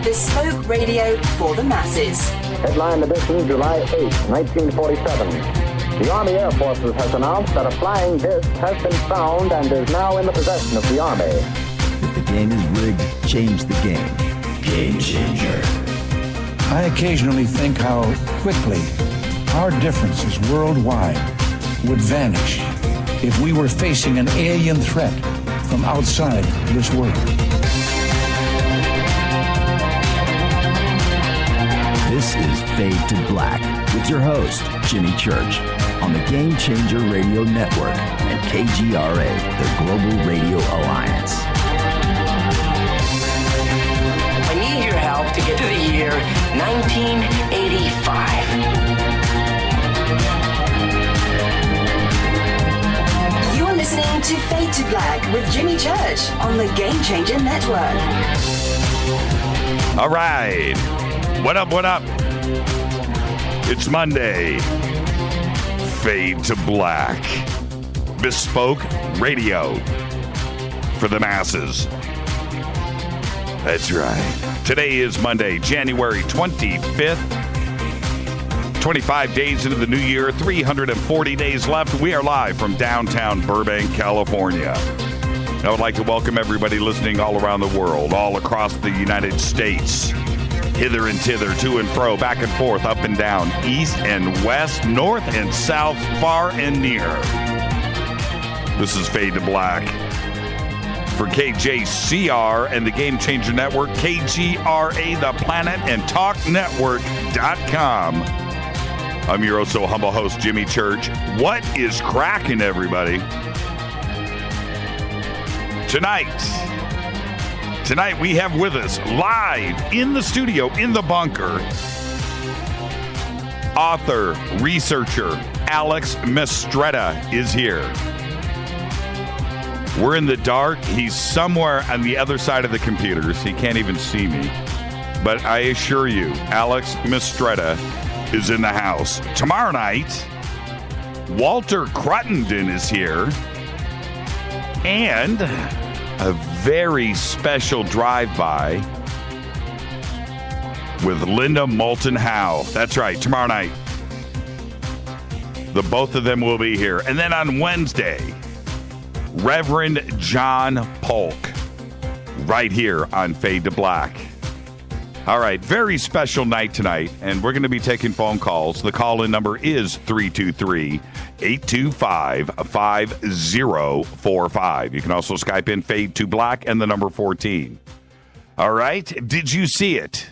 bespoke radio for the masses. Headline edition, July 8, 1947. The Army Air Forces has announced that a flying disc has been found and is now in the possession of the Army. If the game is rigged, change the game. Game changer. I occasionally think how quickly our differences worldwide would vanish if we were facing an alien threat from outside this world. This is Fade to Black with your host, Jimmy Church, on the Game Changer Radio Network and KGRA, the Global Radio Alliance. I need your help to get to the year 1985. You're listening to Fade to Black with Jimmy Church on the Game Changer Network. All right. What up, what up? It's Monday. Fade to Black. Bespoke radio for the masses. That's right. Today is Monday, January 25th. 25 days into the new year, 340 days left. We are live from downtown Burbank, California. I would like to welcome everybody listening all around the world, all across the United States. Hither and thither, to and fro, back and forth, up and down, east and west, north and south, far and near. This is Fade to Black. For KJCR and the Game Changer Network, KGRA, The Planet, and TalkNetwork.com. I'm your so humble host, Jimmy Church. What is cracking, everybody? Tonight we have with us, live in the studio, in the bunker, author, researcher, Alex Mistretta is here. We're in the dark. He's somewhere on the other side of the computers. He can't even see me. But I assure you, Alex Mistretta is in the house. Tomorrow night, Walter Cruttenden is here. And a very special drive-by with Linda Moulton Howe. That's right, tomorrow night. The both of them will be here. And then on Wednesday, Reverend John Polk, right here on Fade to Black. All right, very special night tonight, and we're going to be taking phone calls. The call-in number is 323-825-5045. You can also Skype in Fade to Black and the number 14. All right, did you see it?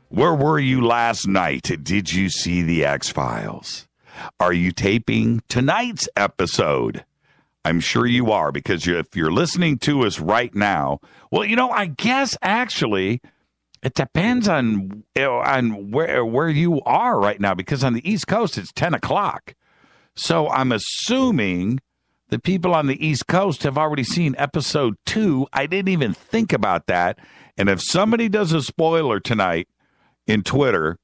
Where were you last night? Did you see the X-Files? Are you taping tonight's episode? I'm sure you are, because if you're listening to us right now, well, you know, I guess actually it depends on where you are right now, because on the East Coast, it's 10 o'clock. So I'm assuming the people on the East Coast have already seen episode 2. I didn't even think about that. And if somebody does a spoiler tonight in Twitter,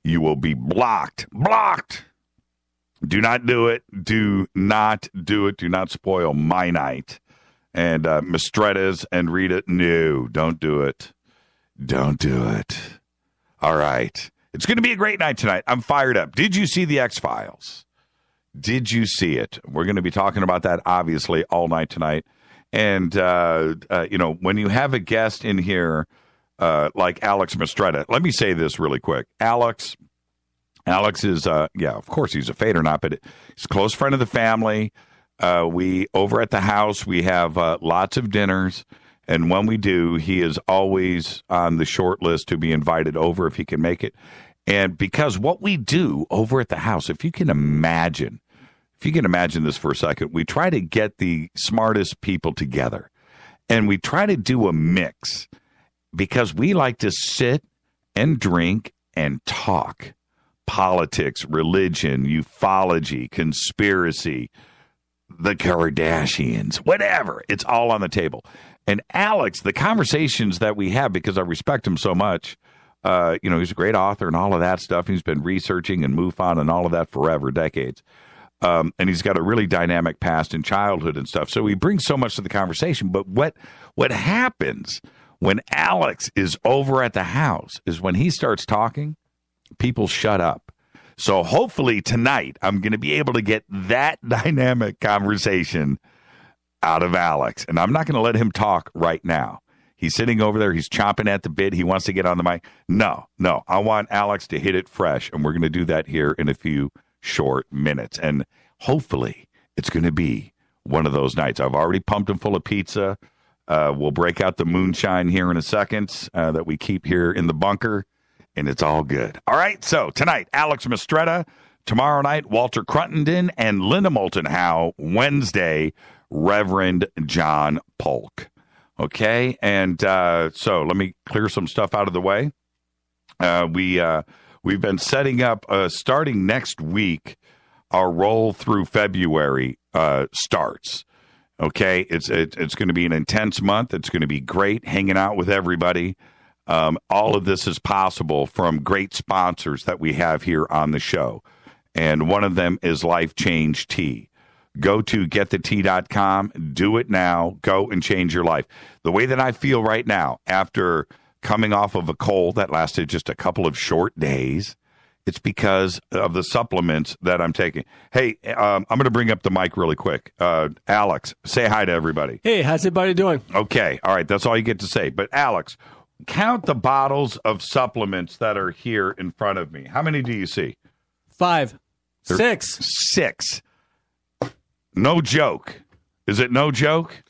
you will be blocked. Blocked. Do not do it. Do not do it. Do not spoil my night. And Mistretta's and Rita, no, don't do it. Don't do it. All right. It's going to be a great night tonight. I'm fired up. Did you see the X-Files? Did you see it? We're going to be talking about that, obviously, all night tonight. And, you know, when you have a guest in here like Alex Mistretta, let me say this really quick. Alex is, yeah, of course, he's a fade or not, but he's a close friend of the family. We, over at the house, we have lots of dinners. And when we do, he is always on the short list to be invited over if he can make it. And because what we do over at the house, if you can imagine this for a second, we try to get the smartest people together. And we try to do a mix because we like to sit and drink and talk. Politics, religion, ufology, conspiracy, the Kardashians, whatever. It's all on the table. And Alex, the conversations that we have, because I respect him so much, you know, he's a great author and all of that stuff. He's been researching and MUFON and all of that forever, decades. And he's got a really dynamic past in childhood and stuff. So he brings so much to the conversation. But what happens When Alex is over at the house is when he starts talking, people shut up. So hopefully tonight I'm going to be able to get that dynamic conversation out of Alex. And I'm not going to let him talk right now. He's sitting over there. He's chomping at the bit. He wants to get on the mic. No. I want Alex to hit it fresh. And we're going to do that here in a few short minutes. And hopefully it's going to be one of those nights. I've already pumped him full of pizza. We'll break out the moonshine here in a second that we keep here in the bunker, and it's all good. All right, so tonight, Alex Mistretta. Tomorrow night, Walter Cruttenden and Linda Moulton Howe. Wednesday, Reverend John Polk. Okay, and so let me clear some stuff out of the way. We've been setting up, starting next week, our roll through February starts. Okay, it's going to be an intense month. It's going to be great hanging out with everybody. All of this is possible from great sponsors that we have here on the show. And one of them is Life Change Tea. Go to getthetea.com. Do it now. Go and change your life. The way that I feel right now, after coming off of a cold that lasted just a couple of short days, it's because of the supplements that I'm taking. Hey, I'm going to bring up the mic really quick. Alex, say hi to everybody. Hey, how's everybody doing? Okay, all right, that's all you get to say. But Alex, count the bottles of supplements that are here in front of me. How many do you see? 5. There's 6. 6. No joke. Is it no joke?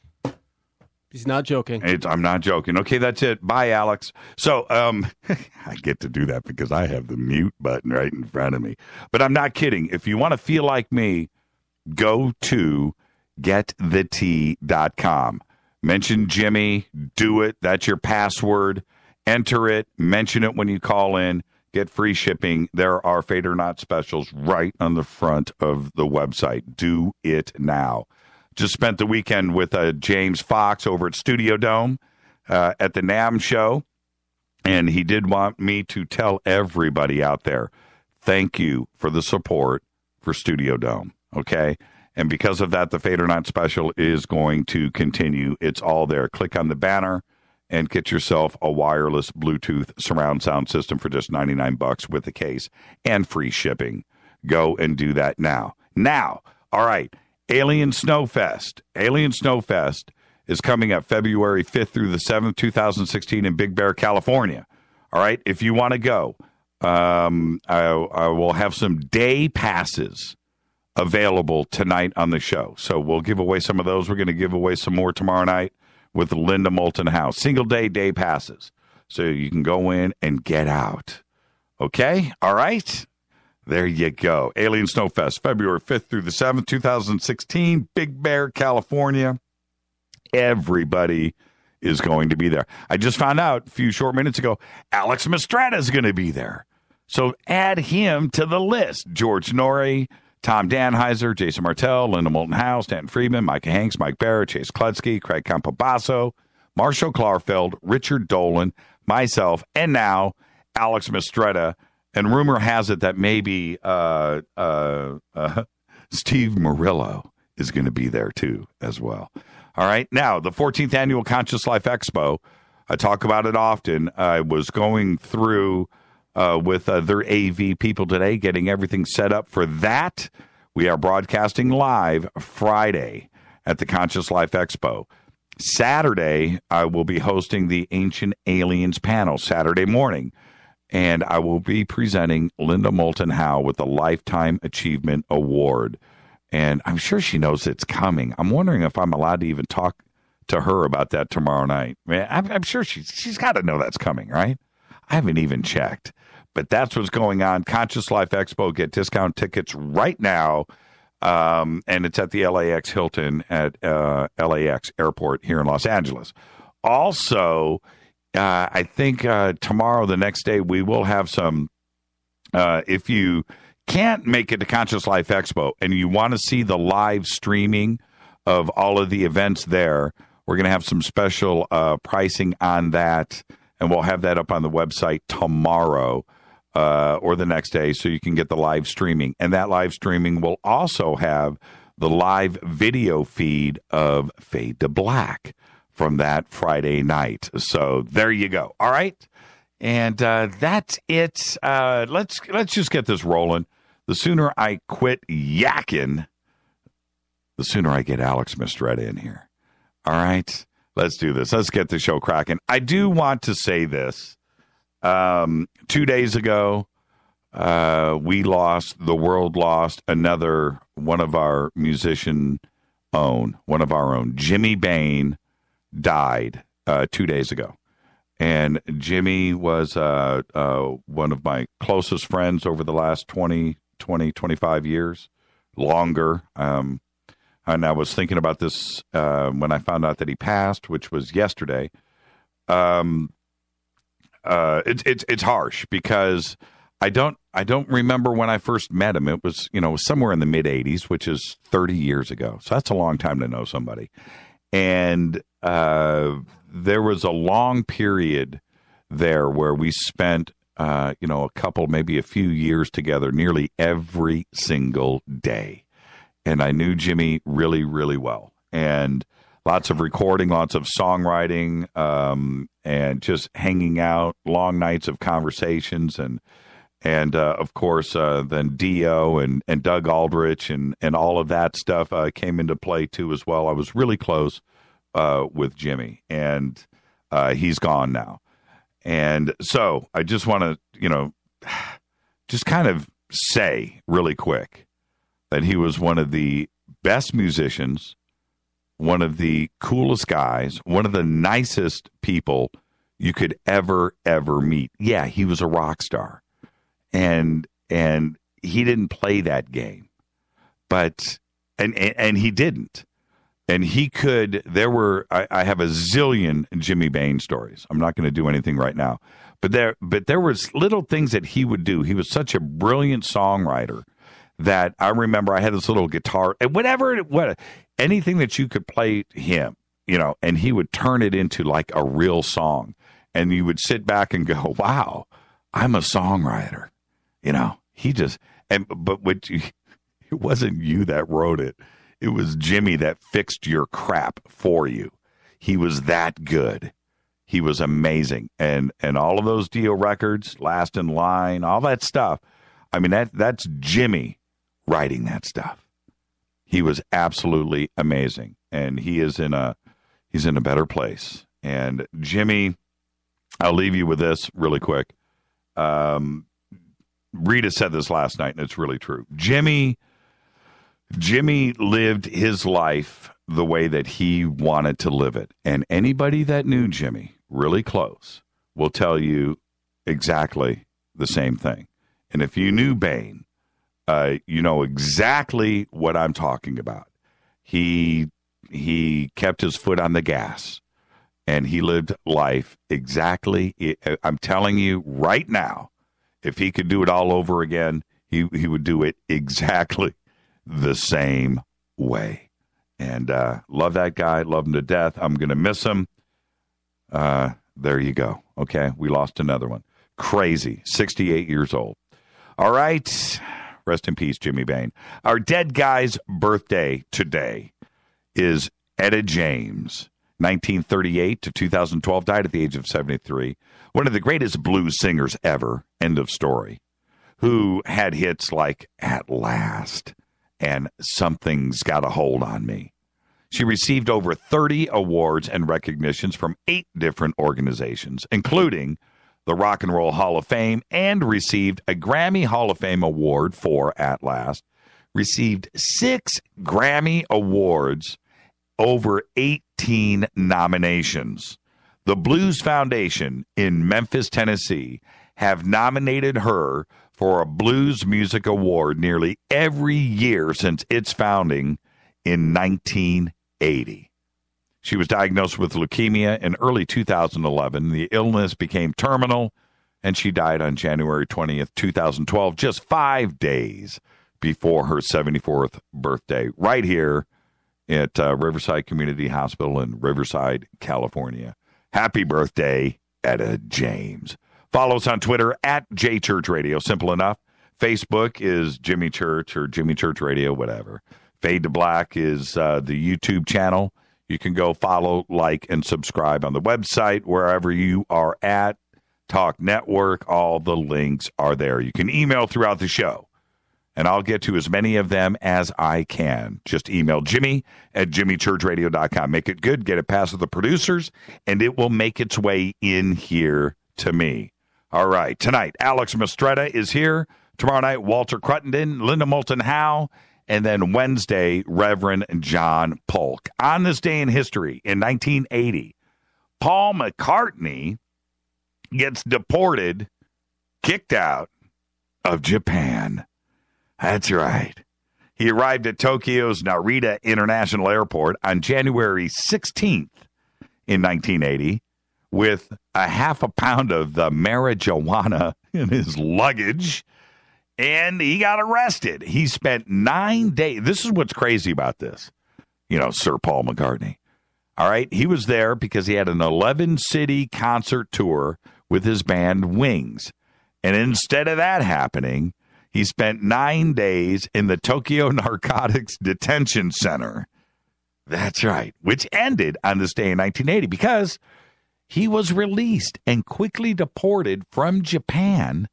He's not joking. I'm not joking. Okay, that's it. Bye, Alex. So I get to do that because I have the mute button right in front of me. But I'm not kidding. If you want to feel like me, go to getthetea.com. Mention Jimmy. Do it. That's your password. Enter it. Mention it when you call in. Get free shipping. There are Fade or Not specials right on the front of the website. Do it now. Just spent the weekend with James Fox over at Studio Dome at the NAMM show, and he did want me to tell everybody out there, thank you for the support for Studio Dome, okay? And because of that, the Fade or Not special is going to continue. It's all there. Click on the banner and get yourself a wireless Bluetooth surround sound system for just $99 with the case and free shipping. Go and do that now. Now, all right. Alien Snowfest. Alien Snowfest is coming up February 5th through the 7th, 2016 in Big Bear, California. All right, if you want to go, I will have some day passes available tonight on the show. So we'll give away some of those. We're going to give away some more tomorrow night with Linda Moulton Howe. Single day passes. So you can go in and get out. Okay? All right? There you go. Alien Snowfest, February 5th through the 7th, 2016, Big Bear, California. Everybody is going to be there. I just found out a few short minutes ago, Alex Mistretta is going to be there. So add him to the list. George Norrie, Tom Danheiser, Jason Martell, Linda Moulton Howe, Stanton Friedman, Micah Hanks, Mike Barrett, Chase Klutsky, Craig Campobasso, Marshall Klarfeld, Richard Dolan, myself, and now Alex Mistretta. And rumor has it that maybe Steve Murillo is going to be there, too, as well. All right. Now, the 14th Annual Conscious Life Expo, I talk about it often. I was going through with their AV people today, getting everything set up for that. We are broadcasting live Friday at the Conscious Life Expo. Saturday, I will be hosting the Ancient Aliens panel Saturday morning. And I will be presenting Linda Moulton Howe with the Lifetime Achievement Award. And I'm sure she knows it's coming. I'm wondering if I'm allowed to even talk to her about that tomorrow night. Man, I'm sure she's got to know that's coming, right? I haven't even checked. But that's what's going on. Conscious Life Expo. Get discount tickets right now. And it's at the LAX Hilton at LAX Airport here in Los Angeles. Also, I think tomorrow, the next day, we will have some, if you can't make it to Conscious Life Expo and you want to see the live streaming of all of the events there, we're going to have some special pricing on that, and we'll have that up on the website tomorrow or the next day so you can get the live streaming. And that live streaming will also have the live video feed of Fade to Black from that Friday night. So there you go. All right. And that's it. Let's just get this rolling. The sooner I quit yakking, the sooner I get Alex Mistretta in here. All right. Let's do this. Let's get the show cracking. I do want to say this. 2 days ago, the world lost another one of our own. Jimmy Bain died 2 days ago. And Jimmy was one of my closest friends over the last 25 years, longer. And I was thinking about this when I found out that he passed, which was yesterday. It's harsh because I don't remember when I first met him. It was somewhere in the mid 80s, which is 30 years ago. So that's a long time to know somebody. And there was a long period there where we spent a couple, maybe a few years together, nearly every single day. And I knew Jimmy really, really well. And lots of recording, lots of songwriting, and just hanging out, long nights of conversations, and of course, then Dio and Doug Aldrich and all of that stuff came into play too as well. I was really close with Jimmy, and he's gone now. And so I just want to, just kind of say really quick that he was one of the best musicians, one of the coolest guys, one of the nicest people you could ever meet. Yeah, he was a rock star. And he didn't play that game. But and he didn't. And he could, I have a zillion Jimmy Bain stories. I'm not going to do anything right now. But there was little things that he would do. He was such a brilliant songwriter that I remember I had this little guitar, and anything that you could play him, and he would turn it into like a real song. And you would sit back and go, wow, I'm a songwriter. It wasn't you that wrote it. It was Jimmy that fixed your crap for you. He was that good. He was amazing. And all of those Dio records, Last in Line, all that stuff. I mean, that's Jimmy writing that stuff. He was absolutely amazing. And he's in a better place. And Jimmy, I'll leave you with this really quick. Rita said this last night, and it's really true. Jimmy lived his life the way that he wanted to live it. And anybody that knew Jimmy really close will tell you exactly the same thing. And if you knew Bain, you know exactly what I'm talking about. He kept his foot on the gas, and he lived life exactly. I'm telling you right now, if he could do it all over again, he would do it exactly the same way. And love that guy, love him to death. I'm going to miss him. There you go. Okay, we lost another one. Crazy, 68 years old. All right, rest in peace, Jimmy Bain. Our dead guy's birthday today is Etta James, 1938 to 2012, died at the age of 73. One of the greatest blues singers ever, end of story, who had hits like At Last and Something's Got a Hold on Me. She received over 30 awards and recognitions from 8 different organizations, including the Rock and Roll Hall of Fame, and received a Grammy Hall of Fame award for At Last, received 6 Grammy Awards, over 18 nominations. The Blues Foundation in Memphis, Tennessee, have nominated her for a Blues Music Award nearly every year since its founding in 1980. She was diagnosed with leukemia in early 2011. The illness became terminal, and she died on January 20th, 2012, just 5 days before her 74th birthday, right here at Riverside Community Hospital in Riverside, California. Happy birthday, Etta James. Follow us on Twitter at JChurchRadio. Simple enough. Facebook is Jimmy Church or Jimmy Church Radio, whatever. Fade to Black is the YouTube channel. You can go follow, like, and subscribe on the website, wherever you are at. Talk Network, all the links are there. You can email throughout the show, and I'll get to as many of them as I can. Just email Jimmy at jimmychurchradio.com. Make it good, get it past the producers, and it will make its way in here to me. All right, tonight, Alex Mistretta is here. Tomorrow night, Walter Cruttenden, Linda Moulton Howe, and then Wednesday, Reverend John Polk. On this day in history, in 1980, Paul McCartney gets deported, kicked out of Japan. That's right. He arrived at Tokyo's Narita International Airport on January 16th in 1980 with a half a pound of the marijuana in his luggage, and he got arrested. He spent 9 days. This is what's crazy about this, Sir Paul McCartney. All right, he was there because he had an 11-city concert tour with his band Wings. And instead of that happening, he spent 9 days in the Tokyo Narcotics Detention Center. That's right, which ended on this day in 1980 because he was released and quickly deported from Japan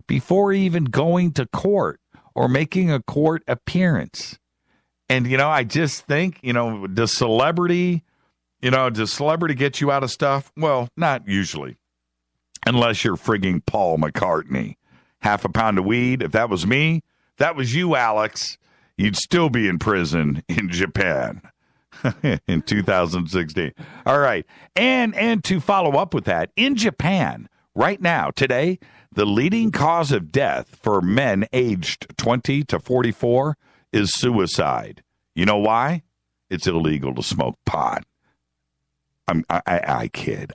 before even going to court or making a court appearance. And, I just think, does celebrity get you out of stuff? Well, not usually. Unless you're frigging Paul McCartney. Half a pound of weed. If that was me, if that was you, Alex, you'd still be in prison in Japan in 2016. All right. And to follow up with that, in Japan, right now, today, the leading cause of death for men aged 20 to 44 is suicide. You know why? It's illegal to smoke pot. I kid.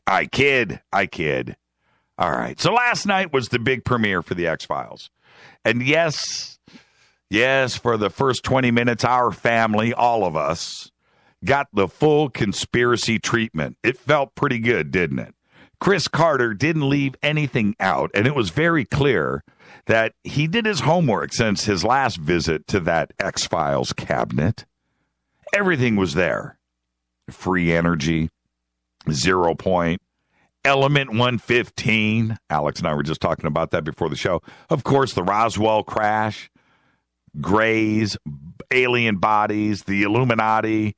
All right. So last night was the big premiere for the X-Files. And yes, for the first 20 minutes, our family, all of us, got the full conspiracy treatment. It felt pretty good, didn't it? Chris Carter didn't leave anything out, and it was very clear that he did his homework since his last visit to that X-Files cabinet. Everything was there. Free energy, 0 point, Element 115. Alex and I were just talking about that before the show. Of course, the Roswell crash, Greys, alien bodies, the Illuminati,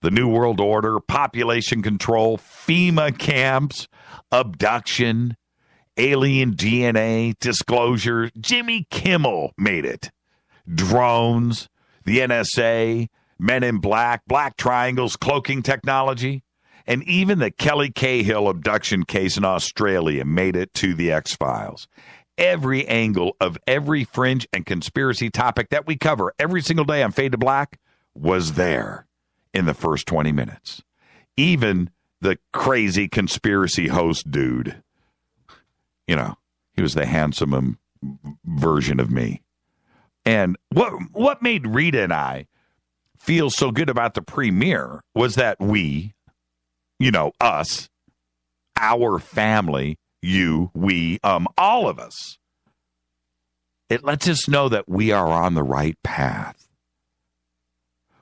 the New World Order, population control, FEMA camps, abduction, alien DNA, disclosure. Jimmy Kimmel made it. Drones, the NSA, Men in Black, black triangles, cloaking technology. And even the Kelly Cahill abduction case in Australia made it to the X-Files. Every angle of every fringe and conspiracy topic that we cover every single day on Fade to Black was there in the first 20 minutes. Even the crazy conspiracy host dude. He was the handsome version of me. And what made Rita and I feel so good about the premiere was that we, us, our family, you, we, all of us, it lets us know that we are on the right path.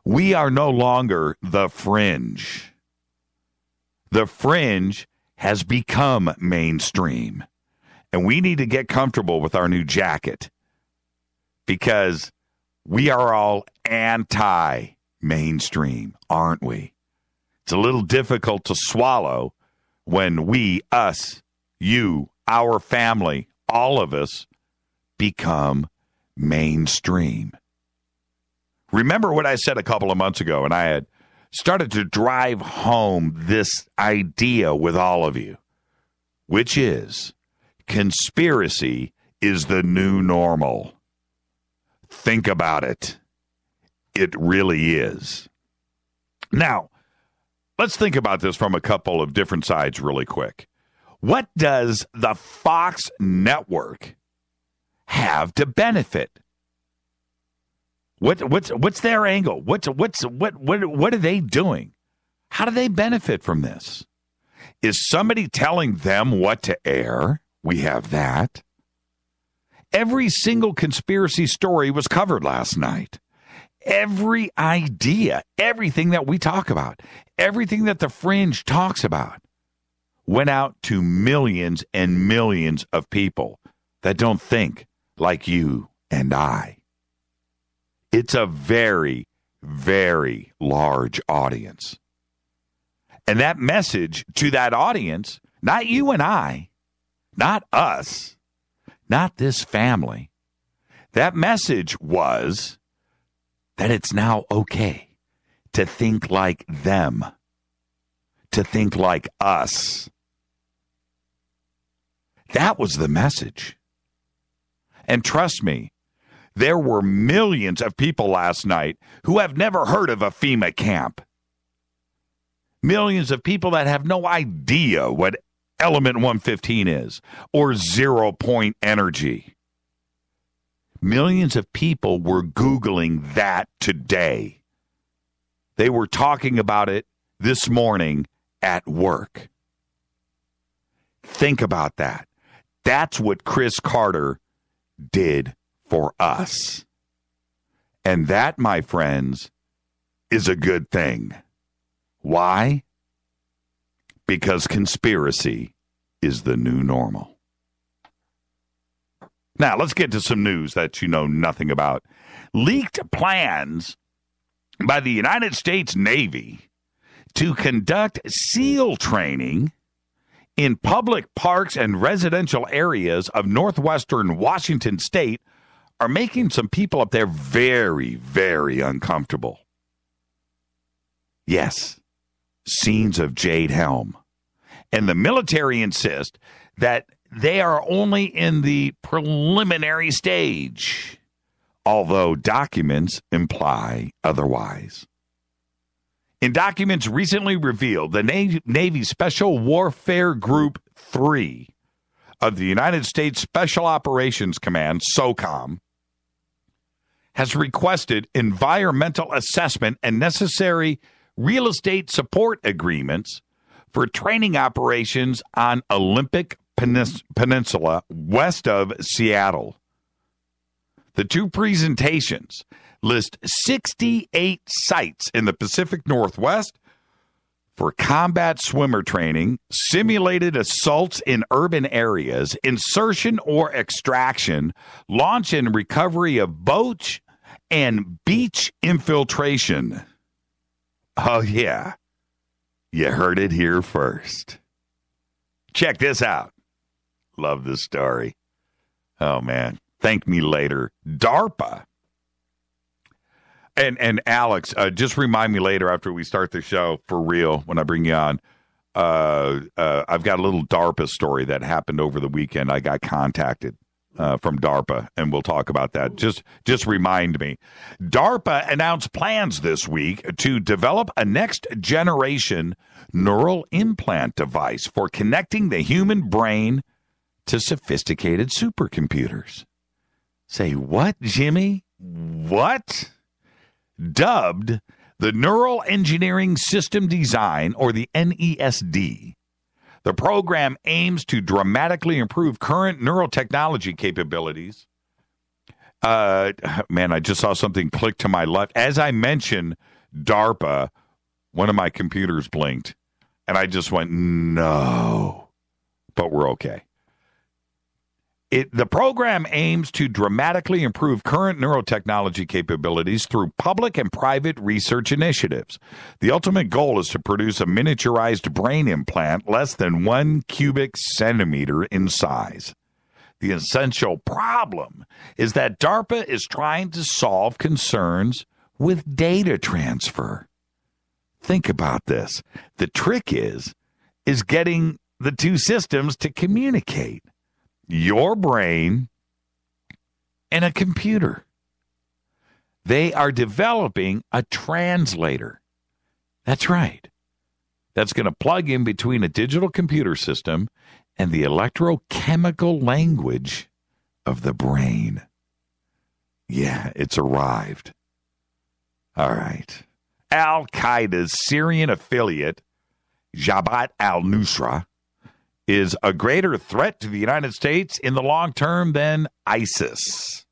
We are no longer the fringe. The fringe has become mainstream. And we need to get comfortable with our new jacket because we are all anti-mainstream, aren't we? It's a little difficult to swallow when we, us, you, our family, all of us become mainstream. Remember what I said a couple of months ago, and I had started to drive home this idea with all of you, which is conspiracy is the new normal. Think about it. It really is. Now, let's think about this from a couple of different sides really quick. What does the Fox network have to benefit? What's their angle? What are they doing? How do they benefit from this? Is somebody telling them what to air? We have that. Every single conspiracy story was covered last night. every idea, everything that we talk about, everything that the fringe talks about, went out to millions and millions of people that don't think like you and I. It's a very, very large audience. And that message to that audience, not you and I, not us, not this family, that message was that it's now okay to think like them, to think like us. That was the message. And trust me, there were millions of people last night who have never heard of a FEMA camp. Millions of people that have no idea what Element 115 is or 0 point energy. Millions of people were Googling that today. They were talking about it this morning at work. Think about that. That's what Chris Carter did for us. And that, my friends, is a good thing. Why? Because conspiracy is the new normal. Now, let's get to some news that you know nothing about. Leaked plans by the United States Navy to conduct SEAL training in public parks and residential areas of northwestern Washington state are making some people up there very, very uncomfortable. Yes, scenes of Jade Helm. And the military insist that they are only in the preliminary stage, although documents imply otherwise. In documents recently revealed, the Navy Special Warfare Group 3 of the United States Special Operations Command, SOCOM, has requested environmental assessment and necessary real estate support agreements for training operations on Olympic Peninsula west of Seattle. The two presentations list 68 sites in the Pacific Northwest for combat swimmer training, simulated assaults in urban areas, insertion or extraction, launch and recovery of boats, and beach infiltration. Oh, yeah. You heard it here first. Check this out. Love this story. Oh, man. Thank me later. DARPA. And Alex, just remind me later after we start the show, for real, when I bring you on. I've got a little DARPA story that happened over the weekend. I got contacted from DARPA, and we'll talk about that. Just remind me. DARPA announced plans this week to develop a next-generation neural implant device for connecting the human brain to sophisticated supercomputers. Say, what, Jimmy? What? Dubbed the Neural Engineering System Design, or the NESD, the program aims to dramatically improve current neurotechnology capabilities. Man, I just saw something click to my left. As I mentioned DARPA, one of my computers blinked, and I just went, no. But we're okay. The program aims to dramatically improve current neurotechnology capabilities through public and private research initiatives. The ultimate goal is to produce a miniaturized brain implant less than 1 cubic centimeter in size. The essential problem is that DARPA is trying to solve concerns with data transfer. Think about this. The trick is getting the two systems to communicate. Your brain and a computer. They are developing a translator. That's right. That's going to plug in between a digital computer system and the electrochemical language of the brain. Yeah, it's arrived. All right. Al-Qaeda's Syrian affiliate, Jabhat al-Nusra, is a greater threat to the United States in the long term than ISIS,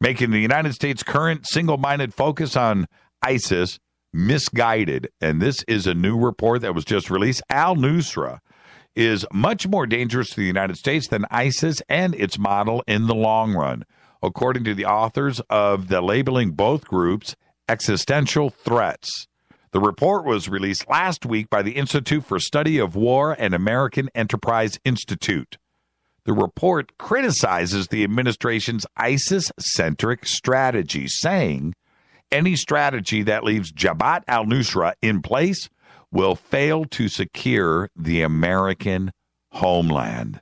making the United States' current single-minded focus on ISIS misguided. And this is a new report that was just released. Al-Nusra is much more dangerous to the United States than ISIS and its model in the long run, according to the authors of the labeling both groups existential threats. The report was released last week by the Institute for Study of War and American Enterprise Institute. The report criticizes the administration's ISIS-centric strategy, saying any strategy that leaves Jabhat al-Nusra in place will fail to secure the American homeland.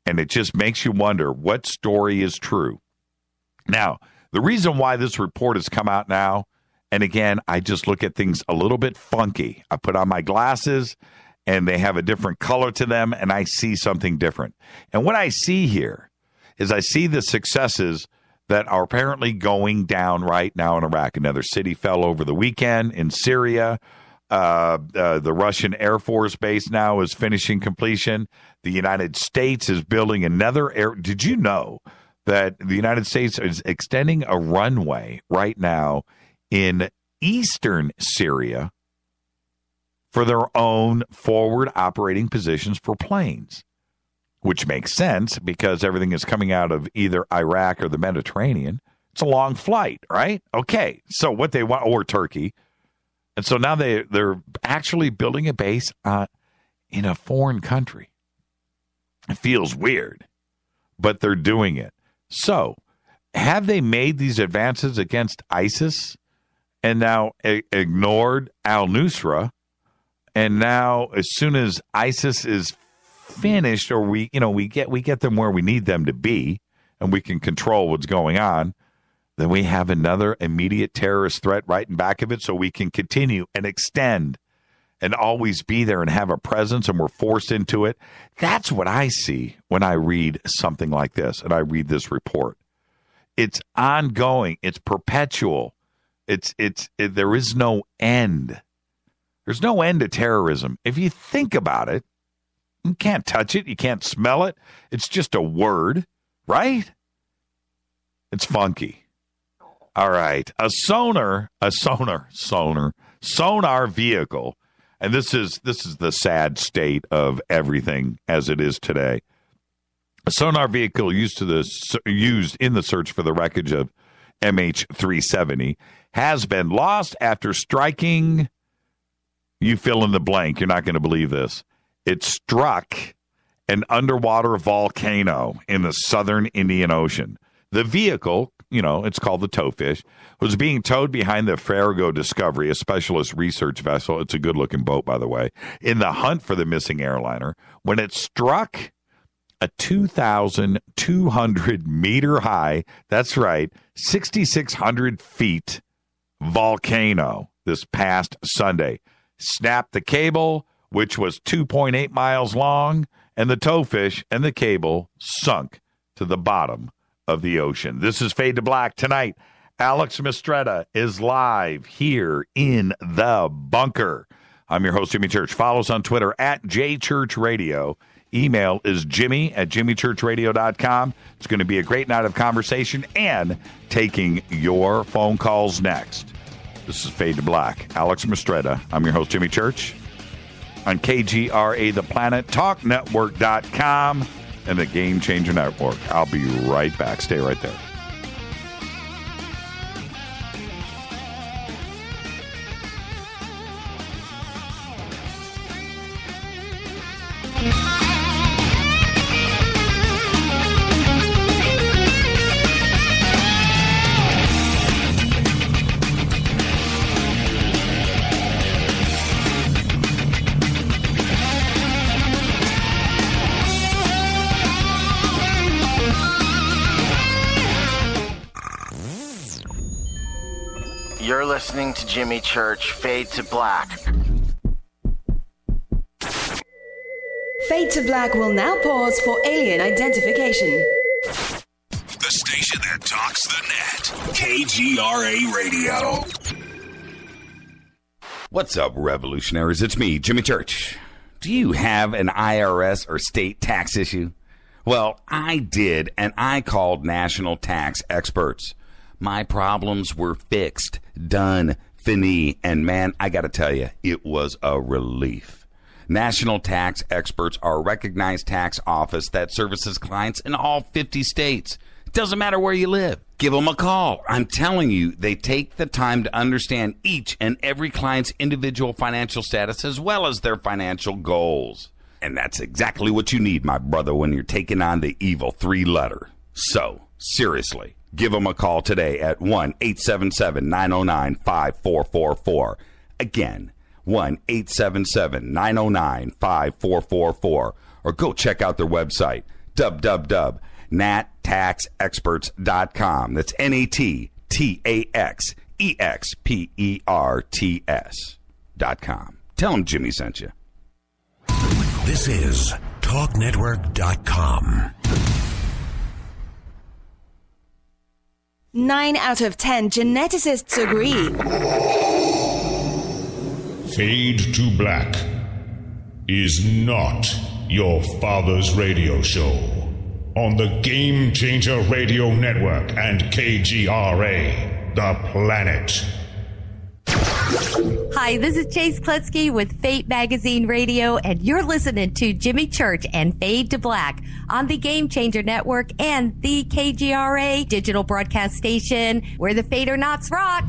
And it just makes you wonder what story is true. Now, the reason why this report has come out now, and again, I just look at things a little bit funky. I put on my glasses, and they have a different color to them, and I see something different. And what I see here is I see the successes that are apparently going down right now in Iraq. Another city fell over the weekend in Syria. The Russian Air Force base now is finishing completion. The United States is building another air. Did you know that the United States is extending a runway right now in eastern Syria for their own forward operating positions for planes, which makes sense because everything is coming out of either Iraq or the Mediterranean. It's a long flight, right? Okay, so what they want, or Turkey. And so now they're actually building a base in a foreign country. It feels weird, but they're doing it. So have they made these advances against ISIS and now ignored al-Nusra? And now, as soon as ISIS is finished, or we get them where we need them to be, and we can control what's going on, then we have another immediate terrorist threat right in back of it, so we can continue and extend and always be there and have a presence, and we're forced into it. That's what I see when I read something like this, and I read this report. It's ongoing. It's perpetual. There is no end. There's no end to terrorism. If you think about it, you can't touch it. You can't smell it. It's just a word, right? It's funky. All right. A sonar vehicle, and this is the sad state of everything as it is today. A sonar vehicle used in the search for the wreckage of MH370 has been lost after striking. You fill in the blank. You're not going to believe this. It struck an underwater volcano in the southern Indian Ocean. The vehicle, it's called the Towfish, was being towed behind the Farrago Discovery, a specialist research vessel. It's a good-looking boat, by the way, in the hunt for the missing airliner, when it struck a 2,200-meter high, that's right, 6,600 feet volcano this past Sunday. Snapped the cable, which was 2.8 miles long, and the towfish and the cable sunk to the bottom of the ocean. This is Fade to Black tonight. Alex Mistretta is live here in the bunker. I'm your host, Jimmy Church. Follow us on Twitter at JChurchRadio. Email is jimmy@jimmychurchradio.com. It's going to be a great night of conversation and taking your phone calls next. This is Fade to Black. Alex Mistretta. I'm your host, Jimmy Church, on KGRA, The Planet, TalkNetwork.com, and the Game Changer Network. I'll be right back. Stay right there. You're listening to Jimmy Church, Fade to Black. Fade to Black will now pause for alien identification. The station that talks the net. KGRA Radio. What's up, revolutionaries? It's me, Jimmy Church. Do you have an IRS or state tax issue? Well, I did, and I called national tax experts. My problems were fixed, done, fini, and man, I got to tell you, it was a relief. National Tax Experts are a recognized tax office that services clients in all 50 states. It doesn't matter where you live. Give them a call. I'm telling you, they take the time to understand each and every client's individual financial status as well as their financial goals. And that's exactly what you need, my brother, when you're taking on the evil 3-letter. So, seriously, give them a call today at 1-877-909-5444. Again, 1-877-909-5444. Or go check out their website, www.nattaxexperts.com. That's NATTAXEXPERTS.com. Tell them Jimmy sent you. This is TalkNetwork.com. 9 out of 10 geneticists agree. Fade to Black is not your father's radio show on the Game Changer Radio Network and KGRA, The Planet. Hi, this is Chase Kletsky with Fate Magazine Radio, and you're listening to Jimmy Church and Fade to Black on the Game Changer Network and the KGRA digital broadcast station where the Fade or Nots rock.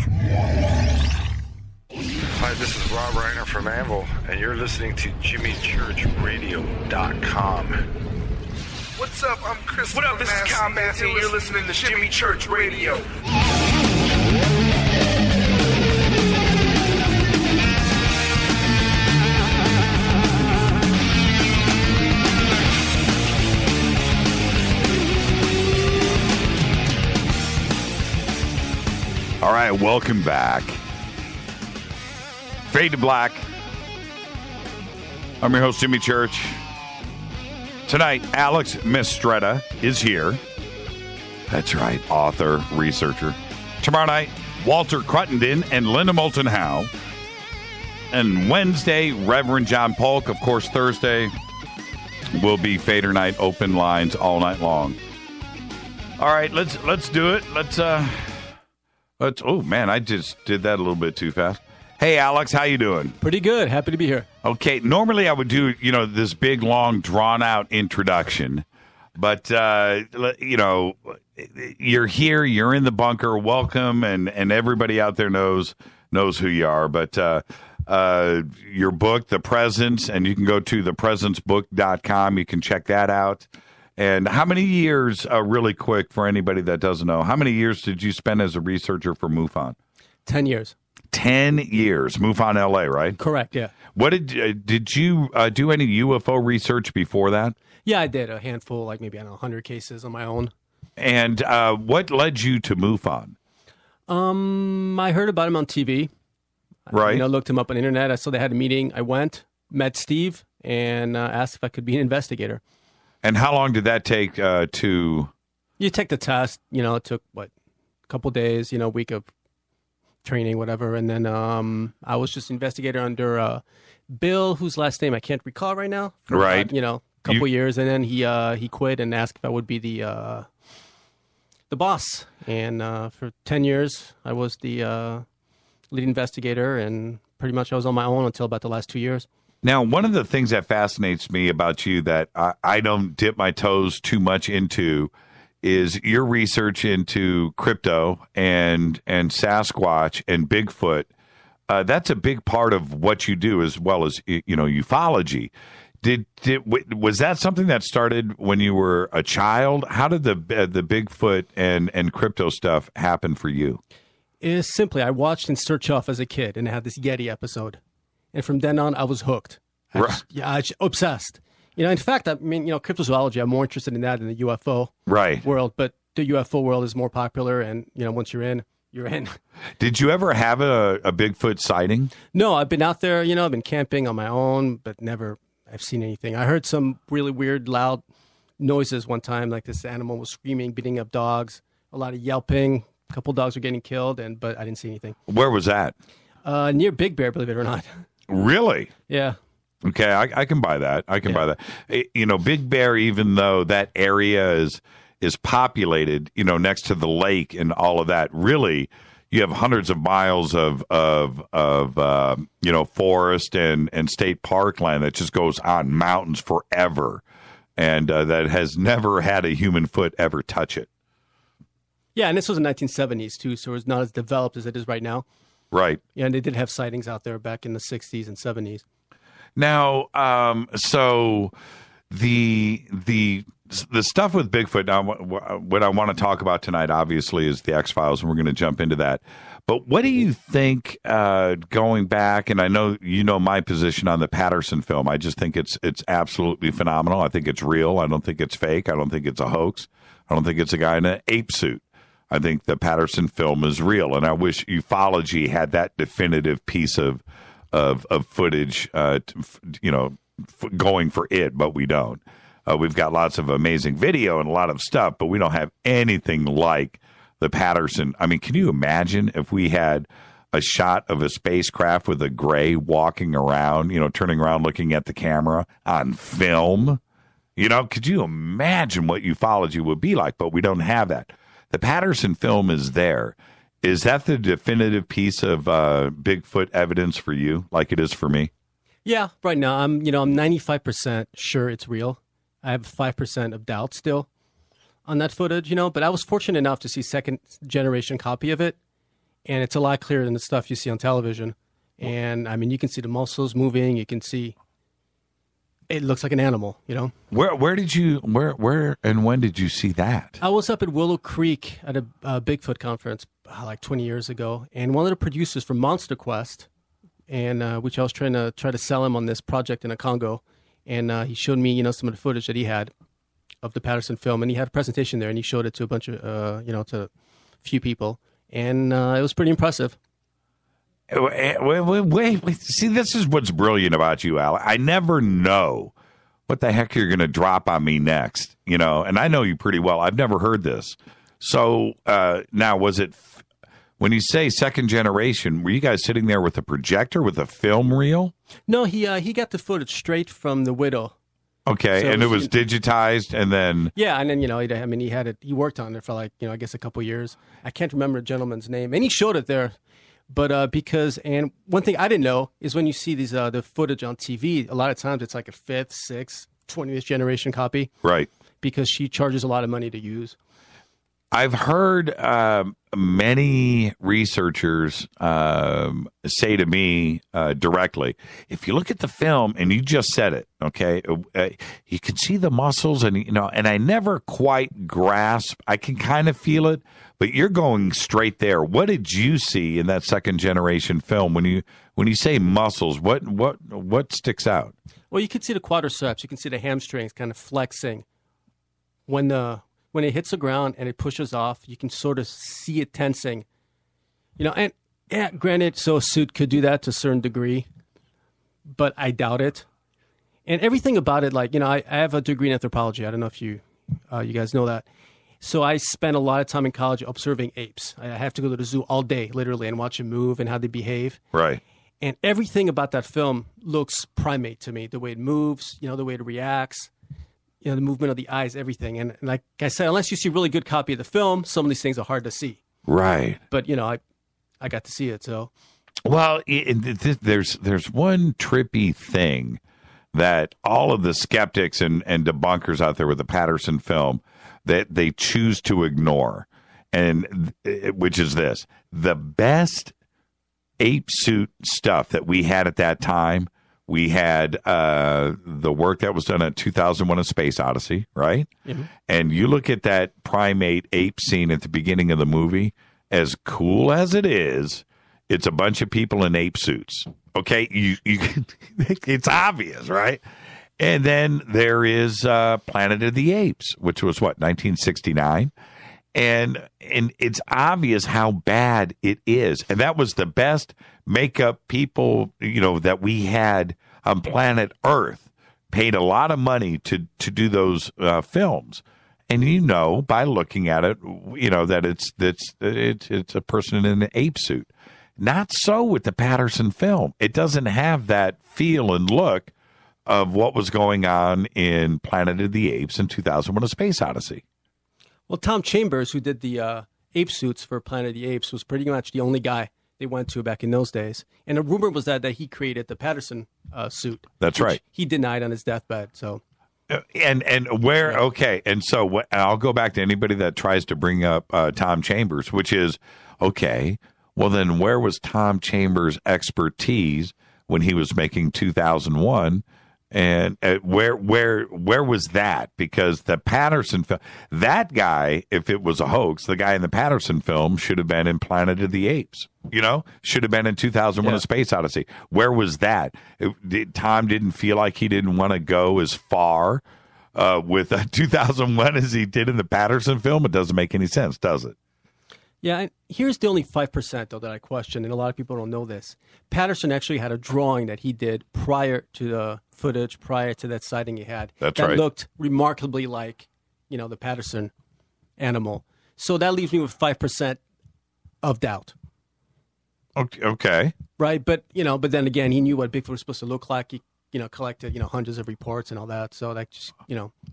Hi, this is Rob Reiner from Anvil, and you're listening to JimmyChurchRadio.com. What's up? I'm Chris. What up? This is Combat, and you're listening to Jimmy Church Radio. All right, welcome back. Fade to Black. I'm your host, Jimmy Church. Tonight, Alex Mistretta is here. That's right, author, researcher. Tomorrow night, Walter Cruttenden and Linda Moulton Howe. And Wednesday, Reverend John Polk. Of course, Thursday will be Fader Night, open lines all night long. All right, let's do it. Let's oh man, I just did that a little bit too fast. Hey, Alex, how you doing? Pretty good. Happy to be here. Okay, normally I would do, this big, long, drawn-out introduction. But, you're here, you're in the bunker, welcome, and everybody out there knows who you are. But your book, The Presence, and you can go to thepresencebook.com. You can check that out. And how many years, really quick for anybody that doesn't know, how many years did you spend as a researcher for MUFON? 10 years. 10 years. MUFON LA, right? Correct, yeah. What did you do any UFO research before that? Yeah, I did a handful, like maybe, 100 cases on my own. And what led you to MUFON? I heard about him on TV. Right. I looked him up on the internet. I saw they had a meeting. I went, met Steve, and asked if I could be an investigator. And how long did that take to... You take the test, it took, a couple days, a week of training, whatever. And then I was just investigator under Bill, whose last name I can't recall right now. Right. A couple years. And then he quit and asked if I would be the boss. And for 10 years, I was the lead investigator. And pretty much I was on my own until about the last 2 years. Now, one of the things that fascinates me about you that I don't dip my toes too much into is your research into crypto and Sasquatch and Bigfoot. That's a big part of what you do, as well as ufology. Was that something that started when you were a child? How did the Bigfoot and crypto stuff happen for you? It's simply I watched and Search Off as a kid, and I had this Yeti episode. And from then on, I was hooked. I was obsessed. In fact, cryptozoology, I'm more interested in that than the UFO world. But the UFO world is more popular, and, once you're in, you're in. Did you ever have a Bigfoot sighting? No, I've been out there, I've been camping on my own, but never I've seen anything. I heard some really weird, loud noises one time, like this animal was screaming, beating up dogs, a lot of yelping. A couple dogs were getting killed, but I didn't see anything. Where was that? Near Big Bear, believe it or not. Really? Yeah. Okay, I can buy that. I can buy that. Big Bear, even though that area is populated, next to the lake and all of that, really, you have hundreds of miles of forest and state parkland that just goes on mountains forever, and that has never had a human foot ever touch it. Yeah, and this was in the 1970s, too, so it was not as developed as it is right now. Right. Yeah, and they did have sightings out there back in the 60s and 70s. Now, so the stuff with Bigfoot, now what I want to talk about tonight, obviously, is the X-Files, and we're going to jump into that. But what do you think, going back, and I know you know my position on the Patterson film, I just think it's absolutely phenomenal. I think it's real. I don't think it's fake. I don't think it's a hoax. I don't think it's a guy in an ape suit. I think the Patterson film is real, and I wish ufology had that definitive piece of footage, going for it, but we don't. We've got lots of amazing video and a lot of stuff, but we don't have anything like the Patterson. I mean, can you imagine if we had a shot of a spacecraft with a gray walking around, turning around looking at the camera on film? Could you imagine what ufology would be like? But we don't have that. The Patterson film is there. Is that the definitive piece of Bigfoot evidence for you, like it is for me? Yeah, right now I'm 95% sure it's real. I have 5% of doubt still on that footage, but I was fortunate enough to see second generation copy of it, and it's a lot clearer than the stuff you see on television. And I mean, you can see the muscles moving. You can see it looks like an animal, Where did you and when did you see that? I was up at Willow Creek at a Bigfoot conference like 20 years ago, and one of the producers from Monster Quest, and which I was trying to sell him on this project in the Congo, and he showed me some of the footage that he had of the Patterson film, and he had a presentation there, and he showed it to a bunch of to a few people, and it was pretty impressive. Wait. See, this is what's brilliant about you, Al. I never know what the heck you're going to drop on me next, and I know you pretty well. I've never heard this. So now, was it, when you say second generation, were you guys sitting there with a projector with a film reel? No, he got the footage straight from the widow. Okay, so, and it was digitized, and then... Yeah, and then, he had it, he worked on it for I guess a couple years. I can't remember the gentleman's name, and he showed it there. But and one thing I didn't know is when you see these the footage on TV, a lot of times it's like a 5th, 6th, 20th generation copy. Right. Because she charges a lot of money to use. I've heard many researchers say to me directly, if you look at the film, and you just said it, okay, you can see the muscles, and and I never quite grasp. I can kind of feel it, but you're going straight there. What did you see in that second generation film when you say muscles? What sticks out? Well, you can see the quadriceps, you can see the hamstrings kind of flexing when it hits the ground and it pushes off. You can sort of see it tensing, and yeah, granted, so a suit could do that to a certain degree, but I doubt it. And everything about it, I have a degree in anthropology. I don't know if you guys know that. So I spent a lot of time in college observing apes. I have to go to the zoo all day, literally, and watch them move and how they behave. Right. And everything about that film looks primate to me. The way it moves, the way it reacts, the movement of the eyes, everything. And like I said, unless you see a really good copy of the film, some of these things are hard to see. Right. But, I got to see it, so. Well, there's one trippy thing that all of the skeptics and debunkers out there with the Patterson film that they choose to ignore, and which is this: the best ape suit stuff that we had at that time. We had the work that was done at 2001: A Space Odyssey, right? Mm-hmm. And you look at that primate ape scene at the beginning of the movie, as cool as it is, it's a bunch of people in ape suits. Okay, you it's obvious, right? And then there is Planet of the Apes, which was, 1969? And it's obvious how bad it is. And that was the best makeup people, that we had on planet Earth. Paid a lot of money to do those films. And by looking at it, that it's a person in an ape suit. Not so with the Patterson film. It doesn't have that feel and look of what was going on in Planet of the Apes in 2001: A Space Odyssey? Well, Tom Chambers, who did the ape suits for Planet of the Apes, was pretty much the only guy they went to back in those days. And the rumor was that he created the Patterson suit. That's right. He denied on his deathbed. So, and where? Yeah. Okay, and so I'll go back to anybody that tries to bring up Tom Chambers, which is okay. Well, then where was Tom Chambers' expertise when he was making 2001? And where was that? Because the Patterson film, that guy, if it was a hoax, the guy in the Patterson film should have been in Planet of the Apes. Should have been in 2001: A Space Odyssey. Where was that? Tom didn't feel like he didn't want to go as far with 2001 as he did in the Patterson film. It doesn't make any sense, does it? Yeah, and here's the only 5%, though, that I question, and a lot of people don't know this. Patterson actually had a drawing that he did prior to the footage, prior to that sighting he had. That right. Looked remarkably like, the Patterson animal. So that leaves me with 5% of doubt. Okay. Right, but then again, he knew what Bigfoot was supposed to look like. He, collected, hundreds of reports and all that. So that just,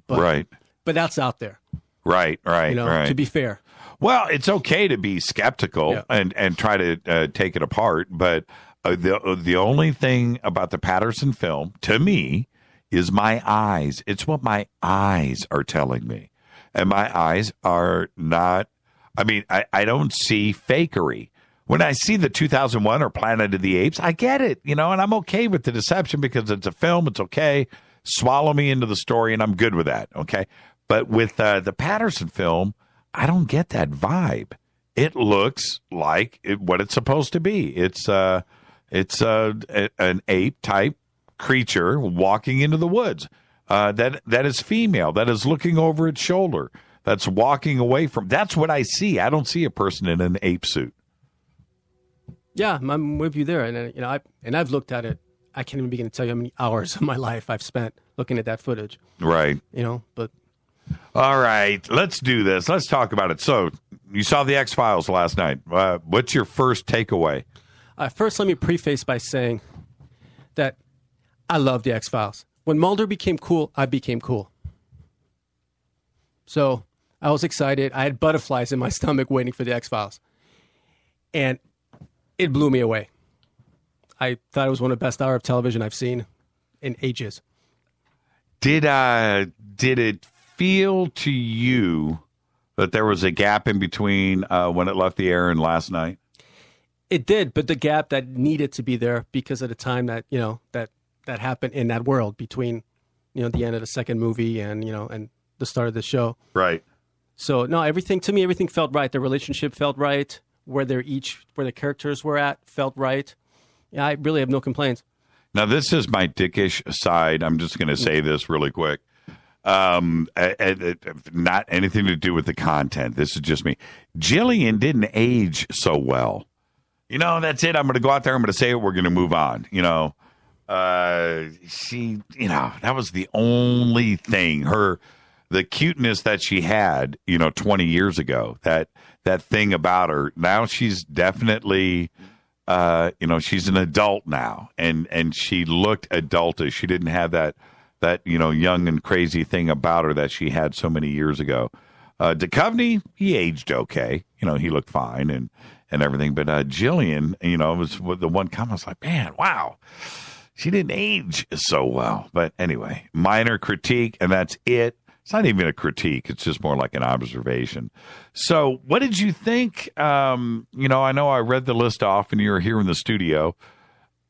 but, right. But that's out there. Right. To be fair. Well, it's okay to be skeptical and try to take it apart, but the only thing about the Patterson film, to me, is my eyes. It's what my eyes are telling me. And my eyes are not, I don't see fakery. When I see the 2001 or Planet of the Apes, I get it, and I'm okay with the deception because it's a film. It's okay. Swallow me into the story, and I'm good with that, okay? But with the Patterson film, I don't get that vibe. It looks like what it's supposed to be. It's an ape type creature walking into the woods. That is female. That is looking over its shoulder. That's walking away from. That's what I see. I don't see a person in an ape suit. Yeah, I'm with you there, and I've looked at it. I can't even begin to tell you how many hours of my life I've spent looking at that footage. Right. But. All right, let's do this. Let's talk about it. So, you saw the X-Files last night. What's your first takeaway? First, let me preface by saying that I love the X-Files. When Mulder became cool, I became cool. So, I was excited. I had butterflies in my stomach waiting for the X-Files. And it blew me away. I thought it was one of the best hours of television I've seen in ages. Did it feel to you that there was a gap in between when it left the air and last night? It did, but the gap that needed to be there because of the time that that happened in that world between the end of the second movie and and the start of the show. Right. So no, everything felt right. The relationship felt right. Where the characters were at felt right. Yeah, I really have no complaints. Now this is my dickish side. I'm just going to say this really quick. Not anything to do with the content. This is just me. Jillian didn't age so well. That's it. I'm going to go out there. I'm going to say it. We're going to move on. She, that was the only thing. The cuteness that she had, 20 years ago, that thing about her. Now she's definitely, she's an adult now, and she looked adultish. She didn't have that young and crazy thing about her that she had so many years ago. Duchovny, he aged okay. He looked fine and everything. But Jillian, was the one comment. I was like, man, wow, she didn't age so well. But anyway, minor critique, and that's it. It's not even a critique. It's just more like an observation. So what did you think? I know I read the list off and you were here in the studio.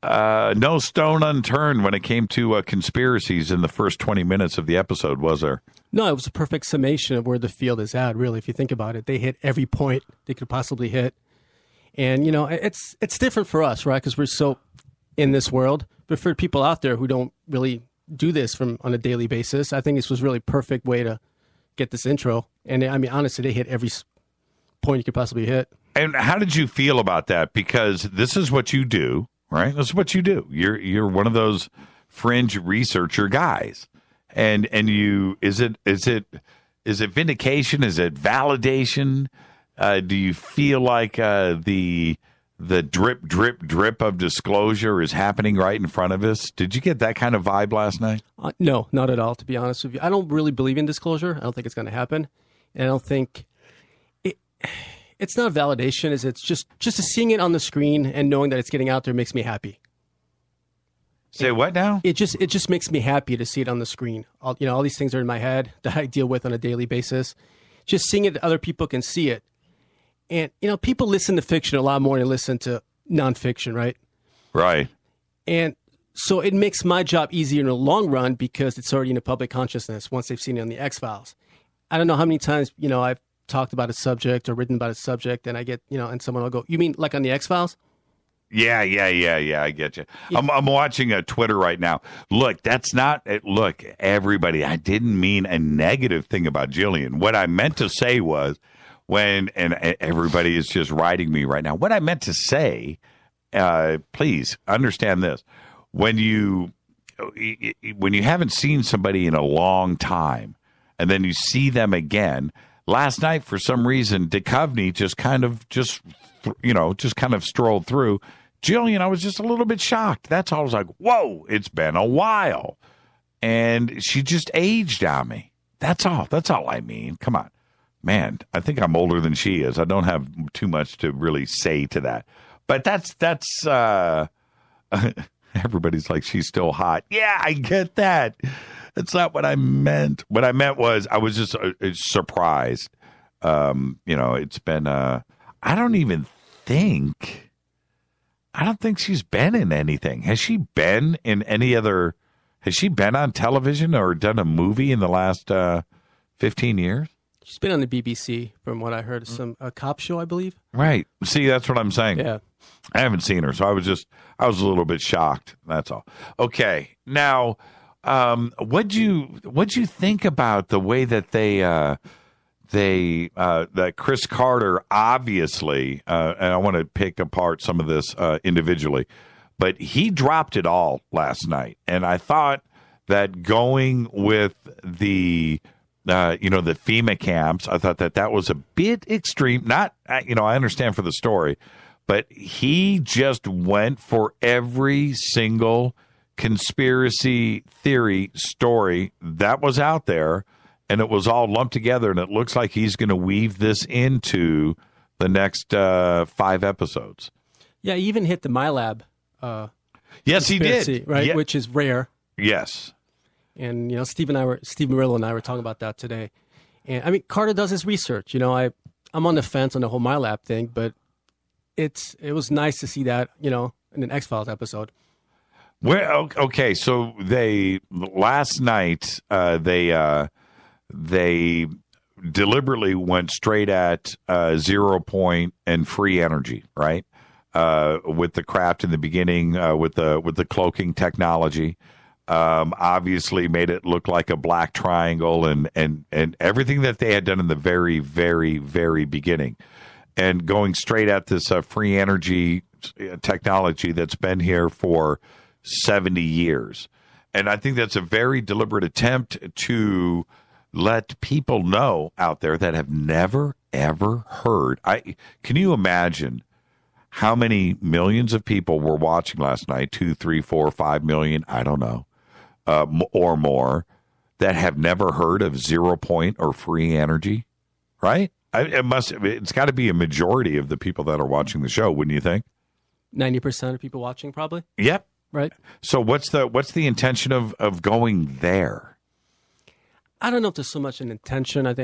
No stone unturned when it came to conspiracies in the first 20 minutes of the episode, was there? No, it was a perfect summation of where the field is at, really, if you think about it. They hit every point they could possibly hit. And, it's different for us, right, because we're so in this world. But for people out there who don't really do this on a daily basis, I think this was really perfect way to get this intro. And, honestly, they hit every point you could possibly hit. And how did you feel about that? Because this is what you do. Right, that's what you do. You're one of those fringe researcher guys, and you is it vindication? Is it validation? Do you feel like the the drip, drip, drip of disclosure is happening right in front of us. Did you get that kind of vibe last night? No, not at all, to be honest with you. I don't really believe in disclosure. I don't think it's going to happen. And I don't think it's not validation. It's just seeing it on the screen and knowing that it's getting out there makes me happy. Say what now? It just makes me happy to see it on the screen. All these things are in my head that I deal with on a daily basis. Just seeing it, other people can see it. And, people listen to fiction a lot more than listen to nonfiction, right? Right. And so it makes my job easier in the long run because it's already in the public consciousness once they've seen it on the X-Files. I don't know how many times, I've talked about a subject or written about a subject and I get, and someone will go, you mean like on the X-Files? Yeah. I get you. Yeah. I'm watching Twitter right now. Look, look, everybody, I didn't mean a negative thing about Jillian. What I meant to say was and everybody is just writing me right now. What I meant to say, please understand this. When you haven't seen somebody in a long time and then you see them again, last night, for some reason, Duchovny just kind of strolled through. Jillian, I was just a little bit shocked. That's all. I was like, whoa, it's been a while. And she just aged on me. That's all. That's all I mean. Come on. Man, I think I'm older than she is. I don't have too much to really say to that. But that's everybody's like, she's still hot. Yeah, I get that. That's not what I meant. What I meant was I was just surprised. It's been, I don't think she's been in anything. Has she been on television or done a movie in the last 15 years? She's been on the BBC, from what I heard, a cop show, I believe. Right. See, that's what I'm saying. Yeah. I haven't seen her, so I was a little bit shocked. That's all. Okay. Now, what'd you think about the way that that Chris Carter, obviously, and I want to pick apart some of this individually, but he dropped it all last night. And I thought that going with the FEMA camps, I thought that was a bit extreme. Not, I understand for the story, but he just went for every single conspiracy theory story that was out there, and it was all lumped together, and it looks like he's going to weave this into the next 5 episodes. Yeah, he even hit the MyLab. Yes, he did. Right, yeah. Which is rare. Yes. And, Steve Murillo and I were talking about that today. And, I mean, Carter does his research. I'm on the fence on the whole MyLab thing, but it was nice to see that, in an X-Files episode. Well, okay, so last night they deliberately went straight at 0 point and free energy, right? With the craft in the beginning, with the cloaking technology, obviously made it look like a black triangle and everything that they had done in the very, very, very beginning, and going straight at this free energy technology that's been here for 70 years. And I think that's a very deliberate attempt to let people know out there that have never, ever heard. Can you imagine how many millions of people were watching last night? 2, 3, 4, 5 million, I don't know, or more, that have never heard of 0 point or free energy, right? It's got to be a majority of the people that are watching the show, wouldn't you think? 90% of people watching, probably. Yep. Right. So what's the intention of going there? I don't know if there's so much an intention. I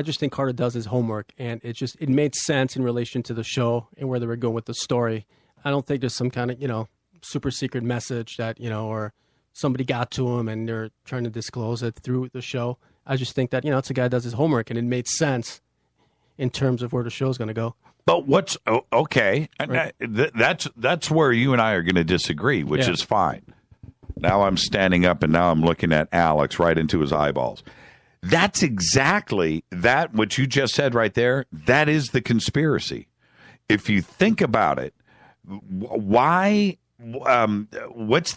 just think Carter does his homework, and it made sense in relation to the show and where they were going with the story. I don't think there's some kind of, super secret message that, or somebody got to him and they're trying to disclose it through the show. I just think that, it's a guy that does his homework, and it made sense in terms of where the show's going to go. But okay? Right. That's where you and I are going to disagree, which is fine. Now I'm standing up and now I'm looking at Alex right into his eyeballs. That's exactly what you just said right there. That is the conspiracy. If you think about it, why? What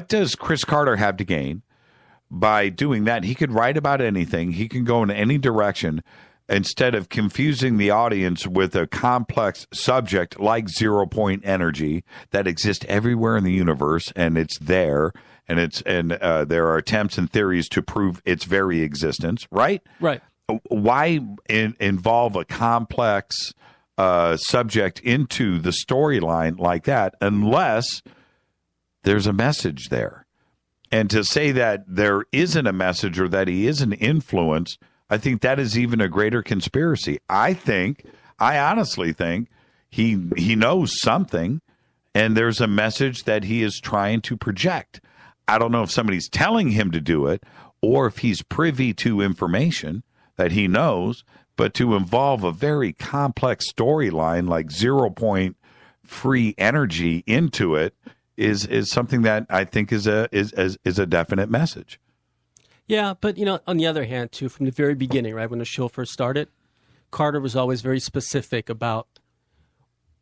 does Chris Carter have to gain by doing that? He could write about anything. He can go in any direction. instead of confusing the audience with a complex subject like 0-point energy that exists everywhere in the universe, and it's there, and there are attempts and theories to prove its very existence, right? Right. Why involve a complex subject into the storyline like that unless there's a message there? And to say that there isn't a message or that he isn't influenced, I think that is even a greater conspiracy. I honestly think he knows something, and there's a message that he is trying to project. I don't know if somebody's telling him to do it or if he's privy to information that he knows, but to involve a very complex storyline like 0-point free energy into it is something that I think is a definite message. Yeah, but, on the other hand, too, from the very beginning, right, when the show first started, Carter was always very specific about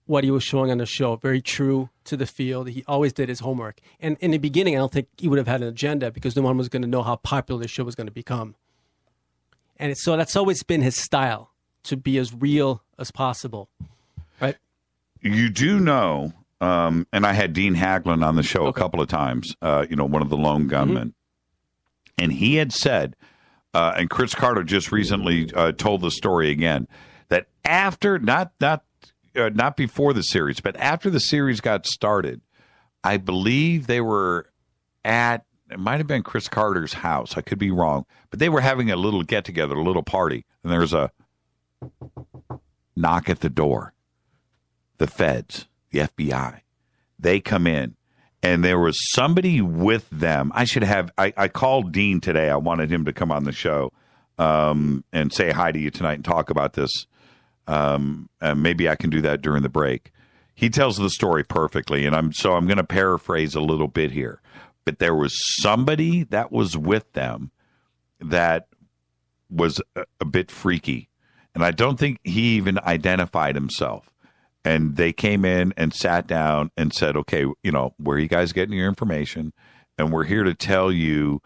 what he was showing on the show, very true to the field. He always did his homework. And in the beginning, I don't think he would have had an agenda because no one was going to know how popular the show was going to become. And so that's always been his style, to be as real as possible, right? You do know, and I had Dean Haglund on the show a couple of times, one of the lone gunmen. Mm-hmm. And he had said, and Chris Carter just recently told the story again, that after, not before the series, but after the series got started, I believe they were at, it might have been Chris Carter's house. I could be wrong, but they were having a little get-together, a little party, and there's a knock at the door. The feds, the FBI, they come in. And there was somebody with them. I called Dean today. I wanted him to come on the show and say hi to you tonight and talk about this. And maybe I can do that during the break. He tells the story perfectly, and I'm going to paraphrase a little bit here. But there was somebody that was with them that was a bit freaky. And I don't think he even identified himself. And they came in and sat down and said, okay, where are you guys getting your information? And we're here to tell you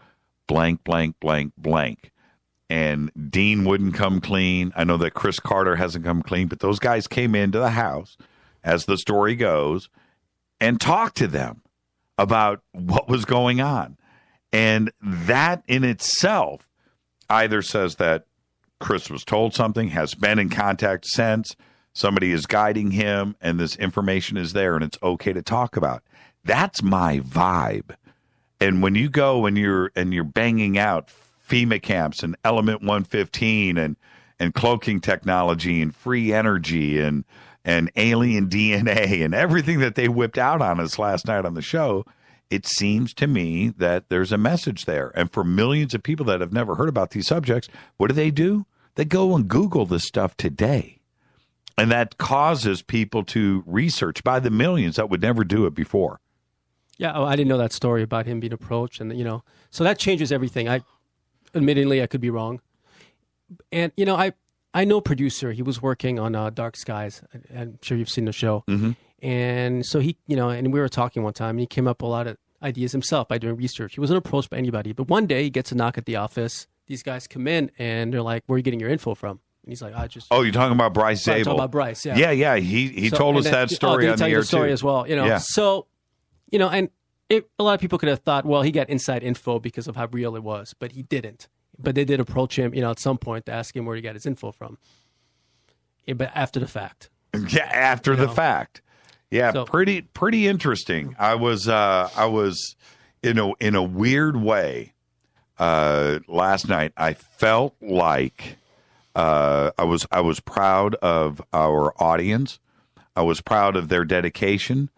blank, blank, blank, blank. And Dean wouldn't come clean. I know that Chris Carter hasn't come clean, but those guys came into the house, as the story goes, and talked to them about what was going on. And that in itself either says that Chris was told something, has been in contact since, somebody is guiding him, and this information is there, and it's okay to talk about. That's my vibe. And when you go and you're banging out FEMA camps and Element 115 and cloaking technology and free energy and alien DNA and everything that they whipped out on us last night on the show, it seems to me that there's a message there. And for millions of people that have never heard about these subjects, what do? They go and Google this stuff today. And that causes people to research by the millions that would never do it before. Yeah, I didn't know that story about him being approached. And, so that changes everything. Admittedly, I could be wrong. And, I know producer. He was working on Dark Skies. I'm sure you've seen the show. Mm-hmm. And so he, and we were talking one time, and he came up with a lot of ideas himself by doing research. He wasn't approached by anybody. But one day he gets a knock at the office. These guys come in, and they're like, where are you getting your info from? And he's like, Oh, you're talking about Bryce Zabel. I'm talking about Bryce, yeah. Yeah. He told us that story on the air, story too. as well, Yeah. So, and a lot of people could have thought, well, he got inside info because of how real it was, but he didn't. But they did approach him, at some point to ask him where he got his info from. Yeah, but after the fact. Yeah, after the fact. Yeah, so, pretty interesting. I was in a weird way last night. I felt like I was proud of our audience. I was proud of their dedication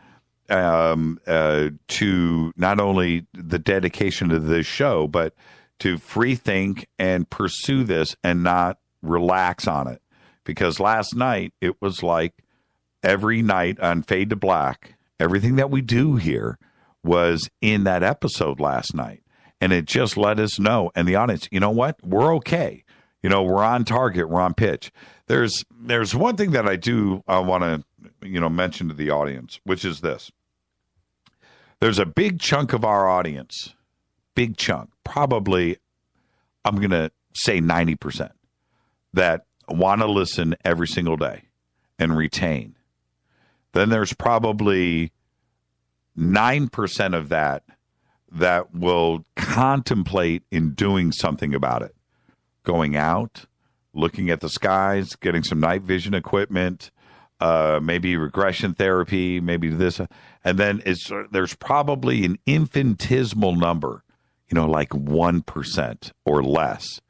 to not only the dedication to this show, but to free think and pursue this and not relax on it. Because last night, it was like every night on Fade to Black, everything that we do here was in that episode last night. And it just let us know. And the audience, you know what? We're okay. We're on target. We're on pitch. There's one thing that I want to, mention to the audience, which is this. There's a big chunk of our audience, big chunk, probably, I'm going to say 90%, that want to listen every single day and retain. Then there's probably 9% of that will contemplate in doing something about it. Going out, looking at the skies, getting some night vision equipment, maybe regression therapy, maybe this. And then there's probably an infinitesimal number, like 1% or less,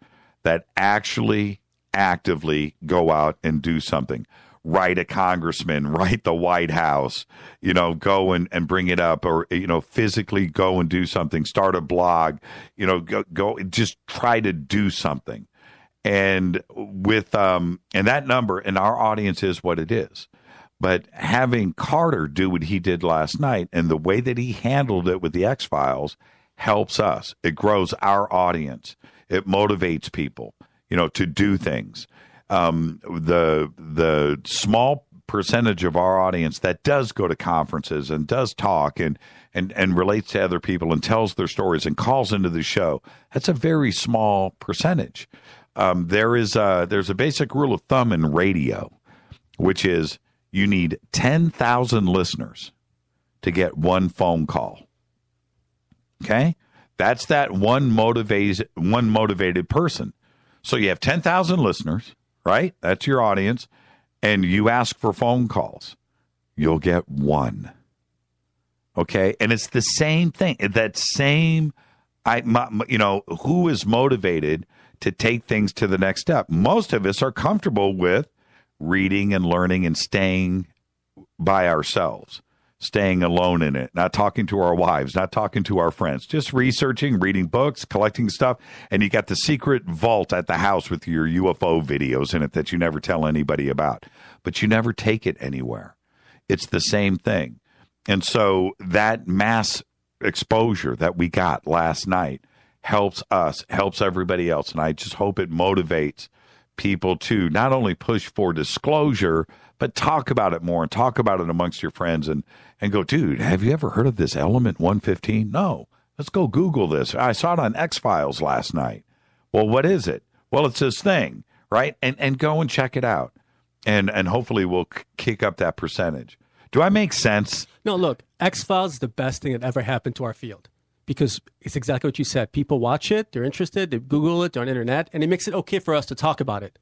that actually actively go out and do something. Write a congressman, write the White House, go and bring it up, or, physically go and do something, start a blog, go just try to do something. And with, and that number in our audience is what it is. But having Carter do what he did last night and the way that he handled it with the X-Files helps us. It grows our audience. It motivates people, to do things. The small percentage of our audience that does go to conferences and does talk and relates to other people and tells their stories and calls into the show, that's a very small percentage. There's a basic rule of thumb in radio, which is you need 10,000 listeners to get one phone call. Okay? That's that one motivated person. So you have 10,000 listeners, right? That's your audience. And you ask for phone calls. You'll get one. Okay? And it's the same thing. That same, who is motivated to take things to the next step? Most of us are comfortable with reading and learning and staying by ourselves, staying alone in it, not talking to our wives, not talking to our friends, just researching, reading books, collecting stuff. And you got the secret vault at the house with your UFO videos in it that you never tell anybody about, but you never take it anywhere. It's the same thing. And so that mass exposure that we got last night helps us, helps everybody else. And I just hope it motivates people to not only push for disclosure, but talk about it more and talk about it amongst your friends and go, dude, have you ever heard of this element 115? No. Let's go Google this. I saw it on X-Files last night. Well, what is it? Well, it's this thing, right? And go and check it out. And hopefully we'll kick up that percentage. Do I make sense? No, look, X-Files is the best thing that ever happened to our field. Because it's exactly what you said. People watch it, they're interested, they Google it, they're on the internet, and it makes it okay for us to talk about it.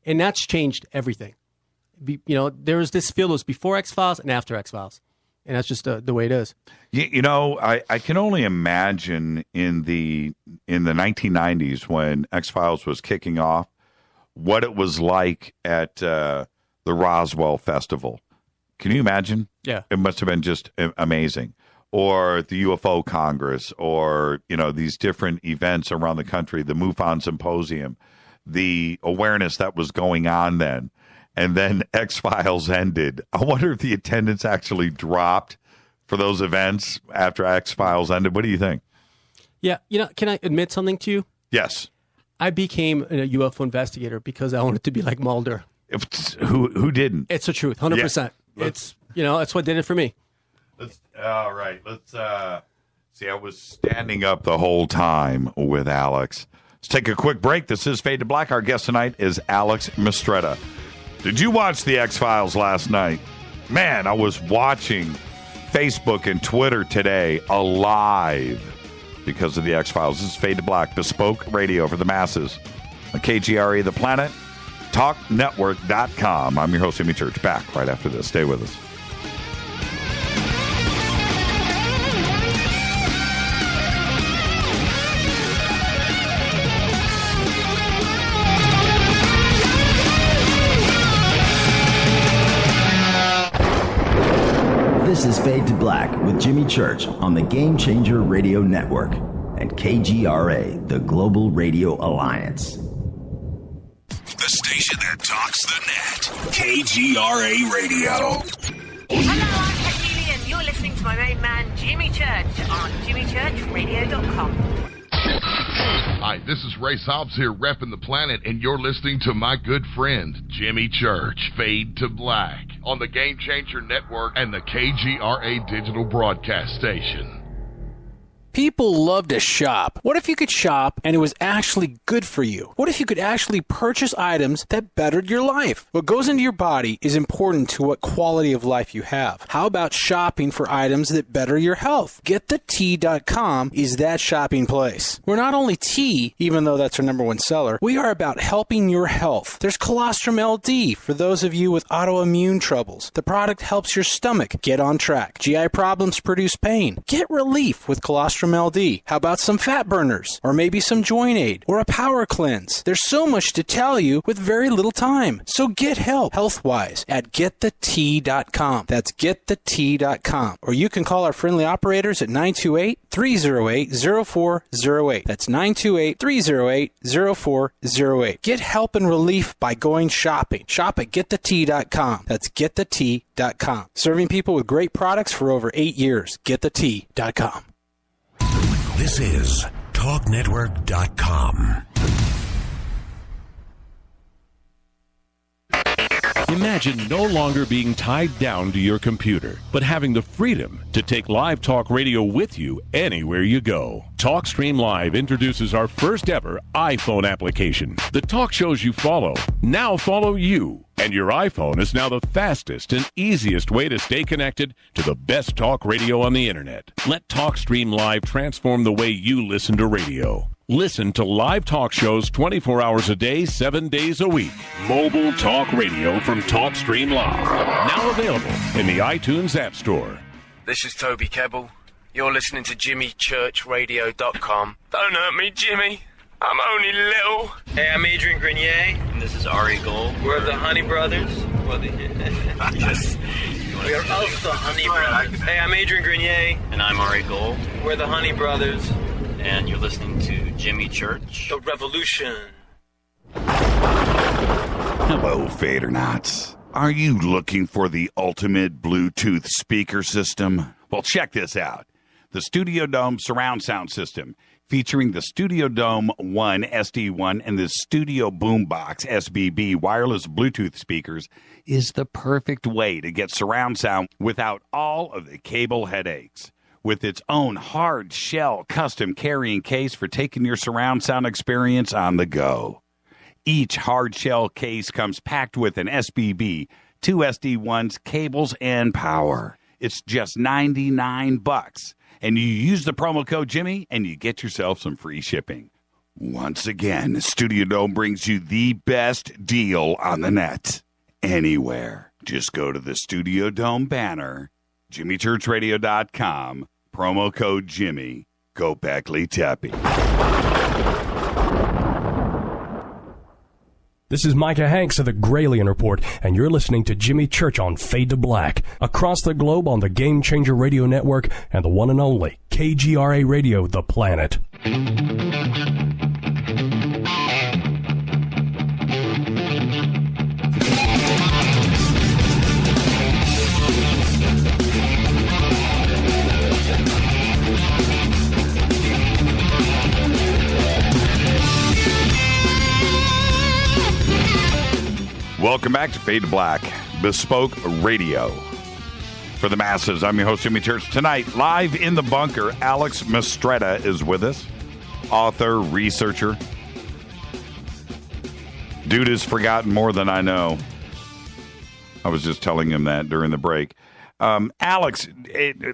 And that's changed everything. There was this field, it was before X-Files and after X-Files. And that's just the way it is. I can only imagine in the 1990s when X-Files was kicking off, what it was like at the Roswell Festival. Can you imagine? Yeah. It must have been just amazing. Or the UFO Congress, or, these different events around the country, the MUFON Symposium, the awareness that was going on then. And then X-Files ended. I wonder if the attendance actually dropped for those events after X-Files ended. What do you think? Yeah. Can I admit something to you? Yes. I became a UFO investigator because I wanted to be like Mulder. Who didn't? It's the truth, 100%. Yeah. That's what did it for me. All right. Let's see. I was standing up the whole time with Alex. Let's take a quick break. This is Fade to Black. Our guest tonight is Alex Mistretta. Did you watch the X-Files last night? Man, I was watching Facebook and Twitter today alive because of the X-Files. This is Fade to Black, bespoke radio for the masses. On KGRA, The Planet, TalkNetwork.com. I'm your host, Jimmy Church. Back right after this. Stay with us. This is Fade to Black with Jimmy Church on the Game Changer Radio Network and KGRA, the Global Radio Alliance. The station that talks the net. KGRA Radio. Hello, I'm Katie, and you're listening to my main man, Jimmy Church, on jimmychurchradio.com. Hi, this is Ray Hobbs here, repping the planet, and you're listening to my good friend, Jimmy Church, Fade to Black, on the Game Changer Network and the KGRA digital broadcast station. People love to shop. What if you could shop and it was actually good for you? What if you could actually purchase items that bettered your life? What goes into your body is important to what quality of life you have. How about shopping for items that better your health? GetTheT.com is that shopping place. We're not only tea, even though that's our #1 seller, we are about helping your health. There's Colostrum LD for those of you with autoimmune troubles. The product helps your stomach get on track. GI problems produce pain. Get relief with Colostrum LD. How about some fat burners? Or maybe some joint aid? Or a power cleanse? There's so much to tell you with very little time. So get help health-wise at GetTheT.com. That's GetTheT.com. Or you can call our friendly operators at 928-308-0408. That's 928-308-0408. Get help and relief by going shopping. Shop at GetTheT.com. That's GetTheT.com. Serving people with great products for over 8 years. GetTheT.com. This is TalkNetwork.com. Imagine no longer being tied down to your computer, but having the freedom to take live talk radio with you anywhere you go. TalkStream Live introduces our first ever iPhone application. The talk shows you follow now follow you, and your iPhone is now the fastest and easiest way to stay connected to the best talk radio on the internet. Let TalkStream Live transform the way you listen to radio. Listen to live talk shows 24 hours a day, 7 days a week. Mobile talk radio from TalkStream Live. Now available in the iTunes App Store. This is Toby Kebbell. You're listening to JimmyChurchRadio.com. Don't hurt me, Jimmy. I'm only little. Hey, I'm Adrian Grenier. And this is Ari Gold. We're the Honey Brothers. Yes. We are of the Honey Brothers. Hey, I'm Adrian Grenier. And I'm Ari Gold. We're the Honey Brothers. And you're listening to Jimmy Church. The Revolution. Hello, Fadernauts. Are you looking for the ultimate Bluetooth speaker system? Well, check this out. The Studio Dome surround sound system, featuring the Studio Dome 1 SD1 and the Studio Boombox SBB wireless Bluetooth speakers, is the perfect way to get surround sound without all of the cable headaches. With its own hard shell custom carrying case for taking your surround sound experience on the go. Each hard shell case comes packed with an SBB, 2 SD1s, cables, and power. It's just $99, and you use the promo code Jimmy, and you get yourself some free shipping. Once again, Studio Dome brings you the best deal on the net. Anywhere. Just go to the Studio Dome banner, JimmyChurchRadio.com, promo code Jimmy. Go Beckley Teppy. This is Micah Hanks of the Gralien Report, and you're listening to Jimmy Church on Fade to Black, across the globe on the Game Changer Radio Network and the one and only KGRA Radio, The Planet. Welcome back to Fade to Black, Bespoke Radio. For the masses, I'm your host, Jimmy Church. Tonight, live in the bunker, Alex Mistretta is with us. Author, researcher. Dude has forgotten more than I know. I was just telling him that during the break. Alex,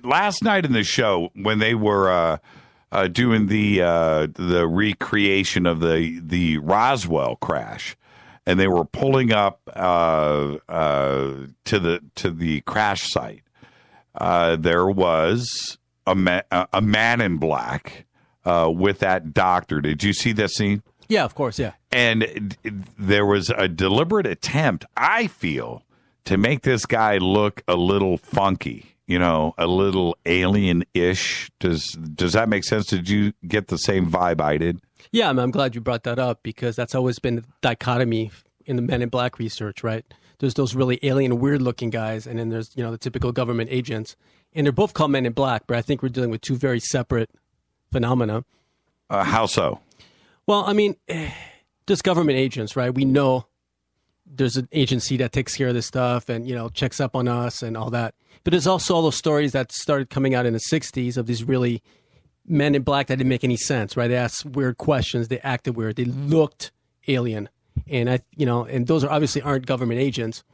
last night in the show, when they were doing the recreation of the Roswell crash, and they were pulling up to the crash site, there was a man in black with that doctor. Did you see that scene? Yeah, of course, yeah. And there was a deliberate attempt, I feel, to make this guy look a little funky, you know, a little alien-ish. Does that make sense? Did you get the same vibe I did? Yeah, I'm glad you brought that up, because that's always been the dichotomy in the Men in Black research, right? There's those really alien, weird-looking guys, and then there's, you know, the typical government agents. And they're both called Men in Black, but I think we're dealing with two very separate phenomena. How so? Well, I mean, just government agents, right? We know there's an agency that takes care of this stuff and, you know, checks up on us and all that. But there's also all those stories that started coming out in the 60s of these really Men in Black that didn't make any sense, right? They asked weird questions. They acted weird. They looked alien. And and those aren't government agents.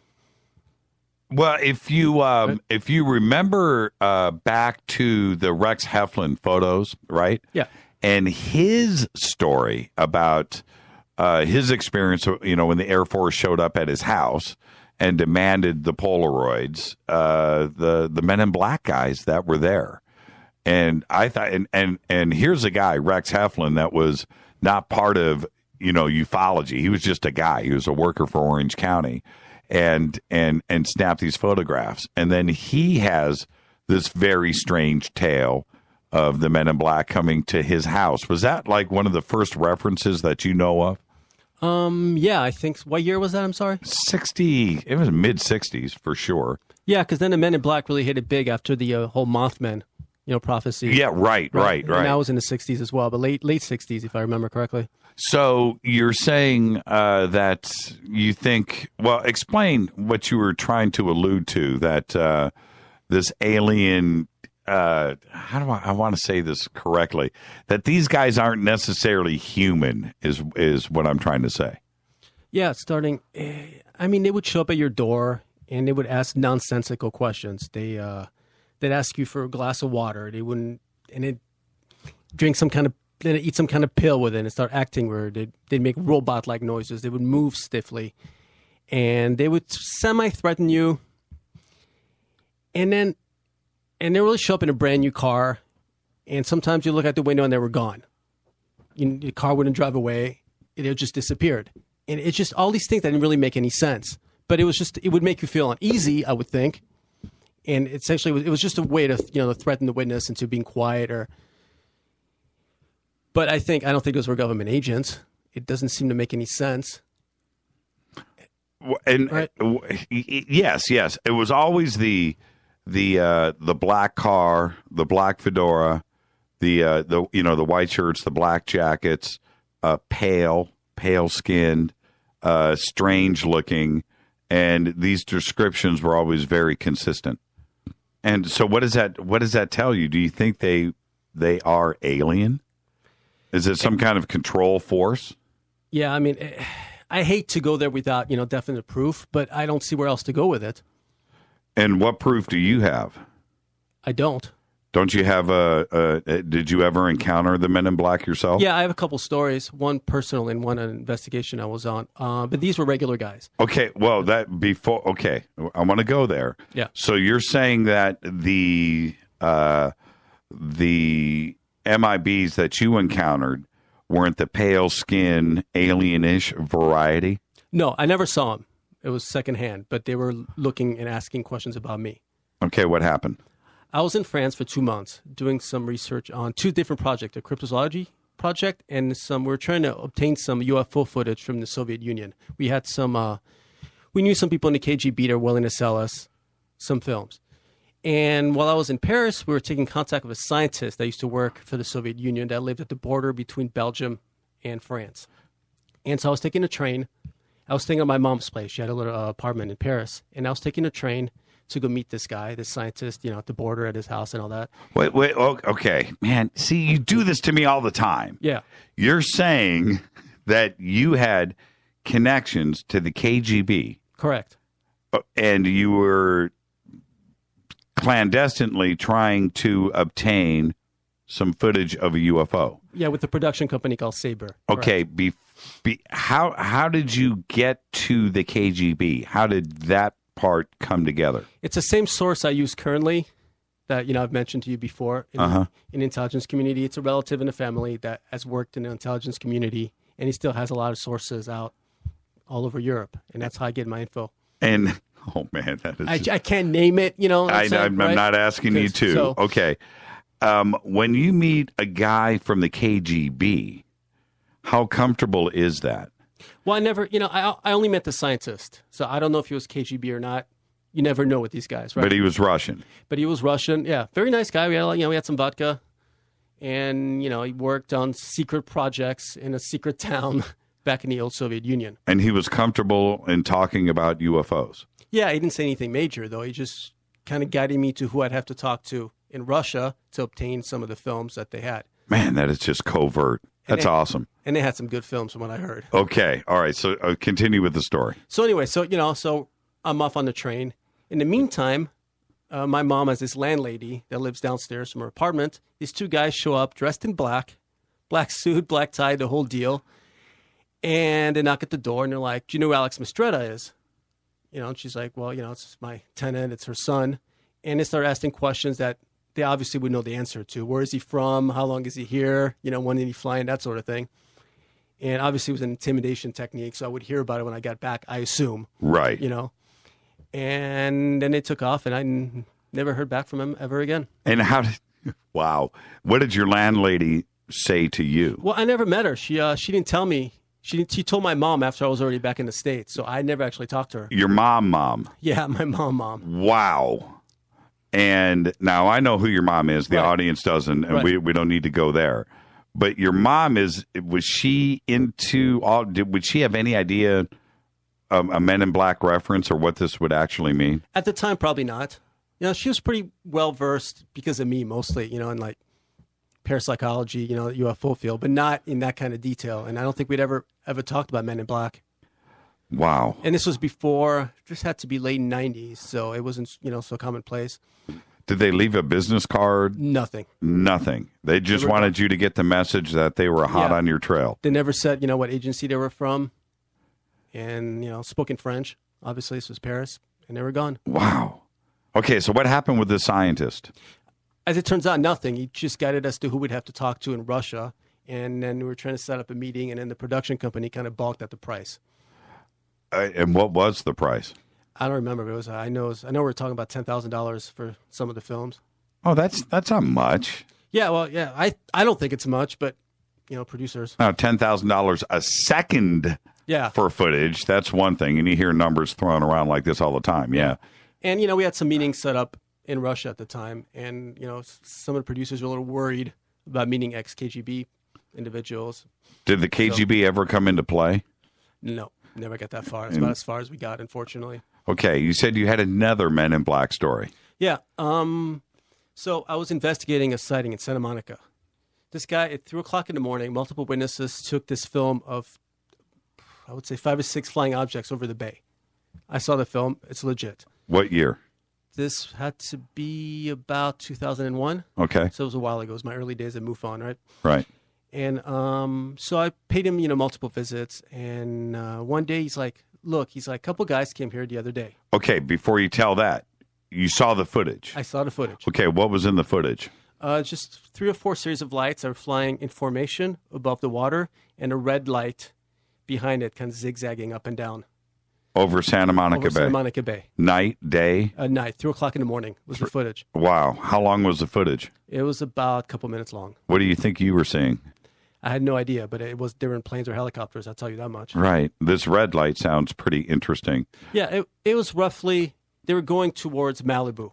Well, if you remember back to the Rex Heflin photos, right? Yeah. And his story about his experience, when the Air Force showed up at his house and demanded the Polaroids, the Men in Black guys that were there. And I thought, and here's a guy, Rex Heflin, that was not part of, ufology. He was just a guy. He was a worker for Orange County and snapped these photographs. And then he has this very strange tale of the Men in Black coming to his house. Was that like one of the first references that you know of? Yeah, I think. What year was that? I'm sorry. 60. It was mid 60s for sure. Yeah, because then the Men in Black really hit it big after the whole Mothman, prophecy. Yeah, right. And that was in the 60s as well, but late 60s, if I remember correctly. So you're saying that you think, well, explain what you were trying to allude to, that this alien, how do I want to say this correctly, that these guys aren't necessarily human is what I'm trying to say. Yeah, they would show up at your door and they would ask nonsensical questions. They'd ask you for a glass of water. They wouldn't, and they'd drink they'd eat some kind of pill with it and start acting weird. They'd make robot-like noises. They would move stiffly. And they would semi-threaten you. And they really show up in a brand new car. And sometimes you look out the window and they were gone. The car wouldn't drive away. It just disappeared. And it's just all these things that didn't really make any sense. But it would make you feel uneasy, I would think. And essentially, it was just a way to threaten the witness into being quiet. But I don't think those were government agents. It doesn't seem to make any sense. And right? Yes, it was always the black car, the black fedora, the white shirts, the black jackets, pale skinned, strange looking, and these descriptions were always very consistent. And so, what does that tell you? Do you think they are alien? Is it some kind of control force? Yeah, I hate to go there without definite proof, but I don't see where else to go with it. And what proof do you have? I don't. Don't you have did you ever encounter the Men in Black yourself? Yeah, I have a couple stories, one personal and one an investigation I was on. But these were regular guys. Okay, well, I want to go there. Yeah. So you're saying that the MIBs that you encountered weren't the pale skin, alienish variety? No, I never saw them. It was secondhand, but they were looking and asking questions about me. Okay, what happened? I was in France for 2 months doing some research on 2 different projects, a cryptozoology project and we were trying to obtain some UFO footage from the Soviet Union. We had we knew some people in the KGB that were willing to sell us some films. And while I was in Paris, we were taking contact with a scientist that used to work for the Soviet Union that lived at the border between Belgium and France. And so I was taking a train. I was staying at my mom's place. She had a little apartment in Paris. And I was taking a train to go meet this guy, this scientist, at the border at his house and all that. Wait, okay. Man, see, you do this to me all the time. Yeah. You're saying that you had connections to the KGB. Correct. And you were clandestinely trying to obtain some footage of a UFO. Yeah, with the production company called Sabre. Okay, how did you get to the KGB? How did that part come together? It's the same source I use currently that I've mentioned to you before in intelligence community. It's a relative in the family that has worked in the intelligence community, and he still has a lot of sources out all over Europe, and that's how I get my info. And oh man, that is I can't name it. I'm not asking you to. So, okay, when you meet a guy from the KGB, how comfortable is that? Well, I never, I only met the scientist, so I don't know if he was KGB or not. You never know with these guys, right? But he was Russian. Yeah. Very nice guy. We had some vodka, and he worked on secret projects in a secret town back in the old Soviet Union. And he was comfortable in talking about UFOs. Yeah, he didn't say anything major though. He just kind of guided me to who I'd have to talk to in Russia to obtain some of the films that they had. Man, that is just covert. That's awesome. And they had some good films from what I heard. Okay. All right. So continue with the story. So anyway, so I'm off on the train. In the meantime, my mom has this landlady that lives downstairs from her apartment. These two guys show up dressed in black suit, black tie, the whole deal. And they knock at the door and they're like, do you know who Alex Mistretta is? And she's like, well, it's my tenant, it's her son. And they start asking questions that they obviously would know the answer to. Where is he from? How long is he here? When did he fly in? That sort of thing. And obviously it was an intimidation technique, so I would hear about it when I got back, I assume. Right. And then they took off, and I never heard back from him ever again. And wow. What did your landlady say to you? Well, I never met her. She didn't tell me. She told my mom after I was already back in the States, so I never actually talked to her. Your mom? Yeah, my mom. Wow. And now I know who your mom is. The audience doesn't, and we don't need to go there. But your mom was she into would she have any idea a Men in Black reference or what this would actually mean? At the time, probably not. She was pretty well versed because of me mostly, in like parapsychology, UFO field, but not in that kind of detail. And I don't think we'd ever talked about Men in Black. Wow. And this was before, just had to be late 90s, so it wasn't, so commonplace. Did they leave a business card? Nothing. They just wanted you to get the message that they were hot on your trail. They never said, what agency they were from. And, spoke in French. Obviously, this was Paris. And they were gone. Wow. Okay, so what happened with the scientist? As it turns out, nothing. He just guided us to who we'd have to talk to in Russia. And then we were trying to set up a meeting, and then the production company kind of balked at the price. And what was the price? I don't remember. It was I know we were talking about $10,000 for some of the films. Oh, that's not much. Yeah, well, yeah. I don't think it's much, but producers. Now, $10,000 a second. Yeah. For footage, that's one thing, and you hear numbers thrown around like this all the time. Yeah. And we had some meetings set up in Russia at the time, and some of the producers were a little worried about meeting ex-KGB individuals. Did the KGB ever come into play? No, never got that far. It's about as far as we got, unfortunately. Okay, you said you had another Men in Black story. Yeah. So I was investigating a sighting in Santa Monica. This guy, at 3:00 in the morning, multiple witnesses took this film of, I would say, 5 or 6 flying objects over the bay. I saw the film. It's legit. What year? This had to be about 2001. Okay. So it was a while ago. It was my early days at MUFON, right? Right. And so I paid him, multiple visits. And one day he's like, a couple guys came here the other day. Okay, before you tell that, you saw the footage. I saw the footage. Okay, what was in the footage? Just 3 or 4 series of lights that were flying in formation above the water, and a red light behind it, kind of zigzagging up and down. Over Santa Monica Bay? Santa Monica Bay. Night, day? Night, 3:00 in the morning was the footage. Wow. How long was the footage? It was about a couple minutes long. What do you think you were seeing? I had no idea, but they were in planes or helicopters, I'll tell you that much. Right. This red light sounds pretty interesting. Yeah, it was roughly, they were going towards Malibu.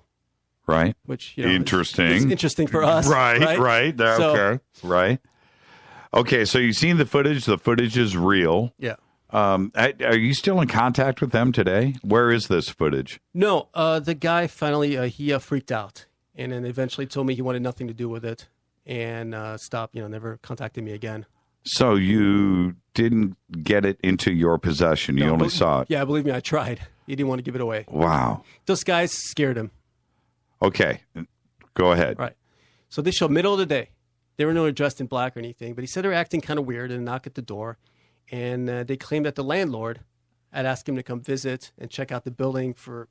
Right. Which, interesting. is interesting for us. Right. So, okay. Right. Okay, so you've seen the footage. The footage is real. Yeah. Are you still in contact with them today? Where is this footage? No, the guy finally, he freaked out and then eventually told me he wanted nothing to do with it and stopped, never contacted me again. So you didn't get it into your possession. You only saw it. Yeah, believe me, I tried. He didn't want to give it away. Wow. Those guys scared him. Okay, go ahead. Right. So they showed middle of the day. They were not dressed in black or anything, but he said they were acting kind of weird and knock at the door. And they claimed that the landlord had asked him to come visit and check out the building for,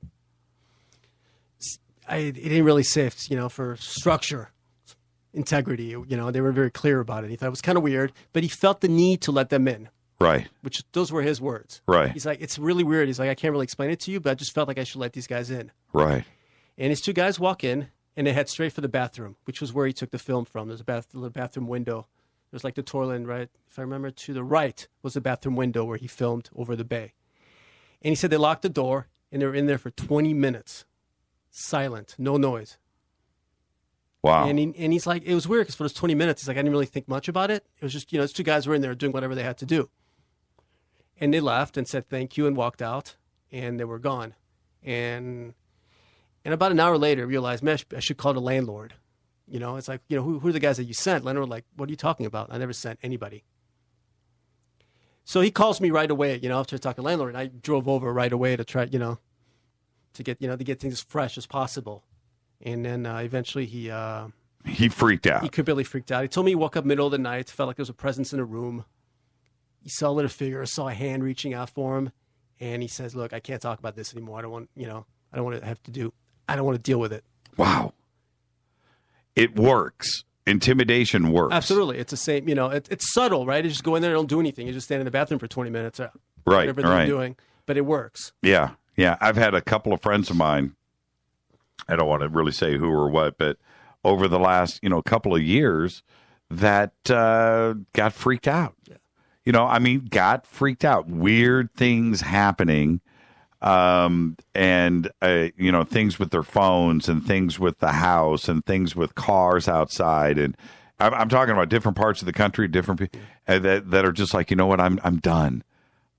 he didn't really say, for structure, integrity. They were very clear about it. He thought it was kind of weird, but he felt the need to let them in. Right. Which those were his words. Right. He's like, it's really weird. He's like, I can't really explain it to you, but I just felt like I should let these guys in. Right. And his 2 guys walk in, and they head straight for the bathroom, which was where he took the film from. There's a little bathroom window. There's like the toilet, right? If I remember, to the right was the bathroom window where he filmed over the bay. And he said they locked the door, and they were in there for 20 minutes. Silent, no noise. Wow. And he's like, it was weird because for those 20 minutes, he's like, I didn't really think much about it. It was just, those 2 guys were in there doing whatever they had to do. And they left and said thank you and walked out, and they were gone. And And about an hour later, I realized, man, I should call the landlord. You know, it's like, you know, who are the guys that you sent? Landlord, like, what are you talking about? I never sent anybody. So he calls me right away, you know, after talking to the landlord. And I drove over right away to try, to get things as fresh as possible. And then eventually he freaked out. He completely freaked out. He told me he woke up middle of the night, felt like there was a presence in the room. He saw a little figure, saw a hand reaching out for him. And he says, look, I can't talk about this anymore. I don't want to deal with it. Wow. It works. Intimidation works. Absolutely. It's the same, it's subtle, right? You just go in there and don't do anything. You just stand in the bathroom for 20 minutes. Whatever they're doing. But it works. Yeah. Yeah. I've had a couple of friends of mine. I don't want to really say who or what, but over the last, couple of years that got freaked out. Yeah. Got freaked out. Weird things happening. And things with their phones and things with the house and things with cars outside. And I'm talking about different parts of the country, different people that are just like, you know what, I'm done.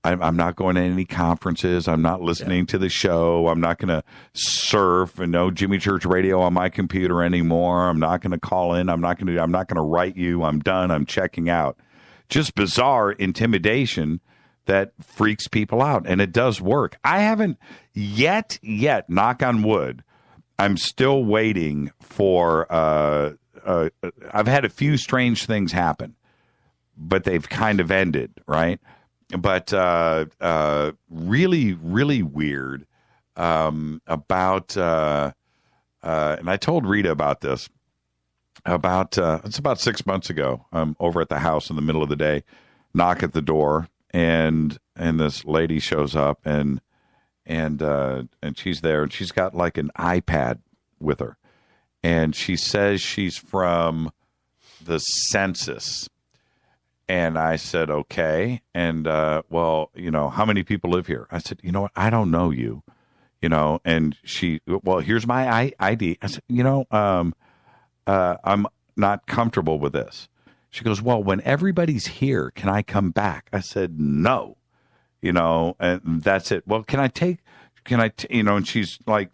I'm not going to any conferences. I'm not listening to the show. I'm not going to surf and no Jimmy Church Radio on my computer anymore. I'm not going to call in. I'm not going to write you. I'm done. I'm checking out. Just bizarre intimidation that freaks people out, and it does work. I haven't yet, knock on wood, I'm still waiting for, I've had a few strange things happen, but they've kind of ended, right? But really, really weird about, and I told Rita about this, it's about 6 months ago. I'm over at the house in the middle of the day, knock at the door, and this lady shows up and she's there and she's got like an iPad with her, and she says she's from the census. And I said, okay. And well, how many people live here? I said, you know what? I don't know you, and she, well, here's my ID. I said, I'm not comfortable with this. She goes, well, when everybody's here, can I come back? I said, no, and that's it. Well, and she's like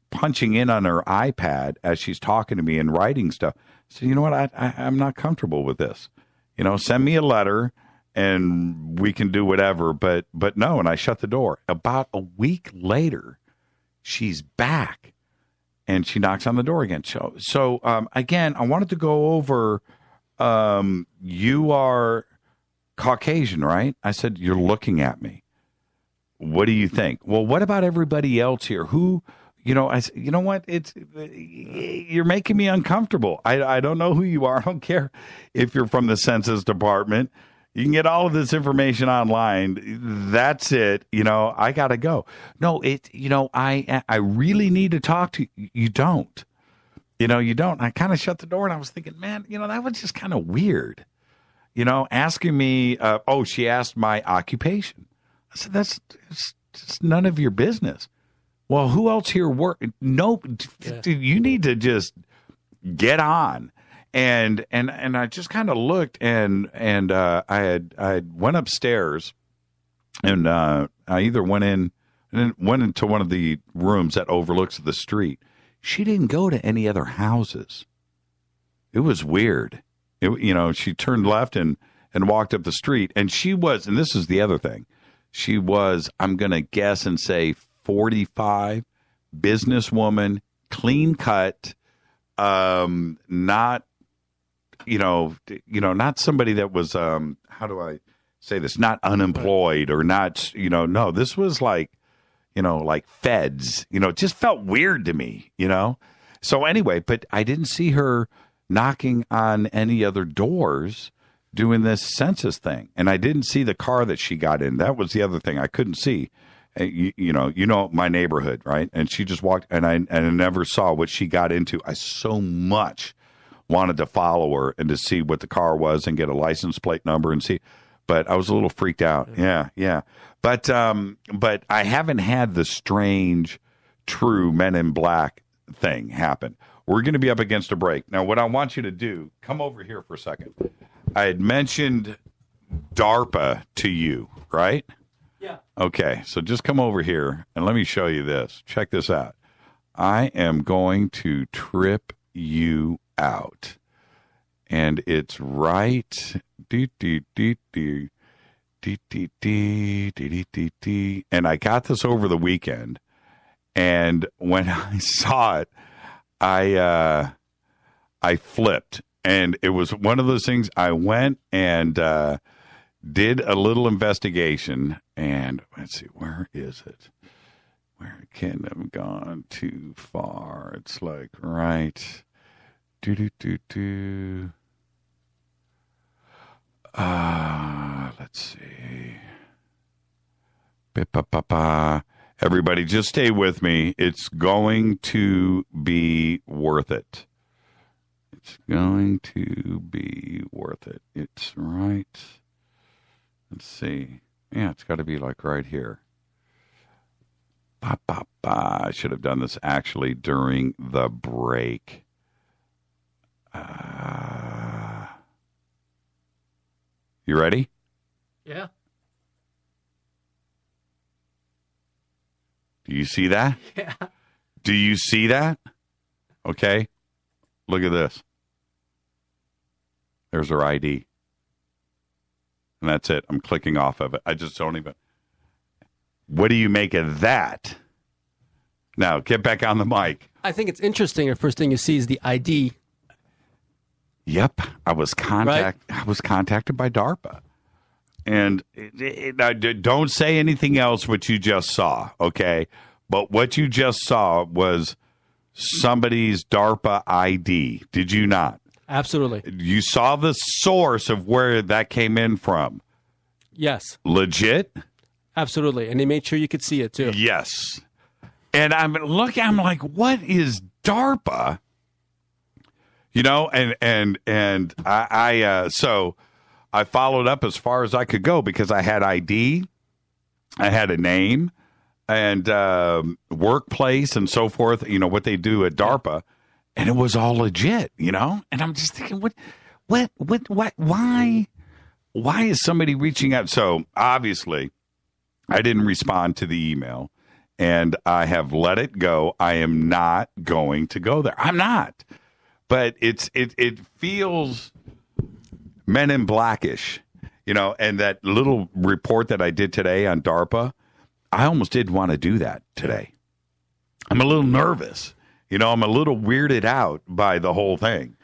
punching in on her iPad as she's talking to me and writing stuff. I said, you know what? I'm not comfortable with this. Send me a letter and we can do whatever, but no. And I shut the door. About a week later, she's back and she knocks on the door again. So again, I wanted to go over, you are Caucasian, right? I said, you're looking at me. What do you think? Well, what about everybody else here? Who, I said, you know what? You're making me uncomfortable. I don't know who you are. I don't care if you're from the Census Department. You can get all of this information online. That's it. I got to go. No, I really need to talk to you. You don't. You don't. I kind of shut the door and I was thinking, man, that was just kind of weird. Asking me, she asked my occupation. I said, that's none of your business. Well, who else here work? No, you need to just get on. And I just kind of looked and I went upstairs and I either went into one of the rooms that overlooks the street. She didn't go to any other houses. It was weird. She turned left and walked up the street, and she was, and this is the other thing, she was, I'm going to guess and say 45, businesswoman, clean cut, not, not somebody that was, how do I say this? Not unemployed or not, no, this was like feds, it just felt weird to me, So anyway, but I didn't see her knocking on any other doors doing this census thing. And I didn't see the car that she got in. That was the other thing I couldn't see. You know my neighborhood, right? And she just walked, and I never saw what she got into. I so much wanted to follow her and to see what the car was and get a license plate number and see. But I was a little freaked out. Yeah. But I haven't had the strange, true Men in Black thing happen. We're going to be up against a break. Now, what I want you to do, come over here for a second. I had mentioned DARPA to you, right? Yeah. Okay, so just come over here and let me show you this. Check this out. I am going to trip you out. And it's right. And I got this over the weekend. And when I saw it, I flipped. And it was one of those things. I went and did a little investigation. And let's see, where is it? Where it can't have gone too far. It's like right. Let's see. Everybody, just stay with me. It's going to be worth it. It's going to be worth it. It's right. Let's see. Yeah, it's got to be like right here. I should have done this actually during the break. You ready? Yeah. Do you see that? Yeah. Do you see that? Okay. Look at this. There's her ID. And that's it. I'm clicking off of it. I just don't even. What do you make of that? Now, get back on the mic. I think it's interesting. The first thing you see is the ID. Yep. I was contacted by DARPA. And don't say anything else what you just saw, okay? But what you just saw was somebody's DARPA ID. Did you not? Absolutely. You saw the source of where that came in from. Yes. Legit? Absolutely. And they made sure you could see it, too. Yes. And I'm like, what is DARPA? You know, and so I followed up as far as I could go because I had ID, I had a name, and workplace and so forth, you know, what they do at DARPA, and it was all legit, you know? And I'm just thinking, why is somebody reaching out? So obviously, I didn't respond to the email, and I have let it go. I am not going to go there. I'm not. But it feels Men in Blackish, you know, and that little report that I did today on DARPA, I almost didn't want to do that today. I'm a little nervous. You know, I'm a little weirded out by the whole thing.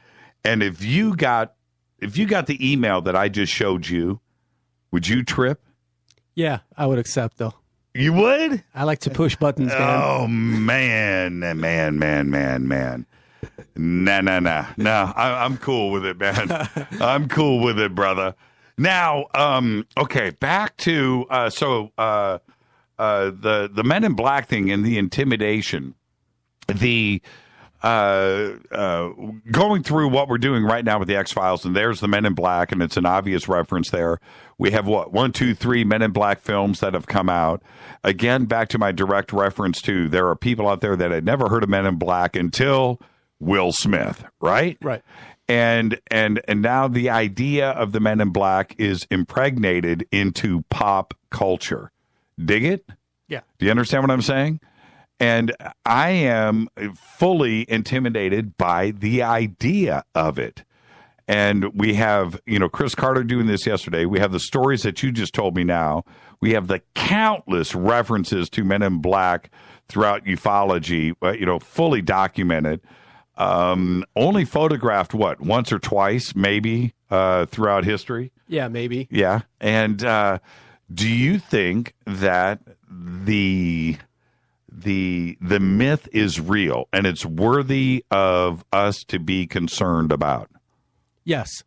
And if you got the email that I just showed you, would you trip? Yeah, I would accept, though. You would? I like to push buttons, man. Oh, man. No. I'm cool with it, man. I'm cool with it, brother. Now, okay, back to the Men in Black thing and the intimidation. The going through what we're doing right now with the X-Files, and there's the Men in Black, and it's an obvious reference there. We have 1, 2, 3 Men in Black films that have come out. Again, back to my direct reference to there are people out there that had never heard of Men in Black until Will Smith, right? Right. And now the idea of the Men in Black is impregnated into pop culture. Dig it? Yeah. Do you understand what I'm saying? And I am fully intimidated by the idea of it. And we have, you know, Chris Carter doing this yesterday. We have the stories that you just told me now. We have the countless references to Men in Black throughout ufology, you know, fully documented. Only photographed, once or twice, maybe, throughout history? Yeah, maybe. Yeah. And do you think that the myth is real and it's worthy of us to be concerned about? Yes.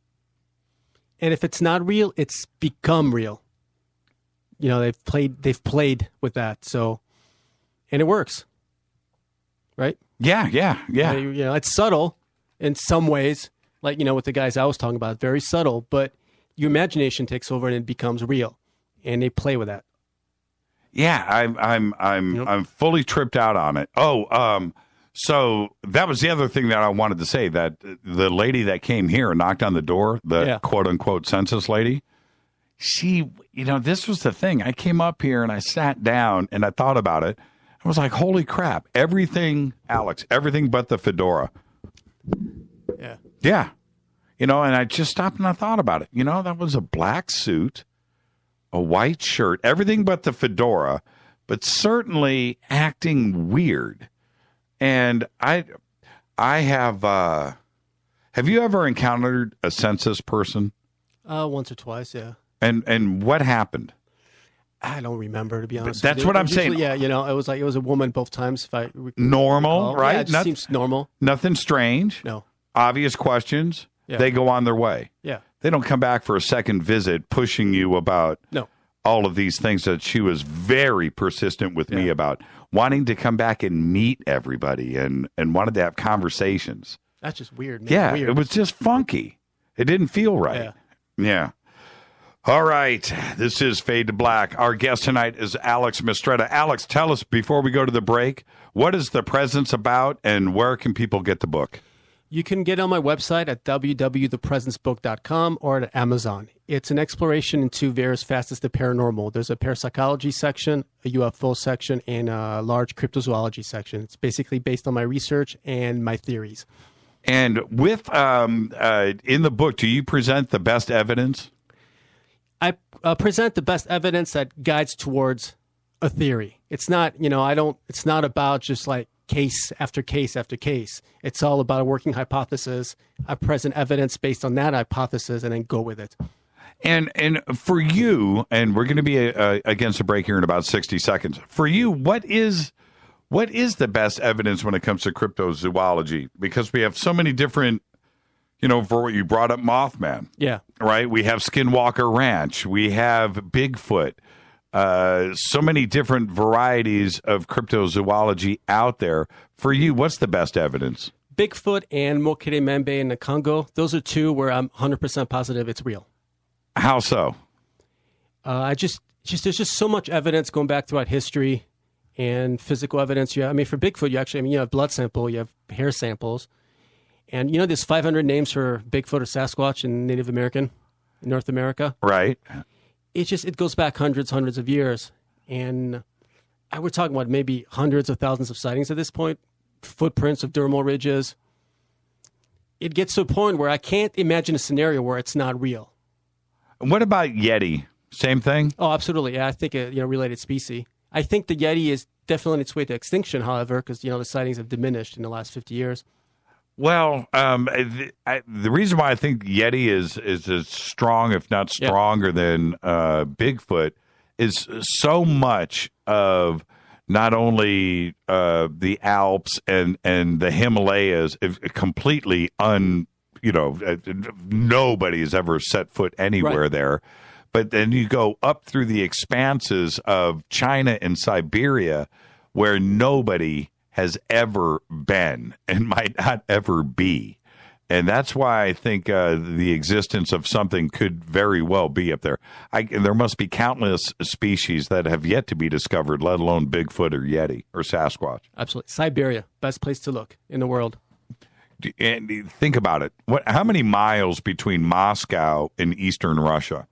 And if it's not real, it's become real. You know, they've played with that. So, and it works. Right? Yeah. You know, it's subtle in some ways, like, you know, with the guys I was talking about, very subtle, but your imagination takes over and it becomes real, and they play with that. Yeah, I'm fully tripped out on it. So that was the other thing that I wanted to say, that the lady that came here and knocked on the door, the quote unquote census lady, she, you know, this was the thing. I came up here and I sat down and I thought about it. I was like, holy crap. Everything, Alex, everything but the fedora. Yeah. Yeah. You know, and I just stopped and I thought about it. You know, that was a black suit, a white shirt, everything but the fedora, but certainly acting weird. And I have you ever encountered a census person? Once or twice, yeah. And what happened? I don't remember, to be honest. That's what I'm saying. Yeah, you know, it was a woman both times. If I normal, right? Yeah, it just seems normal. Nothing strange. No. Obvious questions. Yeah. They go on their way. Yeah. They don't come back for a second visit pushing you about all of these things that she was very persistent with me about, wanting to come back and meet everybody and wanted to have conversations. That's just weird, man. Yeah, Weird. it was just funky. It didn't feel right. Yeah. All right. This is Fade to Black. Our guest tonight is Alex Mistretta. Alex, tell us before we go to the break, what is The Presence about and where can people get the book? You can get it on my website at www.thepresencebook.com or at Amazon. It's an exploration into various facets of the paranormal. There's a parapsychology section, a UFO section, and a large cryptozoology section. It's basically based on my research and my theories. And with in the book, do you present the best evidence? I present the best evidence that guides towards a theory. It's not, it's not about just like case after case after case. It's all about a working hypothesis. I present evidence based on that hypothesis and then go with it. And for you, and we're going to be against a break here in about 60 seconds. For you, what is the best evidence when it comes to cryptozoology? Because we have so many different, for what you brought up, Mothman. Yeah. Right? We have Skinwalker Ranch. We have Bigfoot. So many different varieties of cryptozoology out there. For you, what's the best evidence? Bigfoot and Mokere Membe in the Congo. Those are two where I'm 100% positive it's real. How so? There's just so much evidence going back throughout history and physical evidence. For Bigfoot, you have blood sample, you have hair samples. And, there's 500 names for Bigfoot or Sasquatch in Native American, in North America. Right. It goes back hundreds of years. And we're talking about maybe hundreds of thousands of sightings at this point, footprints of dermal ridges. It gets to a point where I can't imagine a scenario where it's not real. What about Yeti? Same thing? Oh, absolutely. Yeah, I think a related species. I think the Yeti is definitely on its way to extinction, however, because the sightings have diminished in the last 50 years. Well, the reason why I think Yeti is as strong, if not stronger, than Bigfoot is so much of not only the Alps and the Himalayas completely nobody has ever set foot anywhere there. But then you go up through the expanses of China and Siberia where nobody has ever been and might not ever be. And that's why I think the existence of something could very well be up there. There must be countless species that have yet to be discovered, let alone Bigfoot or Yeti or Sasquatch. Absolutely. Siberia, best place to look in the world. And think about it. How many miles between Moscow and eastern Russia?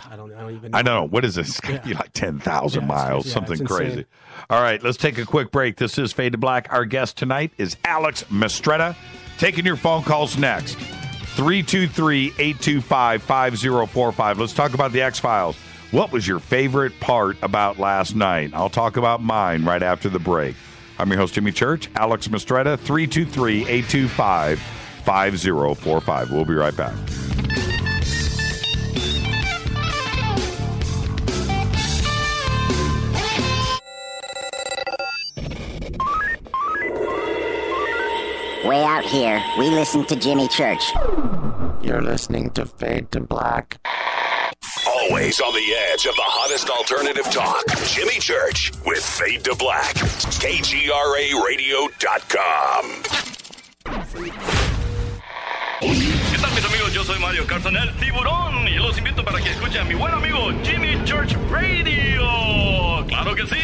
I don't even know. I don't know. What is this? Like 10,000 miles, something crazy. All right, let's take a quick break. This is Fade to Black. Our guest tonight is Alex Mistretta. Taking your phone calls next. 323-825-5045. Let's talk about the X-Files. What was your favorite part about last night? I'll talk about mine right after the break. I'm your host, Jimmy Church. Alex Mistretta, 323-825-5045. We'll be right back. Way out here, we listen to Jimmy Church. You're listening to Fade to Black. Always on the edge of the hottest alternative talk. Jimmy Church with Fade to Black. KGRARadio.com. ¿Qué tal, mis amigos? Yo soy Mario Carson, el tiburón, y los invito para que escuchen a mi buen amigo Jimmy Church Radio. ¡Claro que sí!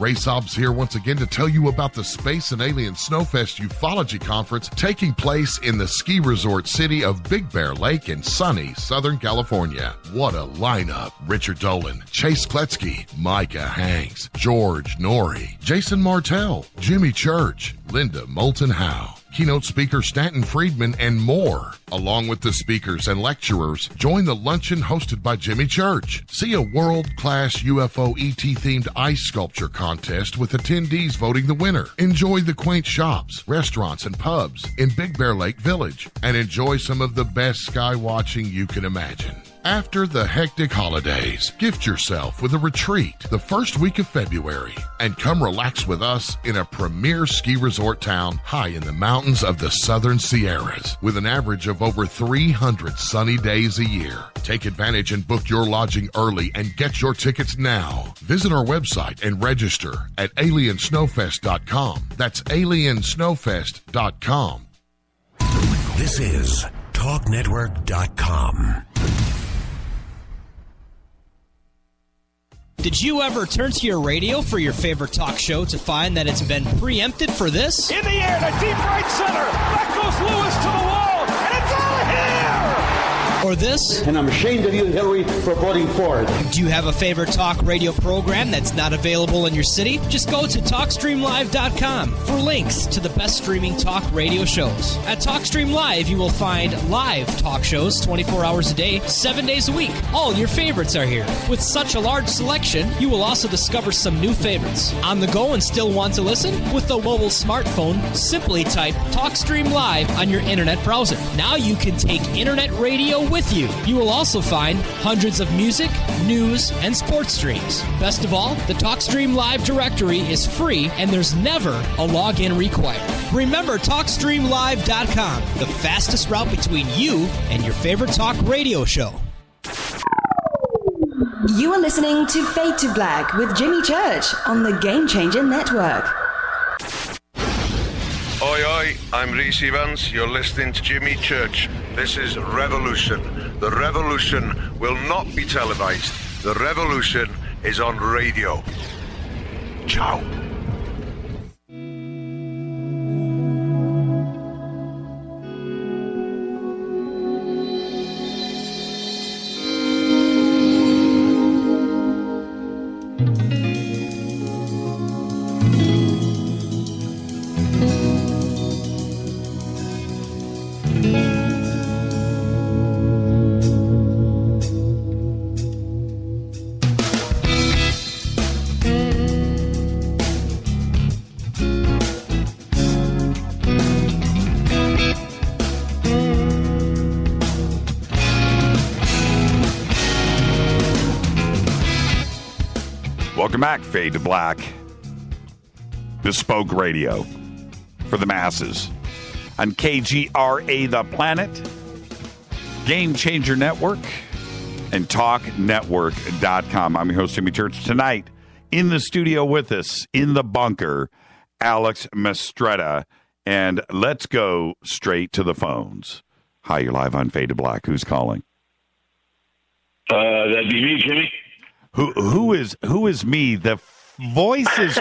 Ray Sobbs here once again to tell you about the Space and Alien Snowfest Ufology Conference taking place in the ski resort city of Big Bear Lake in sunny Southern California. What a lineup. Richard Dolan, Chase Kletsky, Micah Hanks, George Norrie, Jason Martell, Jimmy Church, Linda Moulton Howe, keynote speaker Stanton Friedman, and more. Along with the speakers and lecturers, join the luncheon hosted by Jimmy Church. See a world-class UFO ET-themed ice sculpture contest with attendees voting the winner. Enjoy the quaint shops, restaurants, and pubs in Big Bear Lake Village, and enjoy some of the best sky watching you can imagine. After the hectic holidays, gift yourself with a retreat the first week of February and come relax with us in a premier ski resort town high in the mountains of the Southern Sierras with an average of over 300 sunny days a year. Take advantage and book your lodging early and get your tickets now. Visit our website and register at aliensnowfest.com. That's aliensnowfest.com. This is TalkNetwork.com. Did you ever turn to your radio for your favorite talk show to find that it's been preempted for this? In the air to deep right center. Back goes Lewis to the wall, and it's out of here! Or this? And I'm ashamed of you, Hillary, for voting for it. Do you have a favorite talk radio program that's not available in your city? Just go to TalkStreamLive.com for links to the best streaming talk radio shows. At TalkStream Live, you will find live talk shows 24 hours a day, 7 days a week. All your favorites are here. With such a large selection, you will also discover some new favorites. On the go and still want to listen? With the mobile smartphone, simply type TalkStream Live on your internet browser. Now you can take internet radio with you. You will also find hundreds of music, news, and sports streams. Best of all, the TalkStream Live directory is free and there's never a login required. Remember TalkStreamLive.com, the fastest route between you and your favorite talk radio show. You are listening to Fade to Black with Jimmy Church on the Game Changer Network. Oi, oi, I'm Reese Evans. You're listening to Jimmy Church. This is Revolution. The revolution will not be televised. The revolution is on radio. Ciao. Welcome back, Fade to Black. Bespoke radio for the masses on KGRA The Planet, Game Changer Network, and TalkNetwork.com. I'm your host, Jimmy Church. Tonight, in the studio with us, in the bunker, Alex Mistretta. And let's go straight to the phones. Hi, you're live on Fade to Black. Who's calling? That'd be me, Jimmy. Who is me? The voice is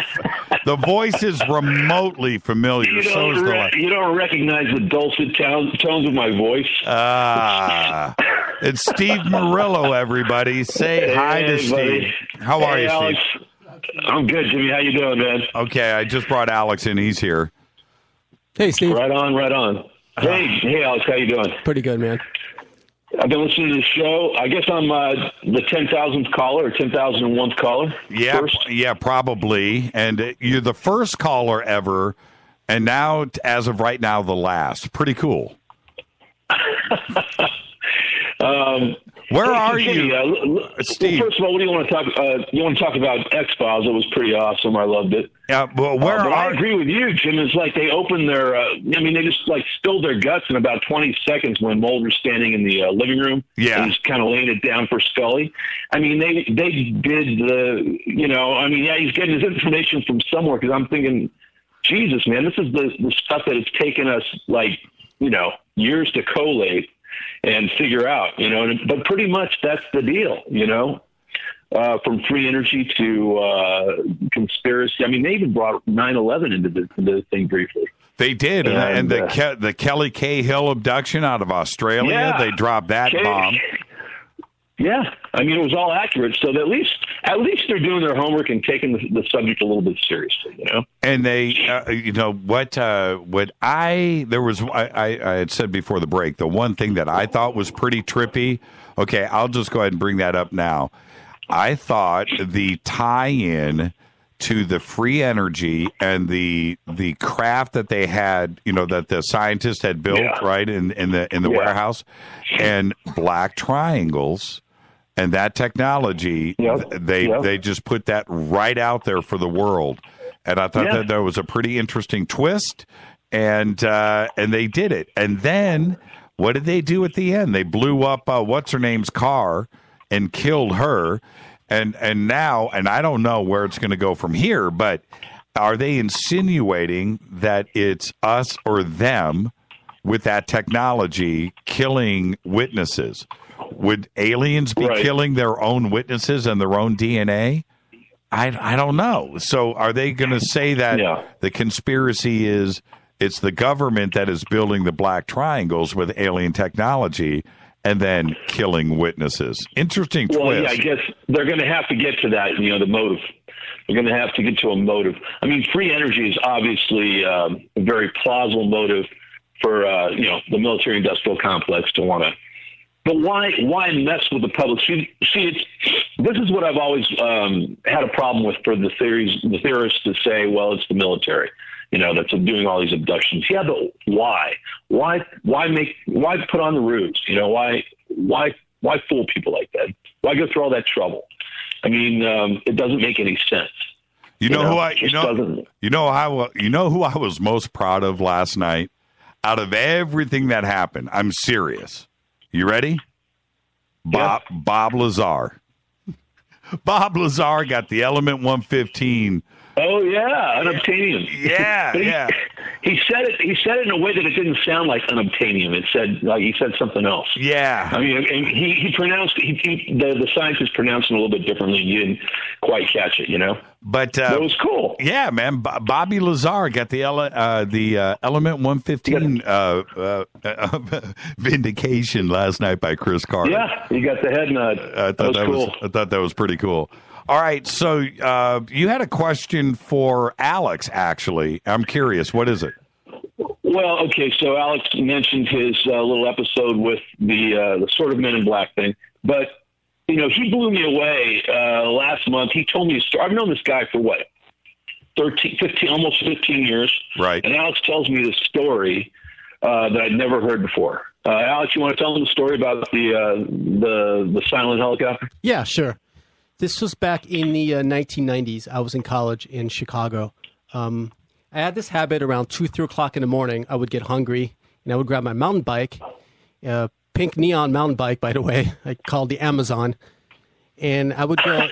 remotely familiar. You don't recognize the dulcet tones of my voice. It's Steve Murillo. Everybody, say hi to Steve. Buddy. How are you, Alex? Steve? I'm good, Jimmy. How you doing, man? Okay, I just brought Alex in. He's here. Hey, Steve. Right on. Hey, Alex. How you doing? Pretty good, man. I've been listening to the show. I guess I'm the 10,000th caller or 10,001th caller. Yeah, probably. And you're the first caller ever, and now, as of right now, the last. Pretty cool. Where are you, Steve? Well, first of all, what do you want to talk? You want to talk about X-Files? It was pretty awesome. I loved it. Yeah, well, I agree with you, Jim. It's like they opened their. They just like spilled their guts in about 20 seconds when Mulder's standing in the living room. Yeah, and he's kind of laying it down for Scully. I mean, they did the. He's getting his information from somewhere because I'm thinking, Jesus, man, this is the stuff that it's taken us years to collate and figure out, but pretty much that's the deal, from free energy to conspiracy. I mean, they even brought 9/11 into the thing briefly. They did, and the Kelly Cahill abduction out of Australia, they dropped that bomb. Yeah, I mean, it was all accurate, so that at least they're doing their homework and taking the subject a little bit seriously, you know. And they, I had said before the break, the one thing that I thought was pretty trippy. Okay, I'll just go ahead and bring that up now. I thought the tie-in to the free energy and the craft that they had, that the scientists had built right in the warehouse, and black triangles. And that technology, they just put that right out there for the world, and I thought that was a pretty interesting twist, and they did it. And then what did they do at the end? They blew up what's her name's car and killed her, and now, and I don't know where it's going to go from here, but are they insinuating that it's us or them with that technology killing witnesses? Would aliens be killing their own witnesses and their own DNA? I don't know. So are they going to say that the conspiracy is it's the government that is building the black triangles with alien technology and then killing witnesses? Interesting twist. Well, yeah, I guess they're going to have to get to that, the motive. They're going to have to get to a motive. I mean, free energy is obviously a very plausible motive for, the military-industrial complex to want to. But why mess with the public? See, this is what I've always had a problem with for the theorists to say, well, it's the military, that's doing all these abductions. Yeah, but why? Why put on the ruse? Why fool people like that? Why go through all that trouble? I mean, it doesn't make any sense. You know who I was most proud of last night? Out of everything that happened, I'm serious. You ready? Bob Lazar. Bob Lazar got the Element 115. Oh yeah, unobtainium. Yeah, He said it in a way that it didn't sound like unobtainium. It said he said something else. Yeah. I mean, and he pronounced the scientist pronounced it a little bit differently. You didn't quite catch it, But it was cool. Yeah, man. Bobby Lazar got the Element 115 vindication last night by Chris Carter. Yeah, he got the head nod. I thought that was pretty cool. All right, so you had a question for Alex, actually. I'm curious. What is it? Well, okay, so Alex mentioned his little episode with the sort of Men in Black thing. But, he blew me away last month. He told me a story. I've known this guy for, almost 15 years. Right. And Alex tells me this story that I'd never heard before. Alex, you want to tell him the story about the silent helicopter? Yeah, sure. This was back in the 1990s. I was in college in Chicago. I had this habit around 2, 3 o'clock in the morning. I would get hungry, and I would grab my mountain bike, pink neon mountain bike, by the way. I called the Amazon, and I would go.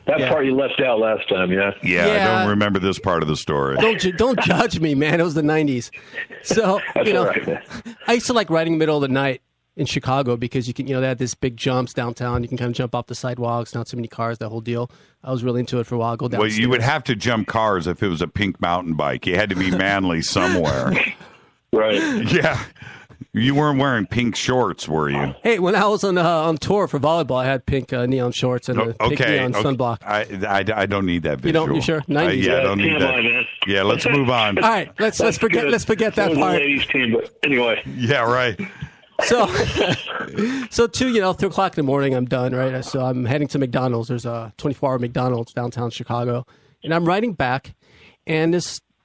That part you left out last time, yeah. Yeah, I don't remember this part of the story. Don't judge me, man. It was the 90s. So, That's all right, man. I used to like riding middle of the night in Chicago because you can, they had this big jumps downtown. You can kind of jump off the sidewalks, not so many cars, that whole deal. I was really into it for a while. Go down. Well, you would have to jump cars if it was a pink mountain bike. You had to be manly somewhere. Right. Yeah. You weren't wearing pink shorts, were you? Hey, when I was on tour for volleyball, I had pink neon shorts and a pink neon sunblock. I don't need that visual. You sure? 90s. I don't need that. Man. Yeah, let's move on. All right, let's forget that part. Ladies team, but anyway. Yeah, right. So 3 o'clock in the morning, I'm done, right? So I'm heading to McDonald's. There's a 24-hour McDonald's downtown Chicago. And I'm riding back. And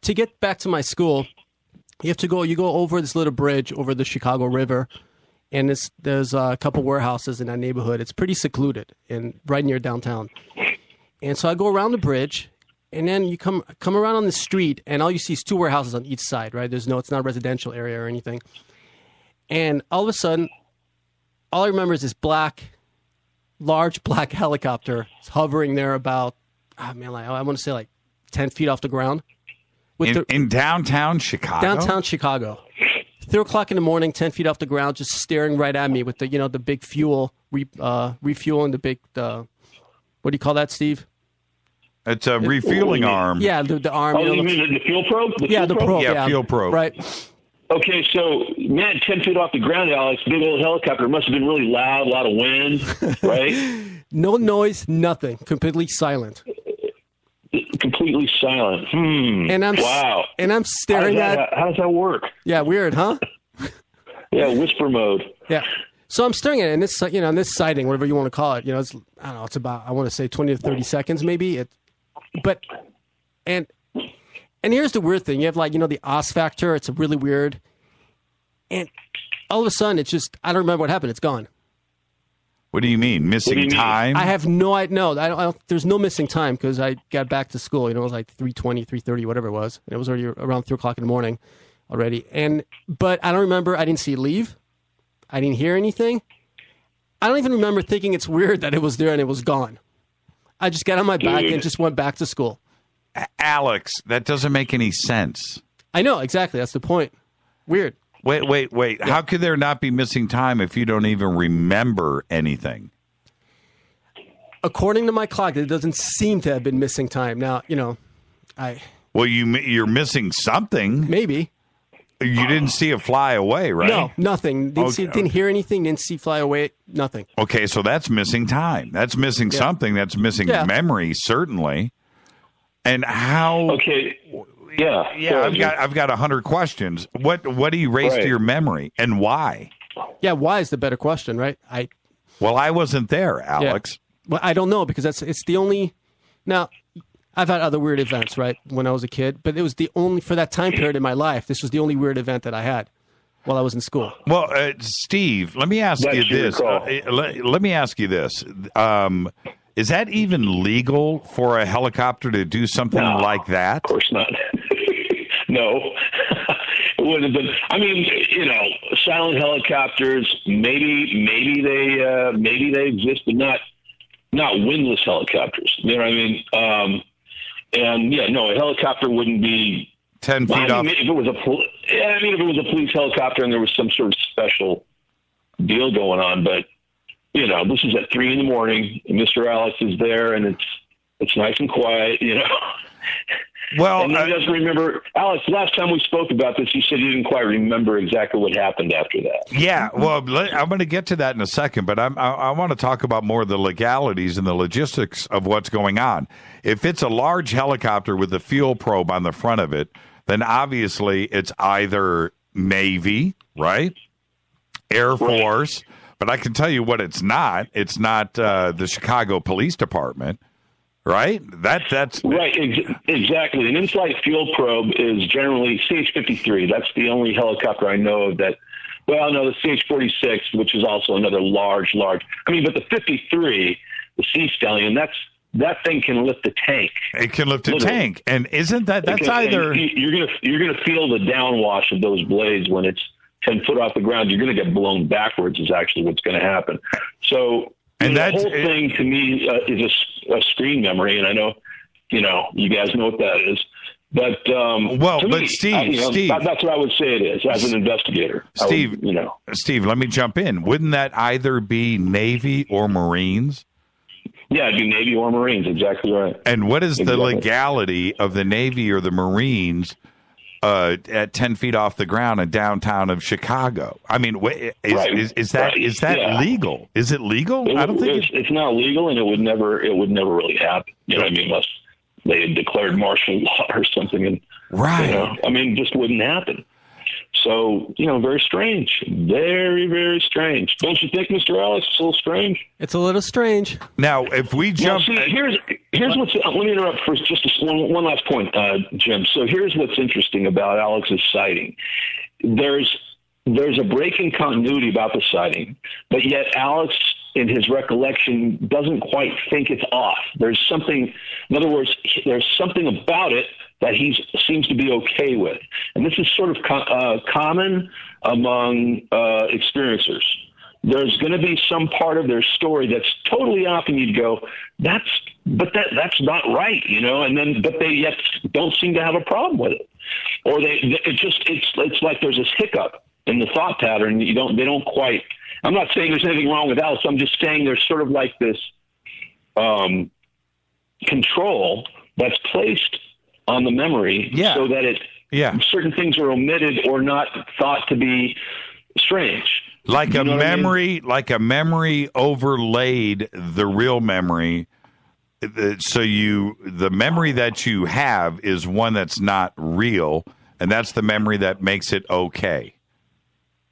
to get back to my school, you go over this little bridge over the Chicago River. And there's a couple warehouses in that neighborhood. It's pretty secluded and right near downtown. And so I go around the bridge. And then you come around on the street. And all you see is 2 warehouses on each side, right? It's not a residential area or anything. And all of a sudden, all I remember is this large black helicopter hovering there about, I want to say like 10 feet off the ground. In downtown Chicago? Downtown Chicago. 3 o'clock in the morning, 10 feet off the ground, just staring right at me with the big fuel, refueling the big What do you call that, Steve? It's a refueling arm. Yeah, the arm. Oh, you mean the fuel probe? The probe. Yeah, fuel probe. Right. Okay, so, man, 10 feet off the ground, Alex, big old helicopter. It must have been really loud, a lot of wind, right? No noise, nothing. Completely silent. Completely silent. Wow. And I'm staring at... How does that work? Yeah, weird, huh? Yeah, whisper mode. Yeah. So I'm staring at it, and this, this sighting, whatever you want to call it, it's, I don't know, it's about, I want to say 20 to 30 seconds maybe. And here's the weird thing. You have the Oz factor. It's really weird. And all of a sudden, it's just, I don't remember what happened. It's gone. What do you mean? Missing time? I have no idea. No, I don't, there's no missing time because I got back to school. It was like 3:20, 3:30, whatever it was. And it was already around 3 o'clock in the morning already. But I don't remember. I didn't see it leave. I didn't hear anything. I don't even remember thinking it's weird that it was there and it was gone. I just got on my back and just went back to school. Alex, that doesn't make any sense. I know, exactly. That's the point. Weird. Wait. Yeah. How could there not be missing time if you don't even remember anything? According to my clock, it doesn't seem to have been missing time. Now, Well, you're missing something. Maybe. You didn't see it fly away, right? No, nothing. Didn't hear anything, didn't see fly away, nothing. Okay, so that's missing time. That's missing something. That's missing memory, certainly. And how? Okay. Yeah. I've got 100 questions. What erased your memory and why? Yeah, why is the better question, right? Well, I wasn't there, Alex. Yeah. Well, I don't know because it's the only. Now, I've had other weird events, right, when I was a kid, but it was the only for that time period in my life. This was the only weird event that I had while I was in school. Well, Steve, let me ask you this. Let me ask you this. Is that even legal for a helicopter to do something like that? Of course not. No. It wouldn't have been. I mean, silent helicopters, maybe they exist, but not windless helicopters. You know what I mean? A helicopter wouldn't be 10 feet off. If it was a police helicopter and there was some sort of special deal going on, but this is at 3 a.m. and Mr. Alex is there, and it's nice and quiet. Well, and he doesn't remember. Alex, last time we spoke about this, you said you didn't quite remember exactly what happened after that. Yeah, well, I'm going to get to that in a second, but I want to talk about more of the legalities and the logistics of what's going on. If it's a large helicopter with a fuel probe on the front of it, then obviously it's either Navy, right? Air Force. But I can tell you what it's not. It's not the Chicago Police Department. Right? That's right. Exactly. An in-flight fuel probe is generally CH-53. That's the only helicopter I know of that. Well, no, the CH-46, which is also another large. I mean, but the 53, the Sea Stallion, that thing can lift a tank. It can lift a tank, and isn't that's either you're gonna feel the downwash of those blades when it's 10 foot off the ground. You're gonna get blown backwards. Is actually what's going to happen. So. And the whole thing to me is a screen memory, and I know, you guys know what that is. But Steve, that's what I would say it is as an investigator. Steve, Steve, let me jump in. Wouldn't that either be Navy or Marines? Yeah, it'd be Navy or Marines. Exactly right. And what is the legality of the Navy or the Marines at 10 feet off the ground in downtown of Chicago? I mean, is that legal? Is it legal? I don't think it's not legal, and it would never really happen. You know what I mean? Unless they had declared martial law or something, and it just wouldn't happen. So, very strange. Very, very strange. Don't you think, Mr. Alex, it's a little strange? It's a little strange. Now, if we jump... here's what's... Let me interrupt for just one last point, Jim. So here's what's interesting about Alex's sighting. There's a break in continuity about the sighting, but yet Alex, in his recollection, doesn't quite think it's off. There's something... In other words, there's something about it that he seems to be okay with. And this is sort of common among experiencers. There's going to be some part of their story that's totally off, and you'd go, that's not right, but they yet don't seem to have a problem with it. Or it's like there's this hiccup in the thought pattern. They don't quite, I'm not saying there's anything wrong with Alice. I'm just saying there's sort of like this, control that's placed on the memory so that certain things are omitted or not thought to be strange. Like a memory, like a memory overlaid the real memory. So the memory that you have is one that's not real, and that's the memory that makes it okay.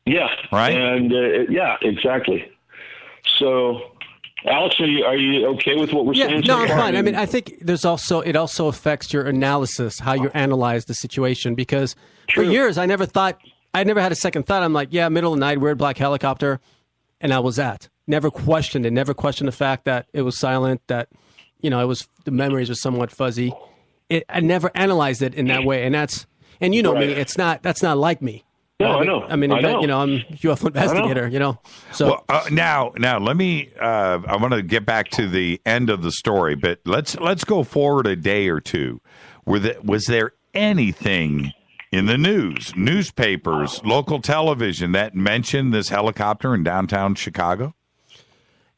Yeah. Right. And exactly. So, Alex, are you okay with what we're saying? No, I'm fine. I mean, I think it also affects your analysis, how you analyze the situation, because for years I never had a second thought. I'm like, yeah, middle of the night, weird black helicopter, and that was that. Never questioned it. Never questioned the fact that it was silent, that, the memories were somewhat fuzzy. I never analyzed it in that way, and that's me. That's not like me. No, I know. I'm a UFO investigator. So now let me. I want to get back to the end of the story, but let's go forward a day or two. Was there anything in the news, newspapers, local television that mentioned this helicopter in downtown Chicago?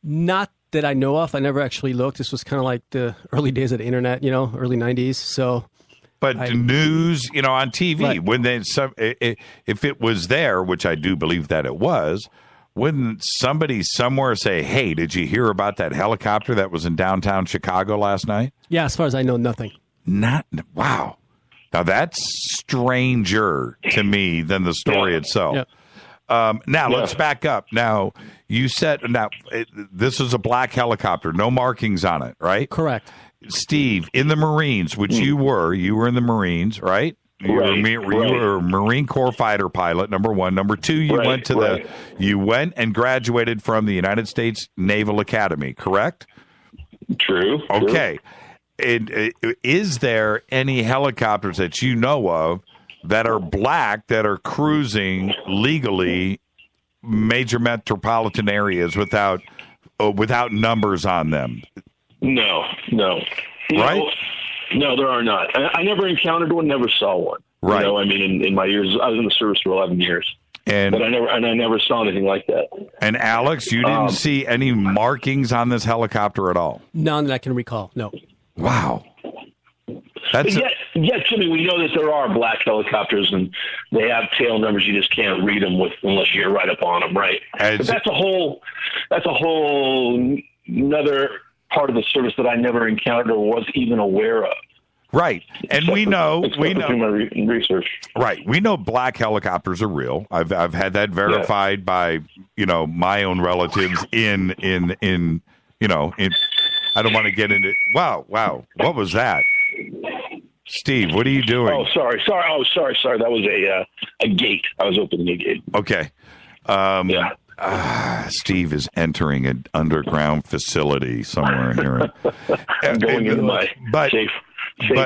Not that I know of. I never actually looked. This was kind of like the early days of the internet, early 90s. So. But the news, on TV, when if it was there, which I do believe that it was, wouldn't somebody somewhere say, "Hey, did you hear about that helicopter that was in downtown Chicago last night?" Yeah, as far as I know, nothing. Wow. Now that's stranger to me than the story itself. Yeah. Let's back up. Now you said this is a black helicopter, no markings on it, right? Correct. Steve, in the Marines, which you were in the Marines, right? You were a Marine Corps fighter pilot, number one. Number two, you went and graduated from the United States Naval Academy, correct? True. Okay. Is there any helicopters that you know of that are black that are cruising legally major metropolitan areas without numbers on them? No. Right? No, there are not. I never encountered one, never saw one. Right. In my years, I was in the service for 11 years. But I never saw anything like that. And Alex, you didn't see any markings on this helicopter at all? None that I can recall, no. Wow. Yet, Jimmy, we know that there are black helicopters, and they have tail numbers. You just can't read them unless you're right up on them, right? But that's a whole another part of the service that I never encountered or was even aware of. Right. And we know through my research. Right. We know black helicopters are real. I've had that verified by, my own relatives in I don't want to get into Wow. What was that? Steve, what are you doing? Oh, sorry. That was a gate. I was opening a gate. Okay. Steve is entering an underground facility somewhere here. I'm going into my safe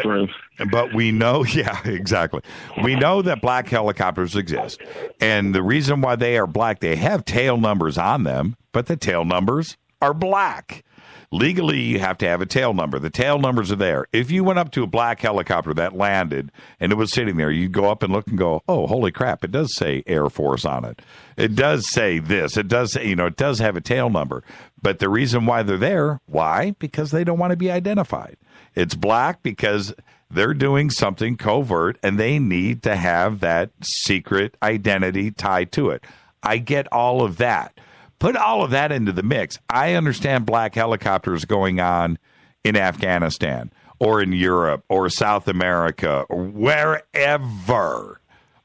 room. But we know, exactly. We know that black helicopters exist. And the reason why they are black, they have tail numbers on them, but the tail numbers are black. Legally, you have to have a tail number. The tail numbers are there. If you went up to a black helicopter that landed and it was sitting there, you'd go up and look and go, oh, holy crap, it does say Air Force on it. It does say this. It does say, it does have a tail number. But the reason why they're there, why? Because they don't want to be identified. It's black because they're doing something covert and they need to have that secret identity tied to it. I get all of that. Put all of that into the mix. I understand black helicopters going on in Afghanistan or in Europe or South America or wherever.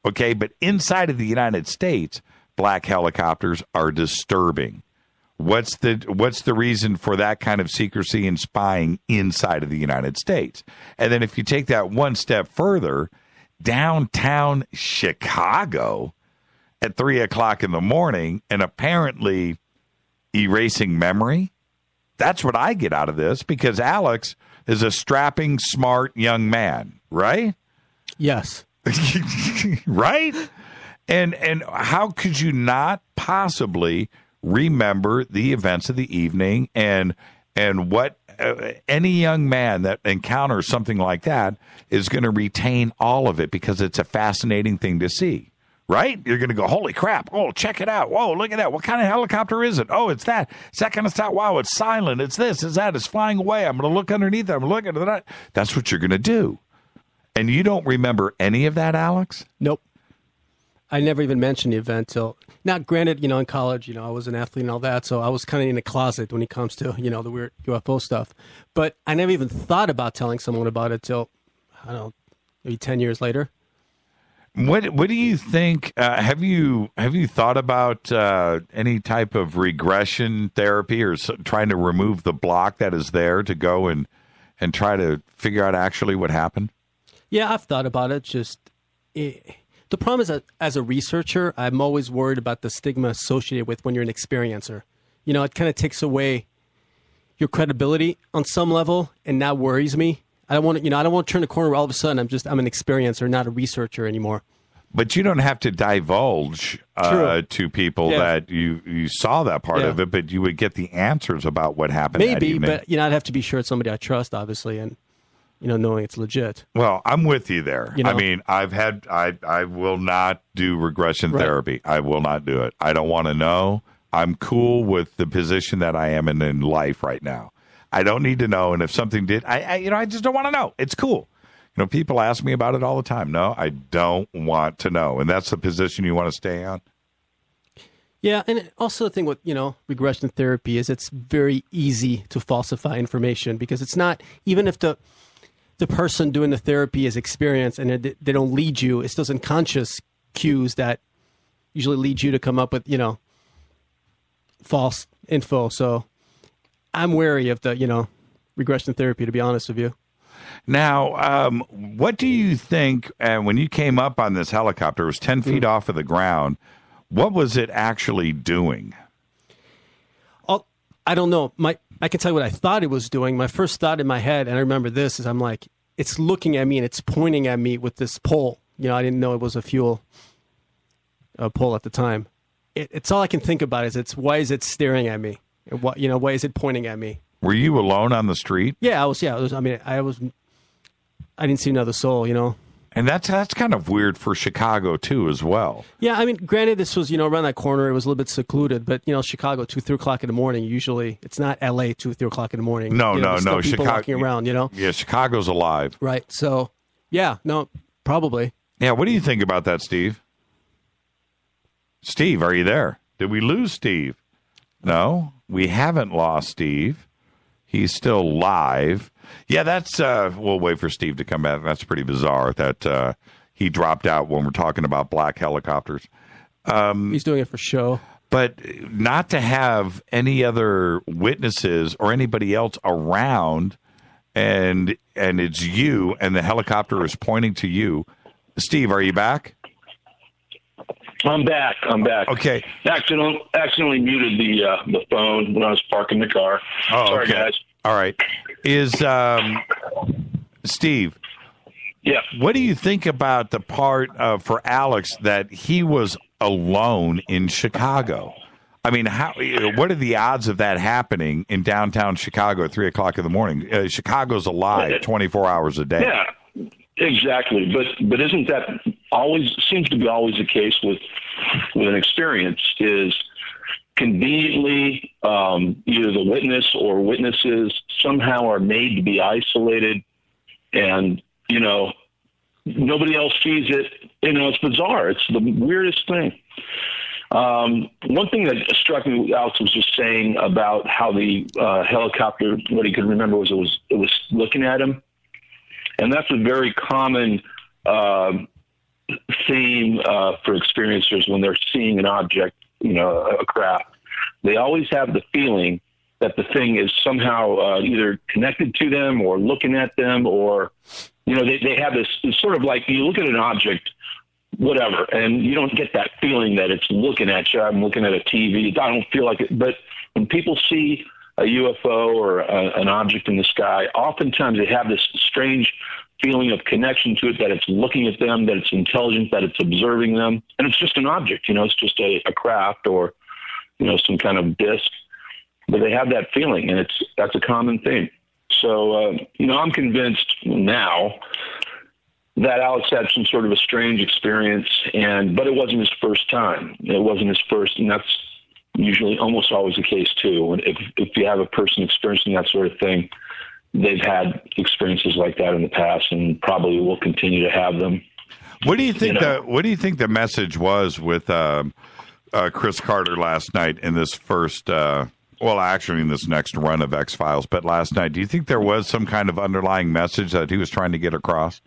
Okay, but inside of the United States, black helicopters are disturbing. What's the reason for that kind of secrecy and spying inside of the United States? And then if you take that one step further, downtown Chicago at 3:00 in the morning and apparently erasing memory. That's what I get out of this because Alex is a strapping, smart young man, right? Yes. Right? And how could you not possibly remember the events of the evening and what any young man that encounters something like that is going to retain all of it because it's a fascinating thing to see. right? You're going to go, holy crap. Oh, check it out. Whoa, look at that. What kind of helicopter is it? Oh, it's that. It's that kind of stuff. Wow, it's silent. It's this, it's that. It's flying away. I'm going to look underneath it. I'm looking at that. That's what you're going to do. And you don't remember any of that, Alex? Nope. I never even mentioned the event till, now granted, in college, I was an athlete and all that, so I was kind of in the closet when it comes to, the weird UFO stuff. But I never even thought about telling someone about it till, I don't know, maybe 10 years later. What do you think? Have you thought about any type of regression therapy or trying to remove the block that is there to go and try to figure out actually what happened? Yeah, I've thought about it. The problem is that as a researcher, I'm always worried about the stigma associated with when you're an experiencer. It kind of takes away your credibility on some level, and that worries me. I don't want to turn the corner where all of a sudden I'm an experiencer, not a researcher anymore. But you don't have to divulge to people that you saw that part of it, but you would get the answers about what happened that Maybe, evening. but I'd have to be sure it's somebody I trust, obviously, and knowing it's legit. Well, I'm with you there. I mean, I will not do regression therapy. I will not do it. I don't want to know. I'm cool with the position that I am in life right now. I don't need to know. And if something did, I just don't want to know. It's cool. People ask me about it all the time. No, I don't want to know. And that's the position you want to stay on? Yeah, and also the thing with, regression therapy is it's very easy to falsify information because it's not, even if the person doing the therapy is experienced and they don't lead you, it's those unconscious cues that usually lead you to come up with, false info. So I'm wary of the, regression therapy, to be honest with you. Now, what do you think, when you came up on this helicopter, it was 10 feet off of the ground, what was it actually doing? I don't know. I can tell you what I thought it was doing. My first thought in my head, and I remember this, is I'm like, it's looking at me and it's pointing at me with this pole. I didn't know it was a fuel pole at the time. It's all I can think about is why is it staring at me? And why is it pointing at me? Were you alone on the street? Yeah, I was. I didn't see another soul, And that's kind of weird for Chicago, too, as well. Yeah, granted, this was, around that corner. It was a little bit secluded. But, Chicago, 2, 3 o'clock in the morning, usually. It's not L.A., 2, 3 o'clock in the morning. No. People Chicago, walking around, Yeah, Chicago's alive. Right. So, yeah, no, probably. Yeah, what do you think about that, Steve? Steve, are you there? Did we lose Steve? No, we haven't lost Steve. He's still live. Yeah, that's, we'll wait for Steve to come back. That's pretty bizarre that he dropped out when we're talking about black helicopters. He's doing it for show. But not to have any other witnesses or anybody else around, and it's you, and the helicopter is pointing to you. Steve, are you back? I'm back. Okay. Accidentally muted the phone when I was parking the car. Oh, sorry, okay. guys. All right. Is Steve? Yeah. What do you think about the part for Alex that he was alone in Chicago? What are the odds of that happening in downtown Chicago at 3 o'clock in the morning? Chicago's alive 24 hours a day. Yeah, exactly. But isn't that seems to be always the case with an experience is conveniently either the witness or witnesses somehow are made to be isolated and, nobody else sees it. It's bizarre. It's the weirdest thing. One thing that struck me, Alex was just saying about how the helicopter, what he could remember was it was looking at him. And that's a very common theme for experiencers when they're seeing an object, a craft. They always have the feeling that the thing is somehow either connected to them or looking at them, or, they have this, it's sort of like you look at an object, whatever, and you don't get that feeling that it's looking at you. I'm looking at a TV. I don't feel like it. But when people see a UFO or an object in the sky, oftentimes they have this strange feeling of connection to it, that it's looking at them, that it's intelligent, that it's observing them. And it's just an object, it's just a craft or, some kind of disc. But they have that feeling, and that's a common thing. So, I'm convinced now that Alex had some sort of a strange experience, but it wasn't his first time. It wasn't his first, and that's usually almost always the case too. And if you have a person experiencing that sort of thing, they've had experiences like that in the past, and probably will continue to have them. What do you think? What do you think the message was with Chris Carter last night in this first? Well, actually, in this next run of X-Files, but last night, do you think there was some kind of underlying message that he was trying to get across?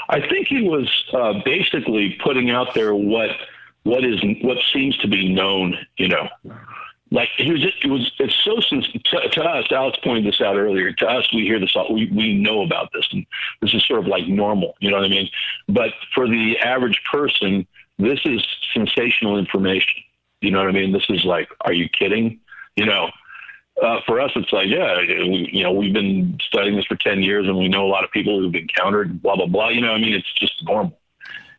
I think he was basically putting out there what seems to be known. Like it's so to us. Alex pointed this out earlier. To us, we hear this all. We know about this, and this is sort of like normal. You know what I mean? But for the average person, this is sensational information. You know what I mean? This is like, are you kidding? For us, it's like, we've been studying this for 10 years, and we know a lot of people who've encountered blah blah blah. It's just normal.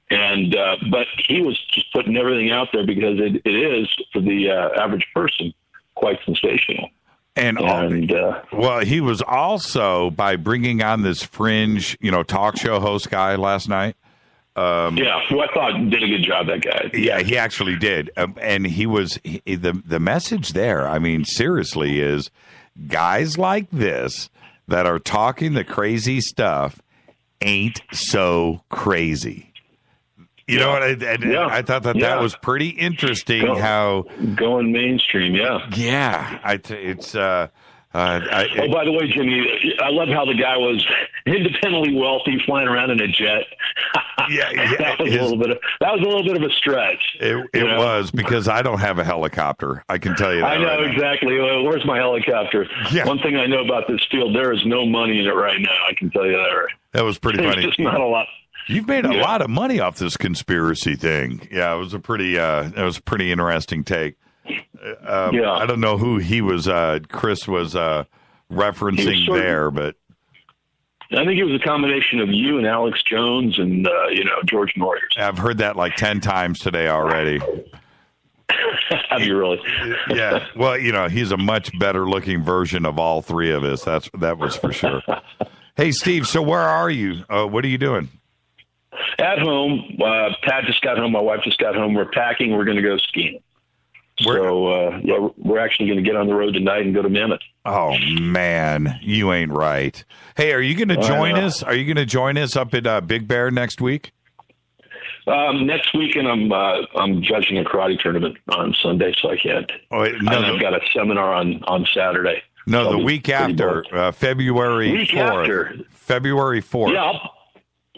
And but he was just putting everything out there because it is, for the average person, quite sensational. And well, he was also, by bringing on this fringe, talk show host guy last night. Who I thought did a good job, that guy. Yeah, he actually did. And the message there, I mean, seriously, is guys like this that are talking the crazy stuff ain't so crazy. You know what? I thought that was pretty interesting. How going mainstream, it's. By the way, Jimmy, I love how the guy was independently wealthy, flying around in a jet. that was a little bit of a stretch. It was, because I don't have a helicopter. I can tell you that. I know right exactly. Where's my helicopter? Yeah. One thing I know about this field, there is no money in it right now. I can tell you that. That was pretty funny. There's just not a lot. You've made a lot of money off this conspiracy thing. Yeah, it was a pretty interesting take. I don't know who he was. Chris was referencing there, but I think it was a combination of you and Alex Jones and George Noyers. I've heard that like 10 times today already. Have you really? Yeah. Well, he's a much better looking version of all three of us. That was for sure. Hey, Steve. So where are you? What are you doing? At home. Pat just got home. My wife just got home. We're packing. We're going to go skiing. We're actually going to get on the road tonight and go to Mammoth. Oh man, you ain't right. Hey, are you going to join us? Are you going to join us up at Big Bear next week? Next weekend, I'm judging a karate tournament on Sunday, so I can't. I've got a seminar on Saturday. No, so the week after, February 4th. February 4th.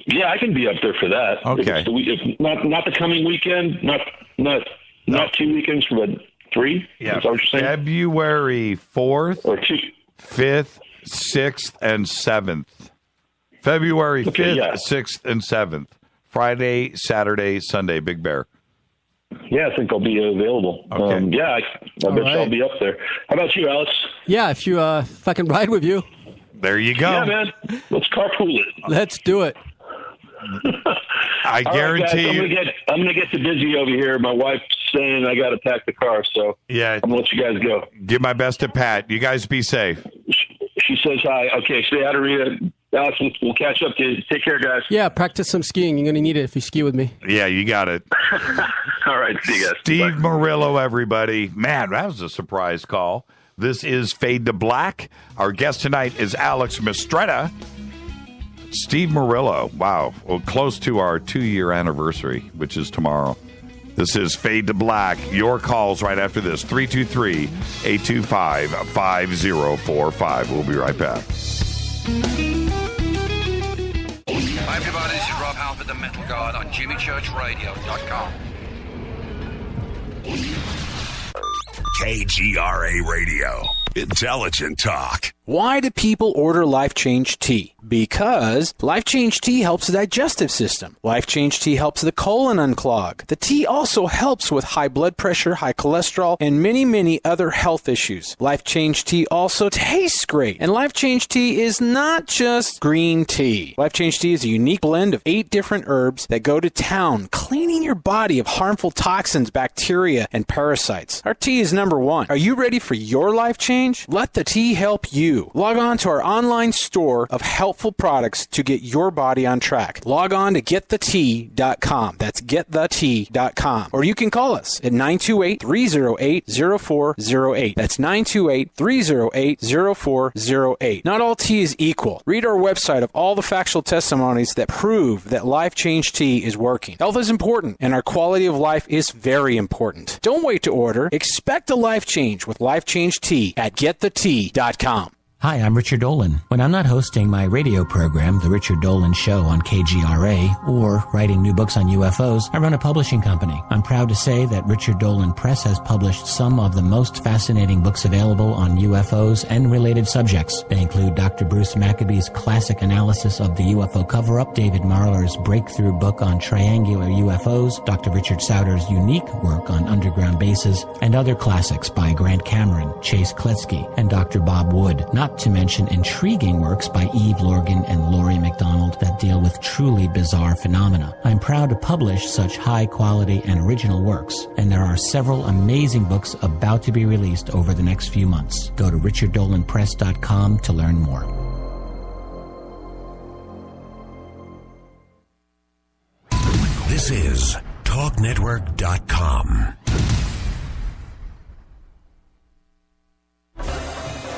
Yeah, I can be up there for that. Okay. If not the coming weekend, not 2 weekends, but 3? Yeah. Is that what you're saying? February 4th, or 2, 5th, 6th, and 7th. February 5th, 6th, and 7th. Friday, Saturday, Sunday, Big Bear. Yeah, I think I'll be available. Okay. I bet I'll be up there. How about you, Alex? Yeah, if I can ride with you. There you go. Yeah, man. Let's carpool it. Let's do it. I guarantee you. I'm gonna get too busy over here. My wife's saying I got to pack the car, so yeah, I'm gonna let you guys go. Give my best to Pat. You guys be safe. She says hi. Okay, say hi to Rita. Alex, we'll catch up. Take care, guys. Yeah, practice some skiing. You're gonna need it if you ski with me. Yeah, you got it. All right, see you guys. Steve Murillo, everybody. Man, that was a surprise call. This is Fade to Black. Our guest tonight is Alex Mistretta. Steve Murillo. Wow. Well, close to our 2-year anniversary, which is tomorrow. This is Fade to Black. Your calls right after this. 323-825-5045. We'll be right back. Hi, everybody. This is Rob Halford, the Metal Guard on JimmyChurchRadio.com. KGRA Radio. Intelligent talk. Why do people order Life Change Tea? Because Life Change Tea helps the digestive system. Life Change Tea helps the colon unclog. The tea also helps with high blood pressure, high cholesterol, and many, many other health issues. Life Change Tea also tastes great. And Life Change Tea is not just green tea. Life Change Tea is a unique blend of 8 different herbs that go to town, cleaning your body of harmful toxins, bacteria, and parasites. Our tea is number 1. Are you ready for your life change? Let the tea help you. Log on to our online store of health helpful products to get your body on track. Log on to getthetea.com. That's getthetea.com. Or you can call us at 928-308-0408. That's 928-308-0408. Not all tea is equal. Read our website of all the factual testimonies that prove that Life Change Tea is working. Health is important, and our quality of life is very important. Don't wait to order. Expect a life change with Life Change Tea at getthetea.com. Hi, I'm Richard Dolan. When I'm not hosting my radio program, The Richard Dolan Show on KGRA, or writing new books on UFOs, I run a publishing company. I'm proud to say that Richard Dolan Press has published some of the most fascinating books available on UFOs and related subjects. They include Dr. Bruce Maccabee's classic analysis of the UFO cover-up, David Marler's breakthrough book on triangular UFOs, Dr. Richard Sauter's unique work on underground bases, and other classics by Grant Cameron, Chase Kletsky, and Dr. Bob Wood, not to mention intriguing works by Eve Lorgan and Laurie MacDonald that deal with truly bizarre phenomena. I'm proud to publish such high-quality and original works, and there are several amazing books about to be released over the next few months. Go to richarddolanpress.com to learn more. This is TalkNetwork.com.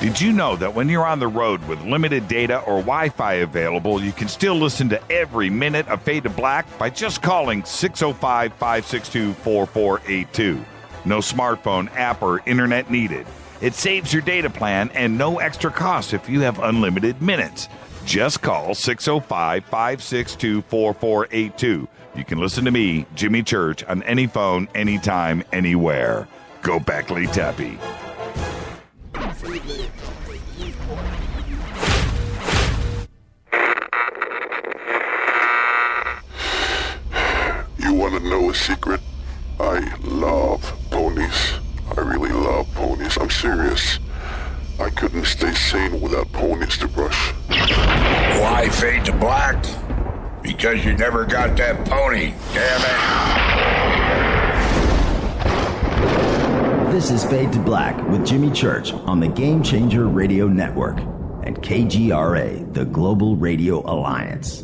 Did you know that when you're on the road with limited data or Wi-Fi available, you can still listen to every minute of Fade to Black by just calling 605-562-4482. No smartphone, app, or internet needed. It saves your data plan and no extra cost if you have unlimited minutes. Just call 605-562-4482. You can listen to me, Jimmy Church, on any phone, anytime, anywhere. Go Beckley Tappy. You want to know a secret? I love ponies. I really love ponies. I'm serious. I couldn't stay sane without ponies to brush. Why Fade to Black? Because you never got that pony. Damn it. This is Fade to Black with Jimmy Church on the Game Changer Radio Network and KGRA, the Global Radio Alliance.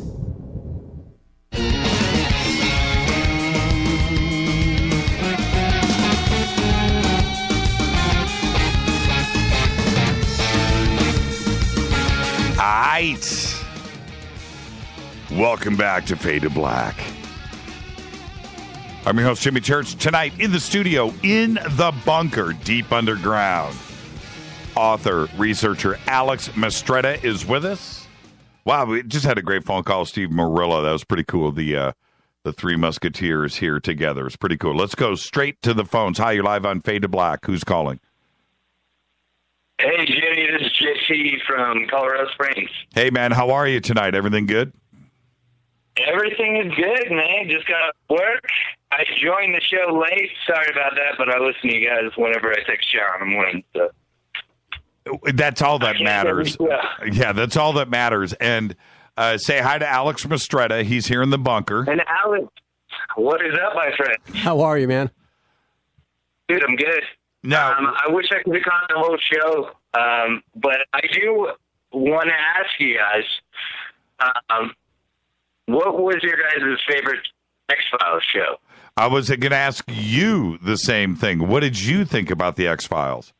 Aight. Welcome back to Fade to Black. I'm your host, Jimmy Church. Tonight in the studio, in the bunker, deep underground, author, researcher Alex Mistretta is with us. Wow, we just had a great phone call with Steve Murillo. That was pretty cool. The Three Musketeers here together. It's pretty cool. Let's go straight to the phones. Hi, you're live on Fade to Black. Who's calling? Hey, Jimmy, this is JC from Colorado Springs. Hey, man, how are you tonight? Everything good? Everything is good, man. Just got work. I joined the show late. Sorry about that, but I listen to you guys whenever I take a shower in the morning. So. That's all that matters. Yeah, that's all that matters. And say hi to Alex Mistretta. He's here in the bunker. And Alex, what is up, my friend? How are you, man? Dude, I'm good. No, I wish I could be on the whole show, but I do want to ask you guys, what was your guys' favorite X-Files show? I was going to ask you the same thing. What did you think about the X-Files?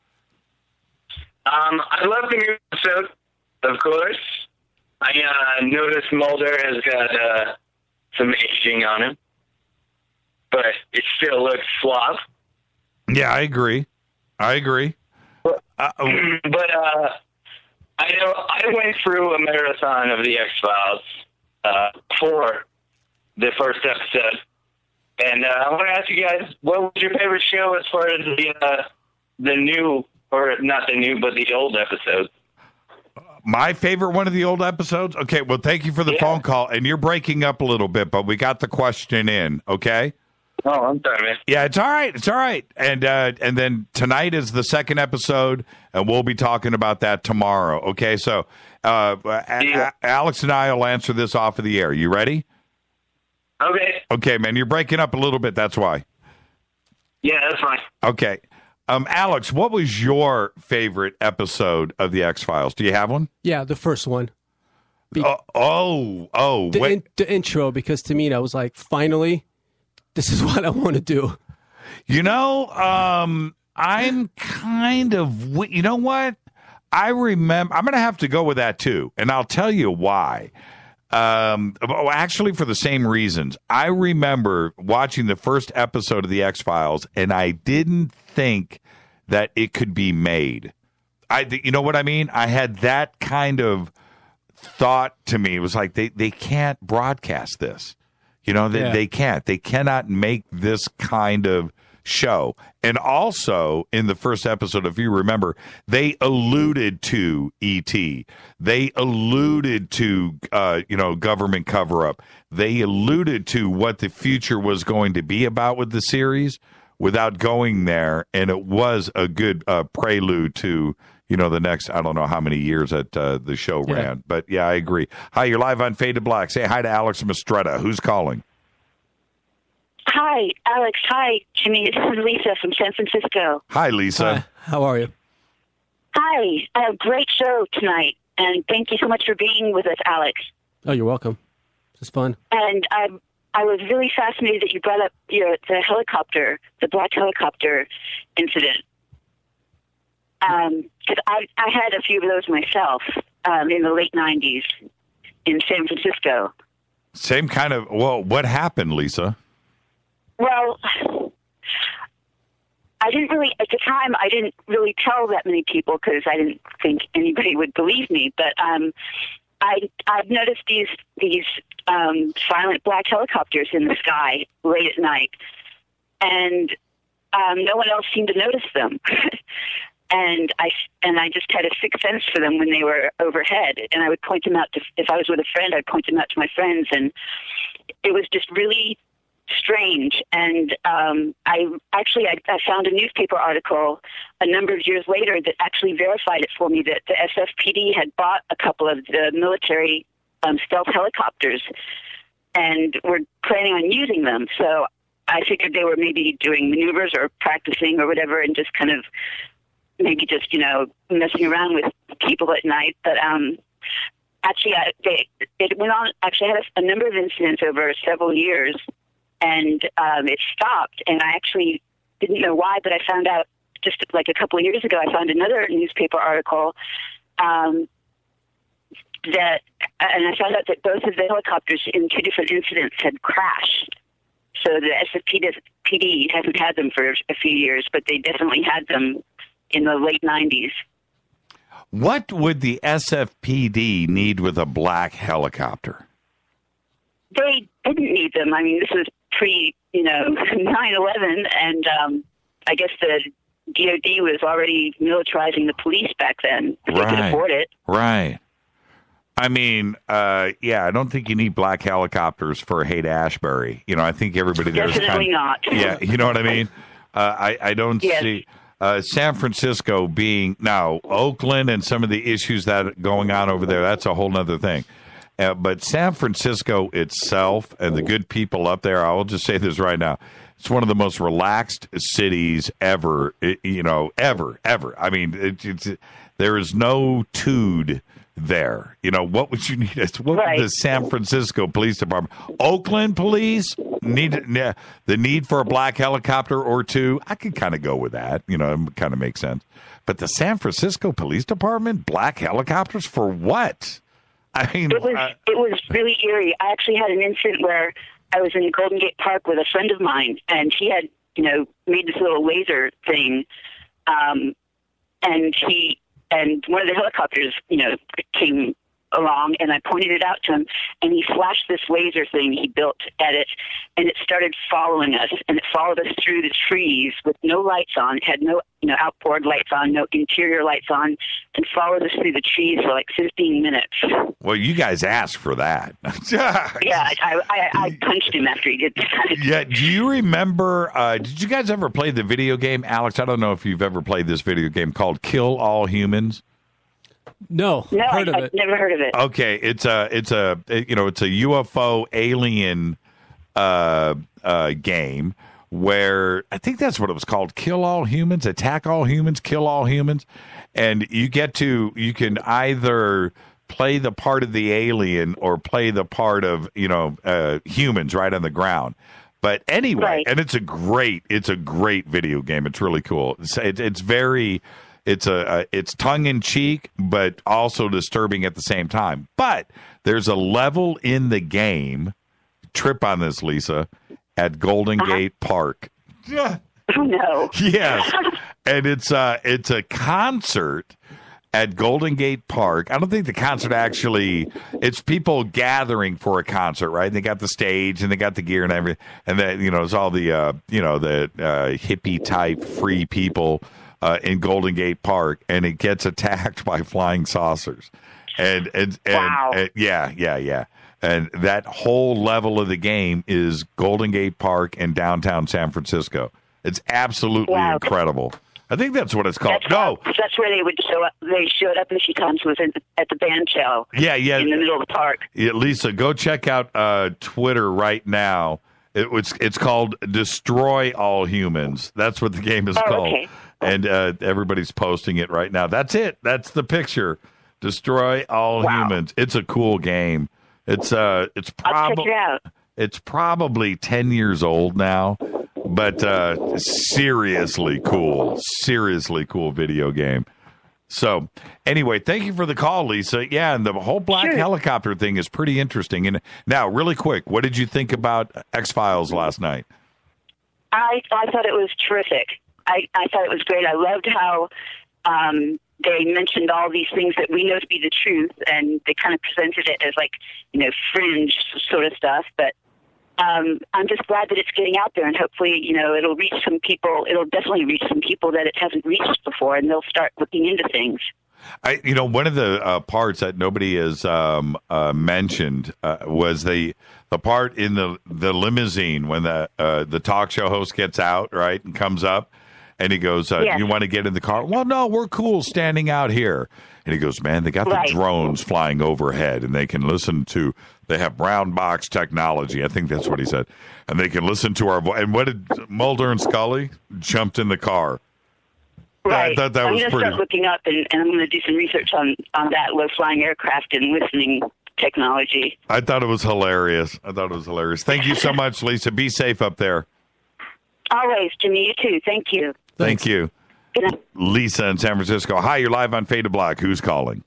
I love the new episode, of course. I noticed Mulder has got some aging on him, but it still looks flop. Yeah, I agree. But I know I went through a marathon of the X-Files for the first episode, and I want to ask you guys, what was your favorite show as far as the new, or not the new, but the old episodes? My favorite one of the old episodes? Okay, well, thank you for the phone call, and you're breaking up a little bit, but we got the question in, okay? Oh, I'm sorry, man. Yeah, it's all right. It's all right. And then tonight is the second episode, and we'll be talking about that tomorrow. Okay, so Alex and I will answer this off of the air. You ready? Okay. Okay, man, you're breaking up a little bit. That's why. Yeah, that's fine. Okay. Alex, what was your favorite episode of the X-Files? Do you have one? Yeah, the first one. The intro, because to me that was like, finally, this is what I want to do. You know, I'm kind of, you know what? I remember, I'm going to have to go with that too, and I'll tell you why. Actually, for the same reasons. I remember watching the first episode of The X-Files, and I didn't think that it could be made. You know what I mean? I had that kind of thought to me. It was like, they can't broadcast this. You know, they can't. They cannot make this kind of show. And also, in the first episode, if you remember, they alluded to E.T. They alluded to, government cover-up. They alluded to what the future was going to be about with the series without going there. And it was a good prelude to, the next, I don't know how many years that the show ran. But, yeah, I agree. Hi, you're live on Fade to Black. Say hi to Alex Mistretta. Who's calling? Hi, Alex. Hi, Jimmy. This is Lisa from San Francisco. Hi, Lisa. Hi. How are you? Hi. A great show tonight, and thank you so much for being with us, Alex. Oh, you're welcome. This is fun. And I was really fascinated that you brought up the helicopter, the black helicopter incident. Because I had a few of those myself in the late 90s in San Francisco. Same kind of, what happened, Lisa? Well, at the time, I didn't really tell that many people because I didn't think anybody would believe me. But I've noticed these silent black helicopters in the sky late at night, and no one else seemed to notice them. And I just had a sixth sense for them when they were overhead, and I would point them out if I was with a friend, I'd point them out to my friends, and it was just really strange. And I found a newspaper article a number of years later that actually verified it for me, that the SFPD had bought a couple of the military stealth helicopters and were planning on using them. So I figured they were maybe doing maneuvers or practicing or whatever, and just kind of maybe just messing around with people at night. But actually it went on. Actually, I had a number of incidents over several years. And it stopped, and I actually didn't know why, but I found out just like a couple of years ago, I found another newspaper article and I found out that both of the helicopters in two different incidents had crashed. So the SFPD hasn't had them for a few years, but they definitely had them in the late 90s. What would the SFPD need with a black helicopter? They didn't need them. I mean, this was pre, 9/11, and I guess the DOD was already militarizing the police back then. If they could afford it. Right. I mean, I don't think you need black helicopters for Haight-Ashbury. I think everybody there is definitely not. Yeah, you know what I mean? I don't see San Francisco being now Oakland and some of the issues that are going on over there. That's a whole other thing. But San Francisco itself and the good people up there, I will just say this right now. It's one of the most relaxed cities ever, ever. I mean, there is no tude there. What would you need? What would the San Francisco Police Department, Oakland Police, the need for a black helicopter or two? I could kind of go with that. It kind of makes sense. But the San Francisco Police Department, black helicopters for what? I mean, it was really eerie. I actually had an incident where I was in Golden Gate Park with a friend of mine, and he had, made this little laser thing, and one of the helicopters, came along, and I pointed it out to him, and he flashed this laser thing he built at it, and it started following us, and it followed us through the trees with no lights on. It had no, outboard lights on, no interior lights on, and followed us through the trees for like 15 minutes. Well, you guys asked for that. Yeah, I punched him after he did that. Yeah, do you remember, did you guys ever play the video game, Alex? I don't know if you've ever played this video game called Kill All Humans. No, I've never heard of it. Okay, it's a UFO alien game where I think that's what it was called. Kill all humans, attack all humans, kill all humans, and you can either play the part of the alien or play the part of humans right on the ground. But anyway, and it's a great video game. It's really cool. It's tongue in cheek, but also disturbing at the same time. But there's a level in the game. Trip on this, Lisa, at Golden Gate Park. Oh no! Yes, and it's a concert at Golden Gate Park. I don't think the concert it's people gathering for a concert, right? They got the stage and they got the gear and everything, and then it's all the hippie type free people in Golden Gate Park, and it gets attacked by flying saucers, and wow. Yeah. And that whole level of the game is Golden Gate Park in downtown San Francisco. It's absolutely incredible. I think that's what it's called. That's where they would show up. They showed up a few times at the band show. Yeah. In the middle of the park. Yeah, Lisa, go check out Twitter right now. It's called Destroy All Humans. That's what the game is called. Okay. And everybody's posting it right now. That's it. That's the picture. Destroy All Humans. It's a cool game. It's probably 10 years old now, but seriously cool video game. So anyway, thank you for the call, Lisa. Yeah, and the whole black helicopter thing is pretty interesting. And now, really quick, what did you think about X-Files last night? I thought it was terrific. I thought it was great. I loved how they mentioned all these things that we know to be the truth, and they kind of presented it as fringe sort of stuff. But I'm just glad that it's getting out there, and hopefully, it'll reach some people. It'll definitely reach some people that it hasn't reached before, and they'll start looking into things. One of the parts that nobody has mentioned was the part in the limousine when the talk show host gets out, right, and comes up. And he goes, you want to get in the car? Well, no, we're cool standing out here. And he goes, man, they got the drones flying overhead, and they can listen to, they have brown box technology. I think that's what he said. And they can listen to our voice. And what did Mulder and Scully jumped in the car? Right. I thought that was pretty. I'm going to start looking up, and I'm going to do some research on that low-flying aircraft and listening technology. I thought it was hilarious. Thank you so much, Lisa. Be safe up there. Always, Jimmy. You too. Thank you. Thank you. Good night. Lisa in San Francisco. Hi, you're live on Fade to Black. Who's calling?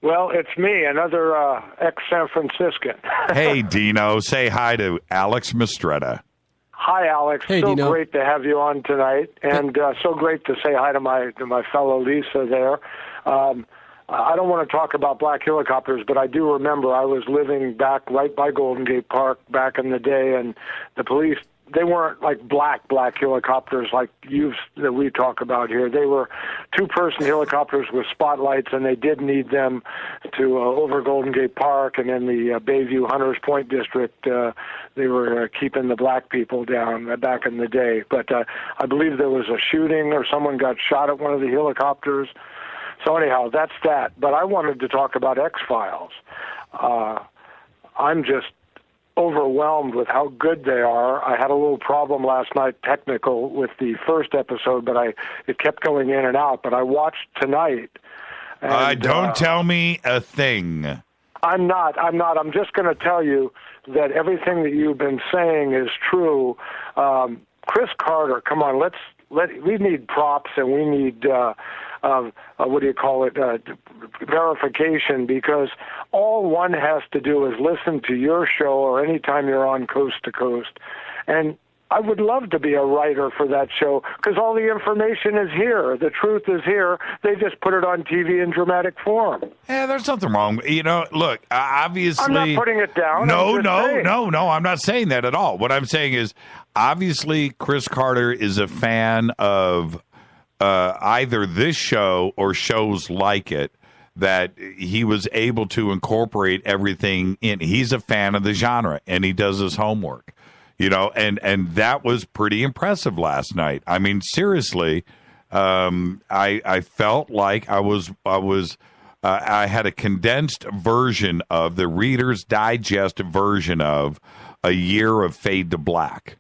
Well, it's me, another ex-San Franciscan. Hey, Dino. Say hi to Alex Mistretta. Hi, Alex. Hey, so Dino. Great to have you on tonight, and so great to say hi to my fellow Lisa there. I don't want to talk about black helicopters, but I do remember I was living back right by Golden Gate Park back in the day, and the police, they weren't like black helicopters like that we talk about here. They were two-person helicopters with spotlights, and they did need them to over Golden Gate Park and in the Bayview Hunters Point district. They were keeping the black people down back in the day. But I believe there was a shooting or someone got shot at one of the helicopters. So anyhow, that's that. But I wanted to talk about X-Files. I'm just overwhelmed with how good they are. I had a little problem last night, technical, with the first episode, but it kept going in and out. But I watched tonight. And, don't tell me a thing. I'm not. I'm just going to tell you that everything that you've been saying is true. Chris Carter, come on, we need props, and we need verification, because all one has to do is listen to your show or anytime you're on Coast to Coast. And I would love to be a writer for that show, because all the information is here. The truth is here. They just put it on TV in dramatic form. Yeah, there's nothing wrong. Look, obviously... I'm not putting it down. No, I'm not saying that at all. What I'm saying is, obviously, Chris Carter is a fan of either this show or shows like it, that he was able to incorporate everything in. He's a fan of the genre, and he does his homework. And that was pretty impressive last night. I mean, seriously, I felt like I had a condensed version of the Reader's Digest version of a year of Fade to Black.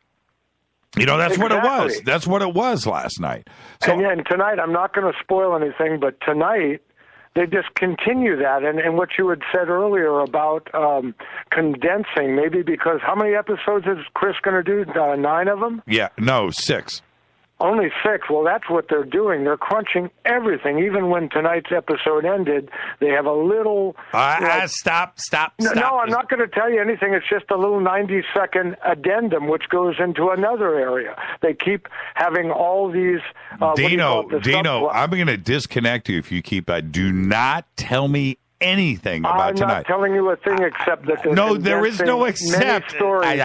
That's exactly what it was. That's what it was last night. So, and tonight, I'm not going to spoil anything, but tonight they just continue that. And what you had said earlier about condensing, maybe because how many episodes is Chris going to do? 9 of them? Yeah, no, 6. Only 6. Well, that's what they're doing. They're crunching everything. Even when tonight's episode ended, they have a little... Stop. No, I'm not going to tell you anything. It's just a little 90-second addendum, which goes into another area. They keep having all these... Dino, I'm going to disconnect you if you keep that. Do not tell me anything about tonight. I'm not telling you a thing except that... No, there is no except. Many stories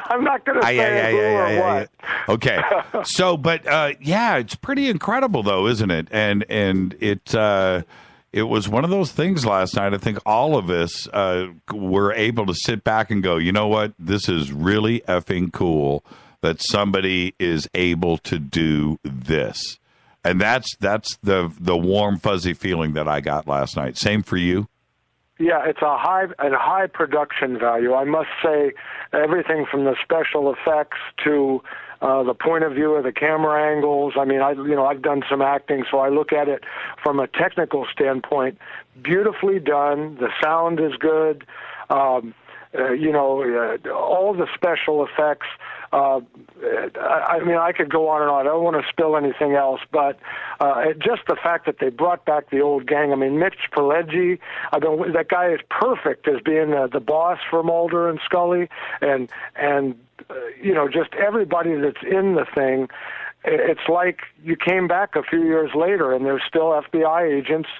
I'm not going to say who or what. Okay. So, but it's pretty incredible, though, isn't it? And it was one of those things last night. I think all of us were able to sit back and go, you know what? This is really effing cool that somebody is able to do this. And that's the warm, fuzzy feeling that I got last night. Same for you? Yeah, it's a high production value. I must say, everything from the special effects to the point of view of the camera angles. I mean, I've done some acting, so I look at it from a technical standpoint. Beautifully done. The sound is good. All the special effects. I could go on and on. I don't want to spill anything else, but just the fact that they brought back the old gang. I mean, Mitch Pileggi, that guy is perfect as being the boss for Mulder and Scully, and just everybody that's in the thing. It's like you came back a few years later, and there's still FBI agents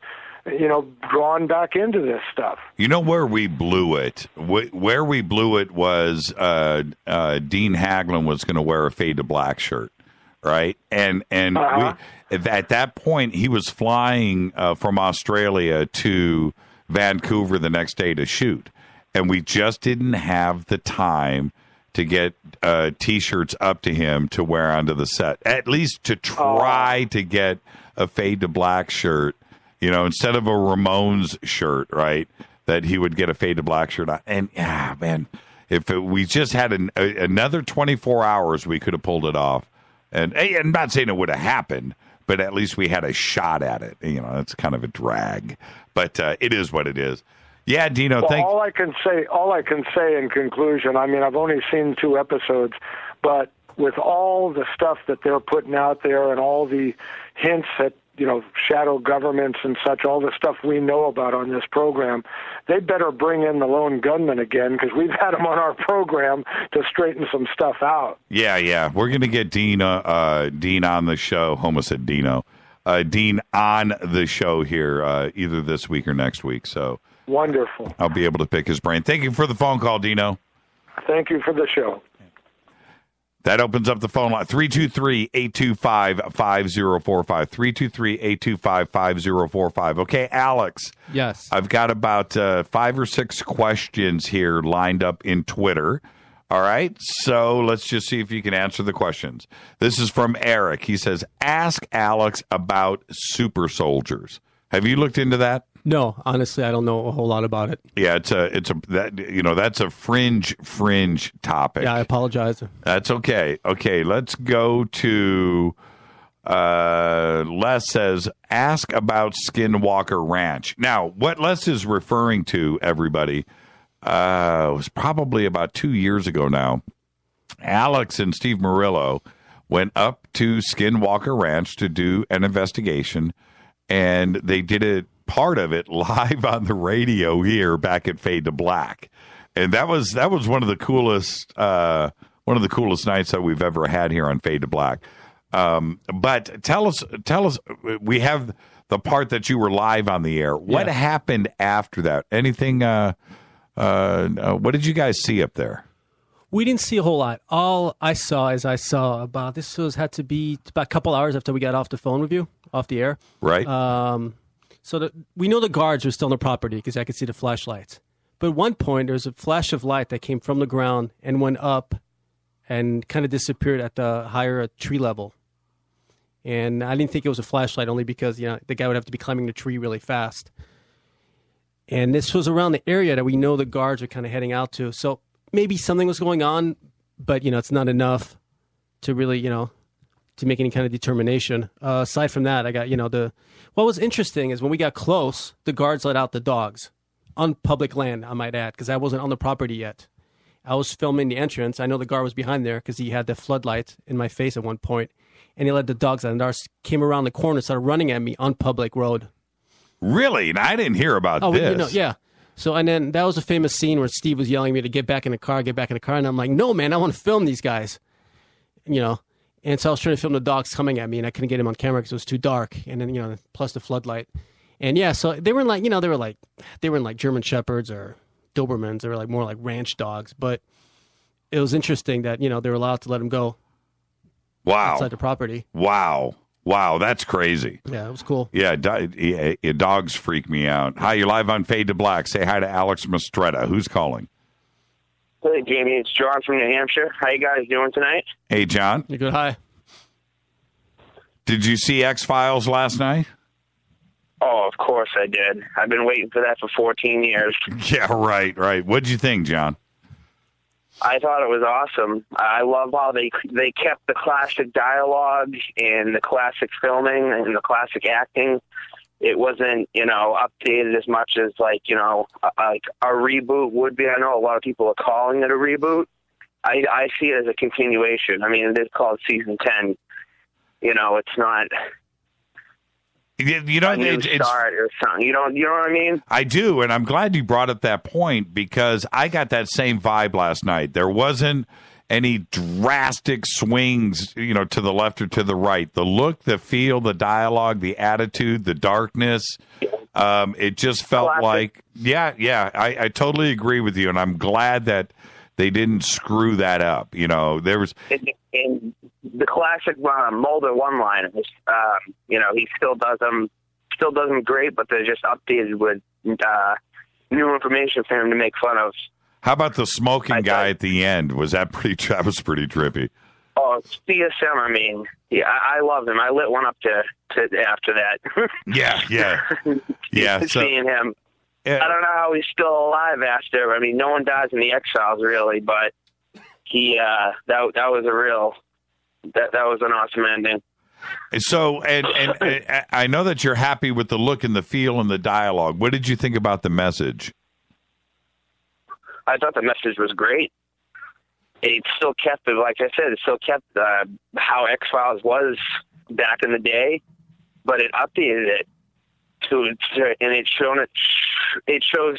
drawn back into this stuff. You know where we blew it? Where we blew it was Dean Haglund was going to wear a fade to black shirt, right? And at that point, he was flying from Australia to Vancouver the next day to shoot. And we just didn't have the time to get T-shirts up to him to wear onto the set, at least to try to get a fade to black shirt. Instead of a Ramones shirt, right, that he would get a fade to black shirt on. And, man, if we just had another 24 hours, we could have pulled it off. And I'm not saying it would have happened, but at least we had a shot at it. It's kind of a drag. But it is what it is. Yeah, Dino, all I can say in conclusion, I mean, I've only seen 2 episodes, but with all the stuff that they're putting out there and all the hints at, shadow governments and such, all the stuff we know about on this program, they better bring in the lone gunman again, because we've had him on our program to straighten some stuff out. Yeah. We're going to get Dean on the show. Homo said Dino. Dean on the show here either this week or next week. So wonderful. I'll be able to pick his brain. Thank you for the phone call, Dino. Thank you for the show. That opens up the phone line, 323-825-5045, 323-825-5045. Okay, Alex. Yes. I've got about 5 or 6 questions here lined up in Twitter. All right, so let's just see if you can answer the questions. This is from Eric. He says, ask Alex about super soldiers. Have you looked into that? No, honestly, I don't know a whole lot about it. Yeah, that's a fringe topic. Yeah, I apologize. That's okay. Okay, let's go to Les says, ask about Skinwalker Ranch. Now, what Les is referring to, everybody, was probably about 2 years ago now. Alex and Steve Murillo went up to Skinwalker Ranch to do an investigation, and they did it. Part of it live on the radio here back at Fade to Black, and that was one of the coolest nights that we've ever had here on Fade to Black. But tell us, we have the part that you were live on the air. What happened after that? Anything? What did you guys see up there? We didn't see a whole lot. All I saw about had to be about a couple hours after we got off the phone with you, off the air, right? So we know the guards were still on the property because I could see the flashlights. But at one point, there was a flash of light that came from the ground and went up and kind of disappeared at the higher tree level. And I didn't think it was a flashlight only because the guy would have to be climbing the tree really fast. And this was around the area that we know the guards are kind of heading out to. So maybe something was going on, but, it's not enough to really, to make any kind of determination. Aside from that, I got, what was interesting is when we got close, the guards let out the dogs on public land, I might add, because I wasn't on the property yet. I was filming the entrance. I know the guard was behind there because he had the floodlights in my face at one point, and he let the dogs out, and dogs came around the corner, started running at me on public road. Really? And I didn't hear about this. Yeah. So, and then that was a famous scene where Steve was yelling at me to get back in the car, and I'm like, no, man, I want to film these guys, And so I was trying to film the dogs coming at me, and I couldn't get him on camera because it was too dark. And then, plus the floodlight. And yeah, so they weren't like German Shepherds or Dobermans. They were like more like ranch dogs. But it was interesting that, they were allowed to let them go. Wow. Outside the property. Wow, that's crazy. Yeah, it was cool. Yeah, dogs freak me out. Hi, you're live on Fade to Black. Say hi to Alex Mistretta. Who's calling? Hey, Jamie, it's John from New Hampshire. How you guys doing tonight? Hey, John. You good? Hi. Did you see X-Files last night? Oh, of course I did. I've been waiting for that for 14 years. Yeah, right. What'd you think, John? I thought it was awesome. I love how they kept the classic dialogue and the classic filming and the classic acting. It wasn't, updated as much as like a reboot would be. I know a lot of people are calling it a reboot. I see it as a continuation. I mean, it is called season 10. It's not a new start or something. You know what I mean? I do, and I'm glad you brought up that point because I got that same vibe last night. There wasn't any drastic swings, to the left or to the right. The look, the feel, the dialogue, the attitude, the darkness. It just felt like, I totally agree with you, and I'm glad that they didn't screw that up. There was in the classic Mulder one-liners. He still does them great, but they're just updated with new information for him to make fun of. How about the smoking guy at the end? Was that pretty? That was pretty trippy. Oh, CSM. I mean, yeah, I love him. I lit one up to after that. Yeah. Seeing him, I don't know how he's still alive after. I mean, no one dies in the X-Files really, but he that was a real that was an awesome ending. So, and I know that you're happy with the look and the feel and the dialogue. What did you think about the message? I thought the message was great. It still kept, like I said, how X-Files was back in the day, but it updated it and it shows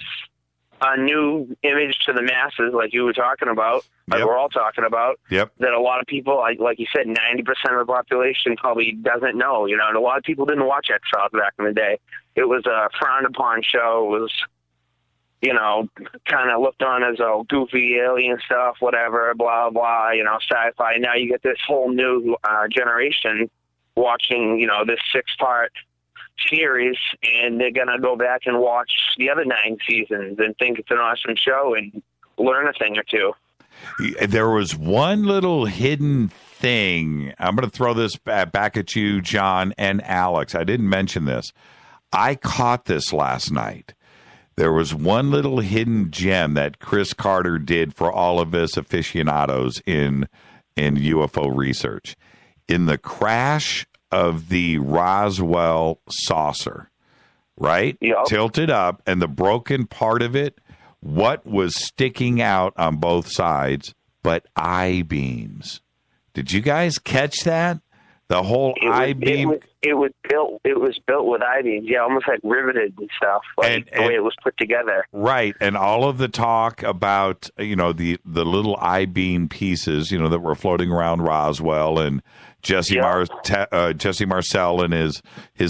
a new image to the masses, like you were talking about, like we're all talking about. Yep. That a lot of people, like you said, 90% of the population probably doesn't know. And a lot of people didn't watch X-Files back in the day. It was a frowned upon show. It was, kind of looked on as a goofy alien stuff, whatever, blah, blah, sci-fi. Now you get this whole new generation watching, this 6-part series, and they're going to go back and watch the other 9 seasons and think it's an awesome show and learn a thing or two. There was one little hidden thing. I'm going to throw this back at you, John and Alex. I didn't mention this. I caught this last night. There was one little hidden gem that Chris Carter did for all of us aficionados in UFO research. In the crash of the Roswell saucer, right? Yep. Tilted up, and the broken part of it, what was sticking out on both sides but I-beams. Did you guys catch that? The whole I-beam. It was built with I-beams, yeah, almost like riveted and stuff, like the way it was put together. Right, and all of the talk about the little I-beam pieces, that were floating around Roswell, and Jesse Marcel and his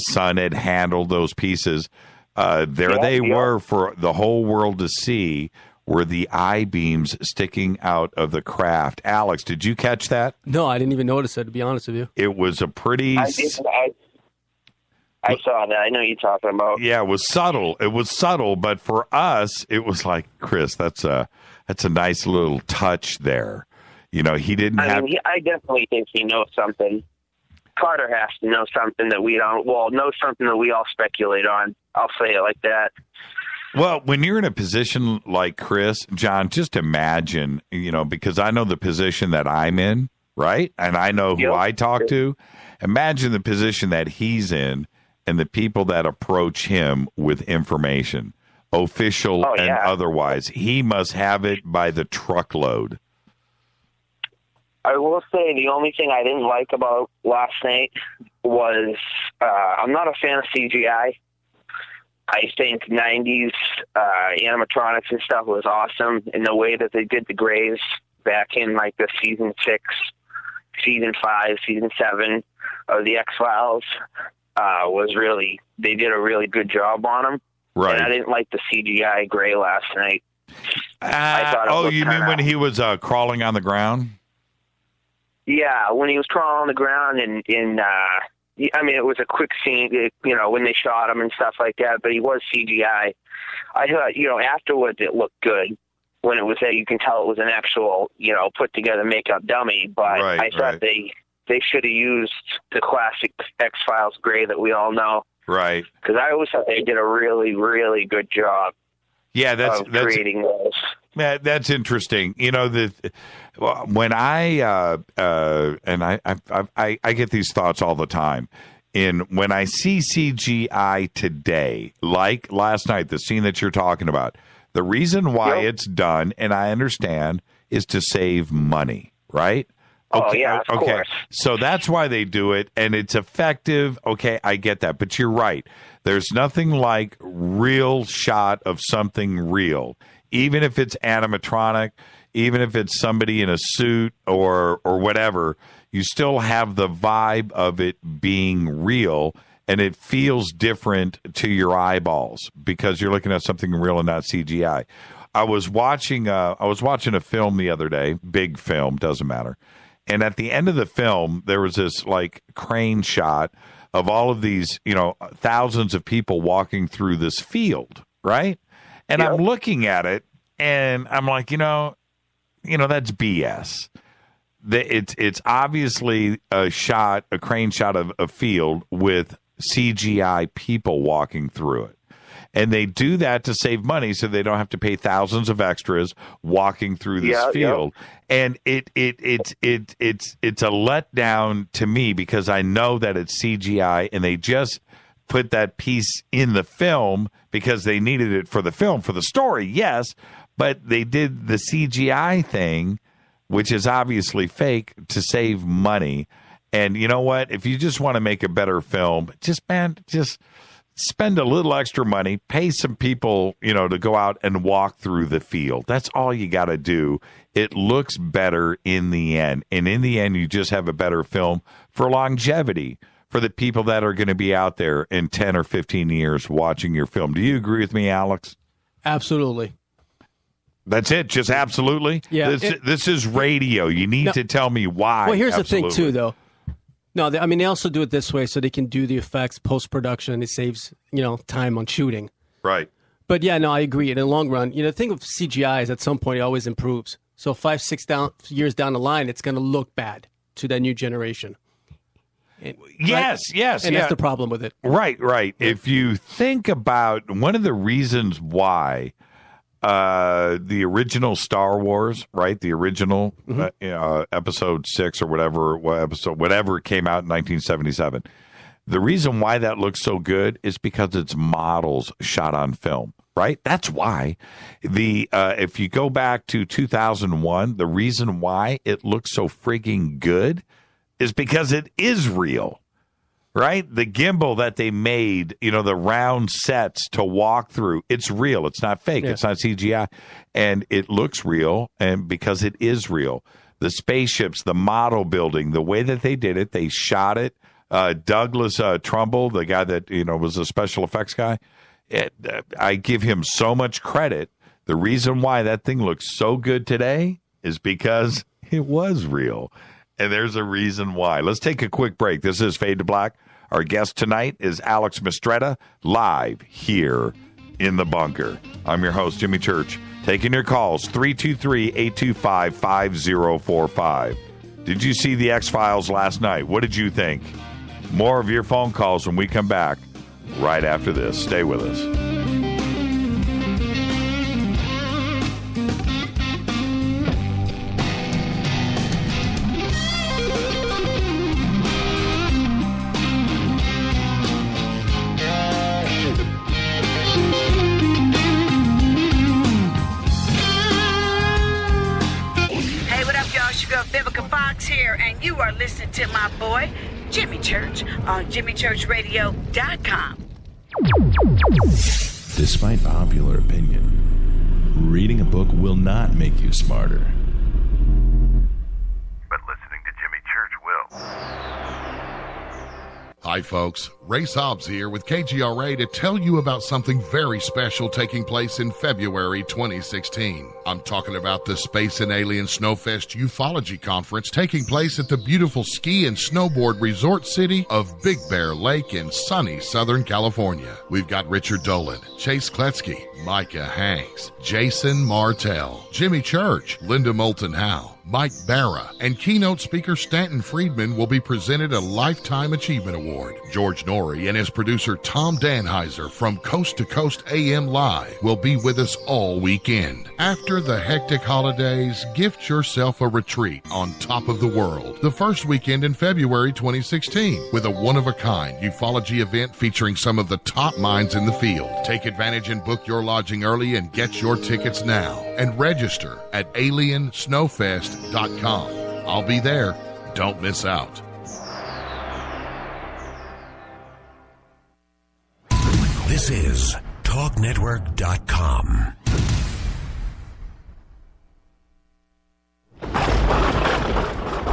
son had handled those pieces. They were for the whole world to see. Were the I-beams sticking out of the craft. Alex, did you catch that? No, I didn't even notice it, to be honest with you. It was a pretty... I saw that. I know you're talking about. Yeah, it was subtle. But for us, it was like, Chris, that's a nice little touch there. He didn't have... I definitely think he knows something. Carter has to know something that we don't... Well, know something that we all speculate on. I'll say it like that. Well, when you're in a position like Chris, John, just imagine, because I know the position that I'm in, right? And I know who I talk to. Imagine the position that he's in and the people that approach him with information, official and otherwise. He must have it by the truckload. I will say the only thing I didn't like about last night was I'm not a fan of CGI. I think 90s animatronics and stuff was awesome, and the way that they did the Greys back in like the season 6, season 5, season 7 of the X-Files was really, they did a really good job on them. Right. And I didn't like the CGI Grey last night. I thought you mean when he was crawling on the ground? Yeah, when he was crawling on the ground, and I mean, it was a quick scene, when they shot him and stuff like that, but he was CGI. I thought, afterwards it looked good. When it was that, you can tell it was an actual, put together makeup dummy, but I thought they should have used the classic X-Files Grey that we all know. Right. Because I always thought they did a really, really good job. Yeah, that's creating those. That's interesting. When I get these thoughts all the time. When I see CGI today, like last night, the scene that you're talking about, the reason why it's done, and I understand, is to save money, right? Okay, of course. So that's why they do it, and it's effective. Okay, I get that, but you're right. There's nothing like real shot of something real, even if it's animatronic, even if it's somebody in a suit or whatever. You still have the vibe of it being real, and it feels different to your eyeballs because you're looking at something real and not CGI. I was watching a film the other day, big film, doesn't matter. And at the end of the film, there was this like crane shot of all of these, thousands of people walking through this field, right? And I'm looking at it and I'm like, that's BS. It's obviously a crane shot of a field with CGI people walking through it. And they do that to save money so they don't have to pay thousands of extras walking through this field. And it's a letdown to me because I know that it's CGI and they just put that piece in the film because they needed it for the film, for the story, yes, but they did the CGI thing, which is obviously fake, to save money. And you know what? If you just want to make a better film, just spend a little extra money, pay some people, to go out and walk through the field. That's all you got to do. It looks better in the end. And in the end, you just have a better film for longevity, for the people that are going to be out there in 10 or 15 years watching your film. Do you agree with me, Alex? Absolutely. That's it? Just absolutely? Yeah. This is radio. You need to tell me why. Well, here's the thing, too, though. No, they also do it this way so they can do the effects post-production. It saves, time on shooting. Right. But yeah, no, I agree. In the long run, the thing with CGI is at some point it always improves. So 5-6 years down the line, it's going to look bad to that new generation. Yes. And that's the problem with it. Right. If you think about one of the reasons why the original Star Wars, right? The original episode 6 or whatever came out in 1977. The reason why that looks so good is because it's models shot on film, right? That's why if you go back to 2001, the reason why it looks so frigging good is because it is real. Right? The gimbal that they made, the round sets to walk through, it's real. It's not fake. Yeah. It's not CGI. And it looks real, and because it is real. The spaceships, the model building, the way that they did it, they shot it. Douglas Trumbull, the guy that, was a special effects guy, I give him so much credit. The reason why that thing looks so good today is because it was real. And there's a reason why. Let's take a quick break. This is Fade to Black. Our guest tonight is Alex Mistretta, live here in the bunker. I'm your host, Jimmy Church, taking your calls, 323-825-5045. Did you see the X-Files last night? What did you think? More of your phone calls when we come back right after this. Stay with us. here, and you are listening to my boy, Jimmy Church, on JimmyChurchRadio.com. Despite popular opinion, reading a book will not make you smarter. But listening to Jimmy Church will. Hi, folks. Ray Sobbs here with KGRA to tell you about something very special taking place in February 2016. I'm talking about the Space and Alien Snowfest Ufology Conference taking place at the beautiful ski and snowboard resort city of Big Bear Lake in sunny Southern California. We've got Richard Dolan, Chase Kletzky, Micah Hanks, Jason Martell, Jimmy Church, Linda Moulton Howe, Mike Barra, and keynote speaker Stanton Friedman will be presented a Lifetime Achievement Award. George Norrie and his producer Tom Danheiser from Coast to Coast AM Live will be with us all weekend. After the hectic holidays, gift yourself a retreat on top of the world the first weekend in February 2016 with a one-of-a-kind ufology event featuring some of the top minds in the field. Take advantage and book your lodging early and get your tickets now and register at aliensnowfest.com. I'll be there. Don't miss out. This is TalkNetwork.com.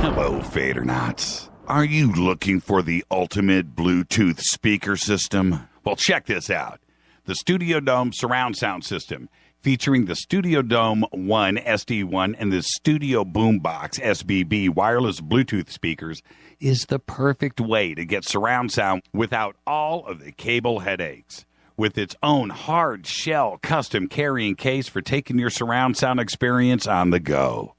Hello, Fadernauts. Are you looking for the ultimate Bluetooth speaker system? Well, check this out. The Studio Dome surround sound system, featuring the Studio Dome 1 SD1 and the Studio Boombox SBB wireless Bluetooth speakers, is the perfect way to get surround sound without all of the cable headaches. With its own hard shell custom carrying case for taking your surround sound experience on the go.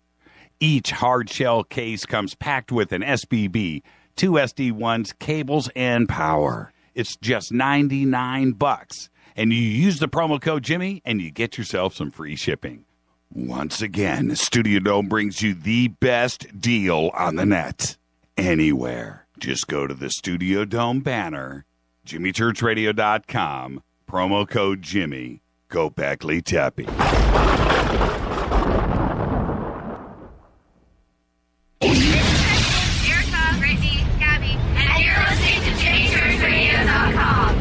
Each hard shell case comes packed with an SBB, 2 SD1s, cables, and power. It's just $99. And you use the promo code Jimmy, and you get yourself some free shipping. Once again, Studio Dome brings you the best deal on the net. Anywhere. Just go to the Studio Dome banner, JimmyChurchRadio.com, promo code Jimmy. Go Beckley Teppy. Erica, Brittany, Gabby, and you're listening to JimmyChurchRadio.com.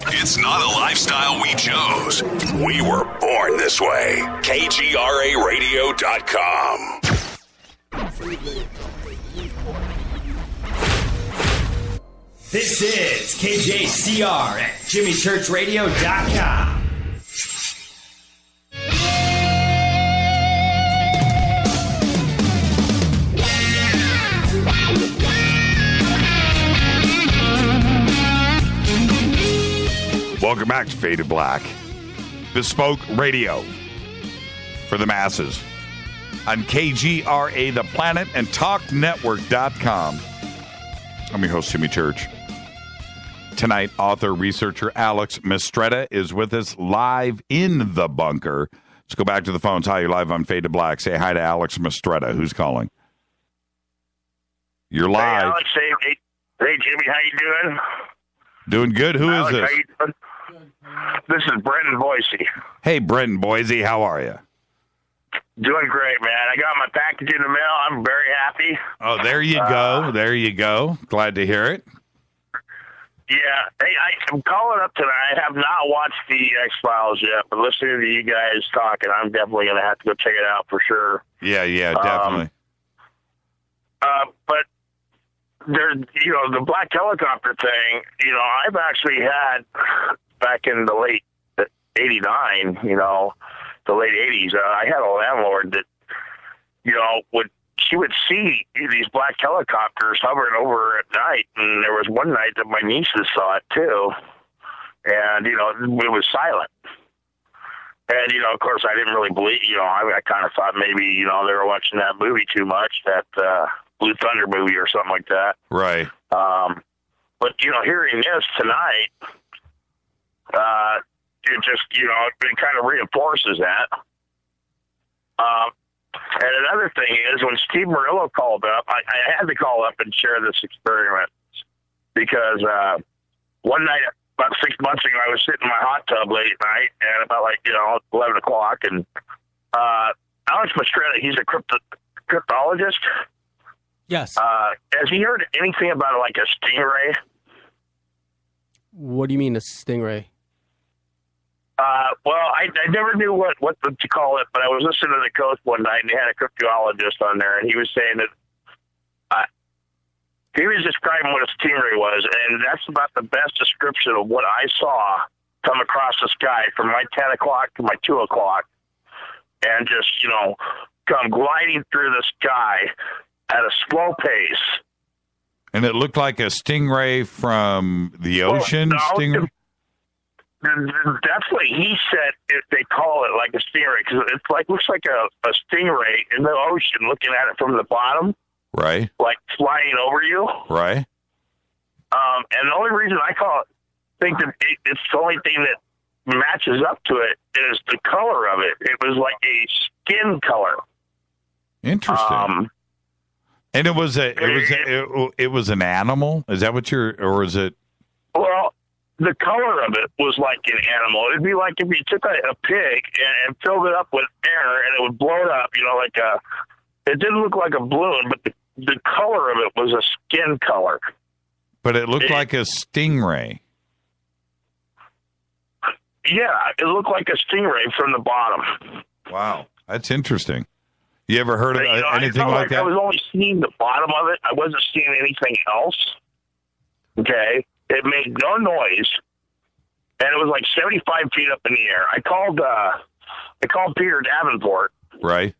It's not a lifestyle we chose. We were born this way. KGRARadio.com. This is KJCR at JimmyChurchRadio.com. Welcome back to Faded Black. Bespoke radio for the masses on KGRA, The Planet, and TalkNetwork.com. I'm your host, Jimmy Church. Tonight, author, researcher Alex Mistretta is with us live in the bunker. Let's go back to the phones. Hi, you're live on Faded Black. Say hi to Alex Mistretta. Who's calling? You're live. Hey, Alex. Hey, Jimmy. How you doing? Doing good. Who Alex, is this? How you doing? This is Brendan Boise. Hey, Brendan Boise. How are you? Doing great, man. I got my package in the mail. I'm very happy. Oh, there you go. There you go. Glad to hear it. Yeah. Hey, I'm calling up tonight. I have not watched the X-Files yet, but listening to you guys talking, I'm definitely going to have to go check it out for sure. Yeah, definitely. But there's, the black helicopter thing, I've actually had back in the late 89, the late 80s, I had a landlord that, she would see these black helicopters hovering over at night, and there was one night that my nieces saw it too, and, it was silent. And, of course, I didn't really believe, I kind of thought maybe, they were watching that movie too much, that Blue Thunder movie or something like that. Right. But, hearing this tonight, it just, it kind of reinforces that. And another thing is, when Steve Murillo called up, I had to call up and share this experiment because one night, about 6 months ago, I was sitting in my hot tub late at night, and about 11 o'clock, and Alex Mistretta, he's a cryptologist. Yes. Has he heard anything about like a stingray? What do you mean a stingray? Well, I never knew what to call it, but I was listening to the coast one night, and they had a cryptologist on there, and he was saying that he was describing what a stingray was, and that's about the best description of what I saw come across the sky from my 10 o'clock to my 2 o'clock, and just, come gliding through the sky at a slow pace. And it looked like a stingray from the ocean? Stingray? That's what he said. They call it like a stingray because it's looks like a stingray in the ocean, looking at it from the bottom, right? Like flying over you, right? And the only reason I think that it's the only thing that matches up to it is the color of it. It was like a skin color. Interesting. And it was an animal. Is that what or is it? Well, the color of it was like an animal. It'd be like if you took a pig and filled it up with air and it would blow it up, it didn't look like a balloon, but the color of it was a skin color. But it looked like a stingray. Yeah, it looked like a stingray from the bottom. Wow, that's interesting. You ever heard of anything like that? I was only seeing the bottom of it. I wasn't seeing anything else. Okay. It made no noise, and it was like 75 feet up in the air. I called Peter Davenport. Right.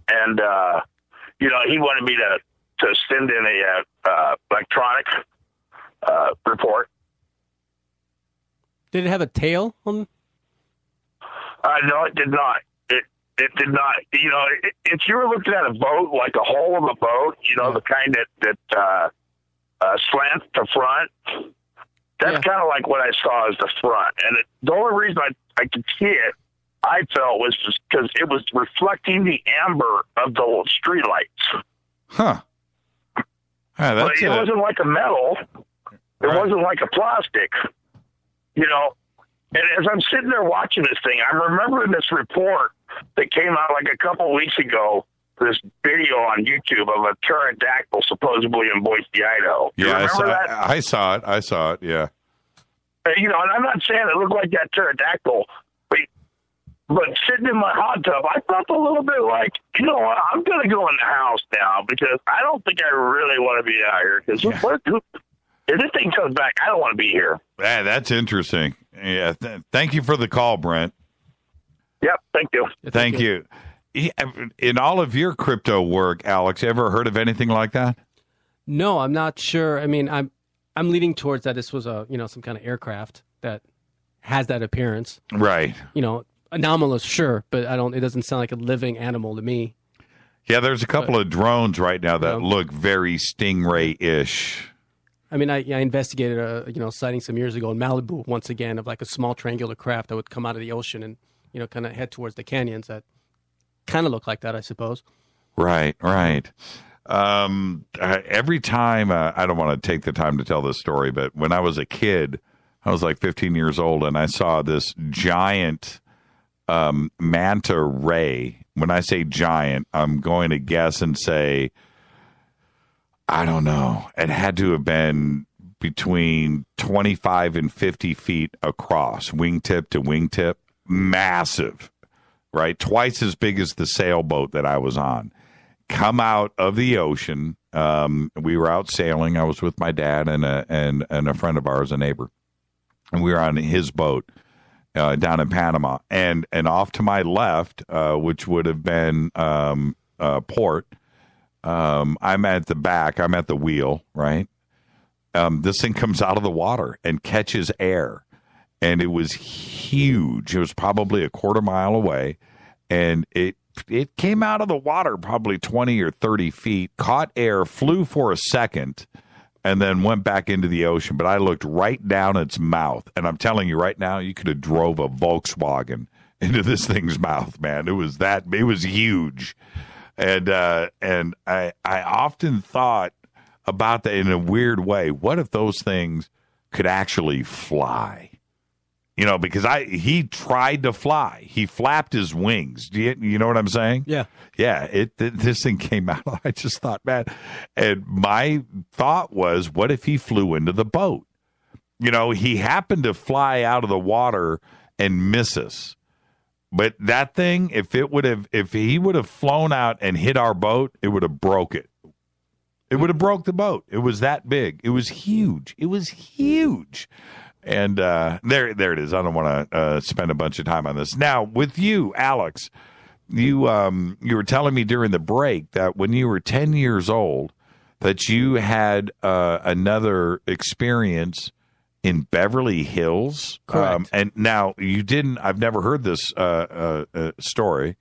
And, he wanted me to send in a electronic report. Did it have a tail on? No, it did not. It did not. If you were looking at a boat, like a hull of a boat, the kind that slant to front, that's kind of like what I saw as the front. And the only reason I could see it, I felt, was just because it was reflecting the amber of the street lights. Huh. But it wasn't like a metal. It wasn't like a plastic. And as I'm sitting there watching this thing, I'm remembering this report that came out like a couple of weeks ago, this video on YouTube of a pterodactyl supposedly in Boise, Idaho. Yeah, I saw it, yeah. And I'm not saying it looked like that pterodactyl, but sitting in my hot tub, I felt a little bit like, what, I'm going to go in the house now because I don't think I really want to be out here. Because if this thing comes back, I don't want to be here. Yeah, that's interesting. Yeah, thank you for the call, Brent. Yep, thank you. Thank you. In all of your crypto work, Alex, ever heard of anything like that? No, I'm not sure. I mean, I'm leaning towards that this was some kind of aircraft that has that appearance. Right. Anomalous, sure, but it doesn't sound like a living animal to me. Yeah, there's a couple of drones right now that look very stingray-ish. I mean, I investigated a sighting some years ago in Malibu once again of like a small triangular craft that would come out of the ocean and kind of head towards the canyons that kind of look like that, I suppose. Right. Every time, I don't want to take the time to tell this story, but when I was a kid, I was like 15 years old, and I saw this giant manta ray. When I say giant, I'm going to guess and say, I don't know. It had to have been between 25 and 50 feet across, wingtip to wingtip. Massive, right? Twice as big as the sailboat that I was on. Come out of the ocean. We were out sailing. I was with my dad and a friend of ours, a neighbor. And we were on his boat down in Panama. And off to my left, which would have been port, I'm at the back. I'm at the wheel, right? This thing comes out of the water and catches air. And it was huge. It was probably a quarter mile away. And it came out of the water probably 20 or 30 feet, caught air, flew for a second, and then went back into the ocean. But I looked right down its mouth. And I'm telling you right now, you could have drove a Volkswagen into this thing's mouth, man. It was huge. And I often thought about that in a weird way. What if those things could actually fly? because he tried to fly. He flapped his wings. Do you know what I'm saying? Yeah. Yeah, this thing came out. I just thought, man. And my thought was, what if he flew into the boat? He happened to fly out of the water and miss us. But that thing, if he would have flown out and hit our boat, it would have broke it. It would have broke the boat. It was that big. It was huge. And there it is. I don't want to spend a bunch of time on this. Now, with you, Alex, you were telling me during the break that when you were 10 years old, that you had another experience in Beverly Hills. Correct. And now you didn't. I've never heard this story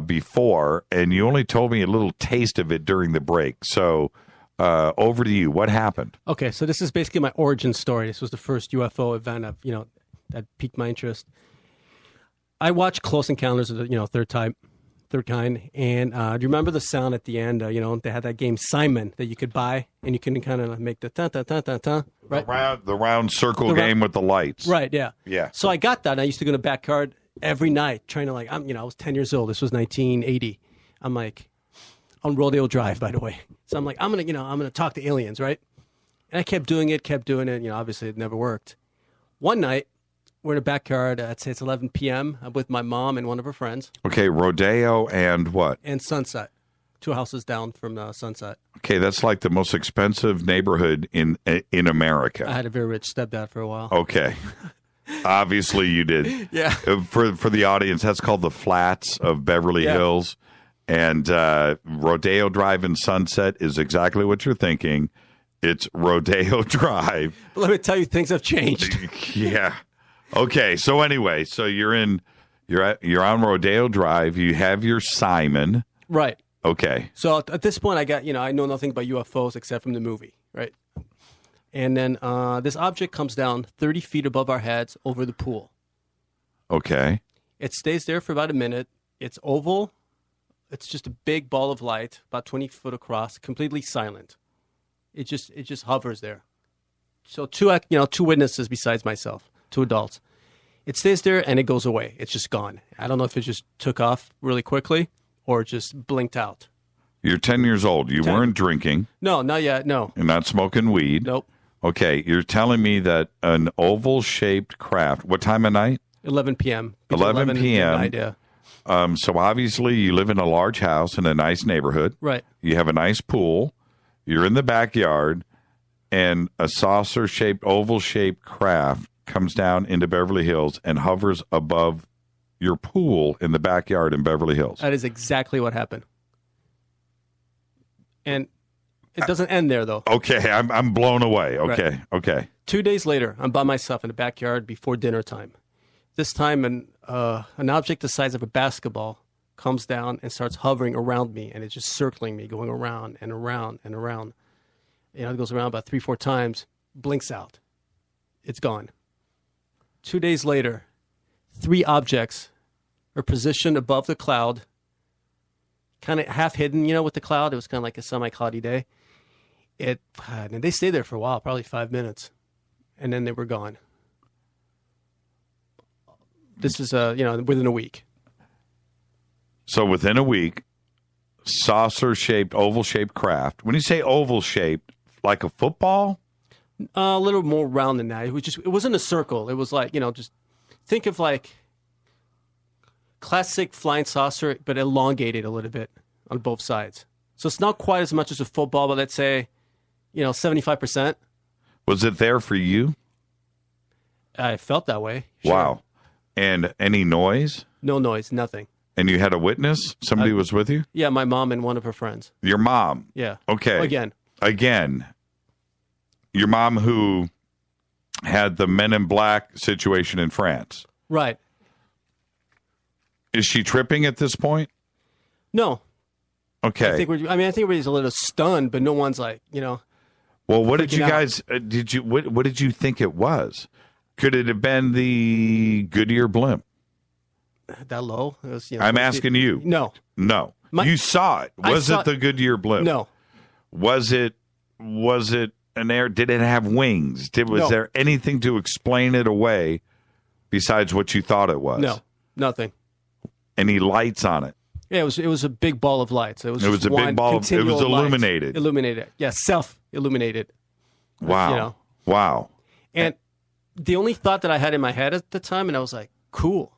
before, and you only told me a little taste of it during the break. So. Over to you. What happened? Okay, so this is basically my origin story. This was the first UFO event that piqued my interest. I watched Close Encounters of the third kind, and do you remember the sound at the end? They had that game Simon that you could buy, and you can kind of make the ta ta ta ta ta. Right, the round circle game with the lights. Right. Yeah. Yeah. So I got that. And I used to go in the backyard every night, trying to I was 10 years old. This was 1980. I'm like. On Rodeo Drive, by the way. So I'm like, I'm gonna talk to aliens, right? And I kept doing it. Obviously it never worked. One night, we're in the backyard. I'd say it's 11 p.m. I'm with my mom and one of her friends. Okay, Rodeo and what? And Sunset, 2 houses down from Sunset. Okay, that's like the most expensive neighborhood in America. I had a very rich stepdad for a while. Okay. Obviously you did. Yeah. For the audience, that's called the Flats of Beverly Hills. And Rodeo Drive in Sunset is exactly what you're thinking. It's Rodeo Drive. But let me tell you, things have changed. Yeah. Okay. So anyway, you're on Rodeo Drive. You have your Simon. Right. Okay. So at this point, I know nothing about UFOs except from the movie, right? And then this object comes down 30 feet above our heads over the pool. Okay. It stays there for about a minute. It's oval. It's just a big ball of light, about 20 foot across, completely silent. It just hovers there. So two witnesses besides myself, 2 adults. It stays there and it goes away. It's just gone. I don't know if it just took off really quickly or just blinked out. You're 10 years old. You weren't drinking. No, not yet. No. You're not smoking weed. Nope. Okay. You're telling me that an oval-shaped craft. What time of night? 11 p.m. 11 p.m. Midnight, yeah. So obviously you live in a large house in a nice neighborhood. Right. You have a nice pool. You're in the backyard, and a saucer-shaped, oval-shaped craft comes down into Beverly Hills and hovers above your pool in the backyard in Beverly Hills. That is exactly what happened. And it doesn't end there, though. Okay, I'm blown away. Okay, Right. Okay. 2 days later, I'm by myself in the backyard before dinner time. This time, an object the size of a basketball comes down and starts hovering around me, and it's just circling me, going around and around and around. It goes around about 3-4 times, blinks out. It's gone. 2 days later, 3 objects are positioned above the cloud, kind of half hidden, with the cloud. It was kind of like a semi-cloudy day. And they stayed there for a while, probably 5 minutes, and then they were gone. This is, within a week. So within a week, saucer-shaped, oval-shaped craft. When you say oval-shaped, like a football? A little more round than that. It wasn't a circle. It was like, just think of like classic flying saucer, but elongated a little bit on both sides. So it's not quite as much as a football, but let's say, 75%. Was it there for you? I felt that way. Sure. Wow. And any noise? No noise, nothing. And you had a witness? Somebody was with you? Yeah, my mom and one of her friends. Your mom? Yeah. Okay. Again. Your mom who had the Men in Black situation in France. Right. Is she tripping at this point? No. Okay. I think everybody's a little stunned, but no one's like, Well, what did you out. guys, what did you think it was? Could it have been the Goodyear blimp? That low? It was, I'm asking you. No. You saw it. Was it the Goodyear blimp? No. Was it an air? Did it have wings? Was there anything to explain it away besides what you thought it was? No, nothing. Any lights on it? Yeah, it was a big ball of lights. It was a big ball. It was illuminated. Illuminated. Yeah, self-illuminated. Wow. You know. Wow. And the only thought that I had in my head at the time, and I was like, cool,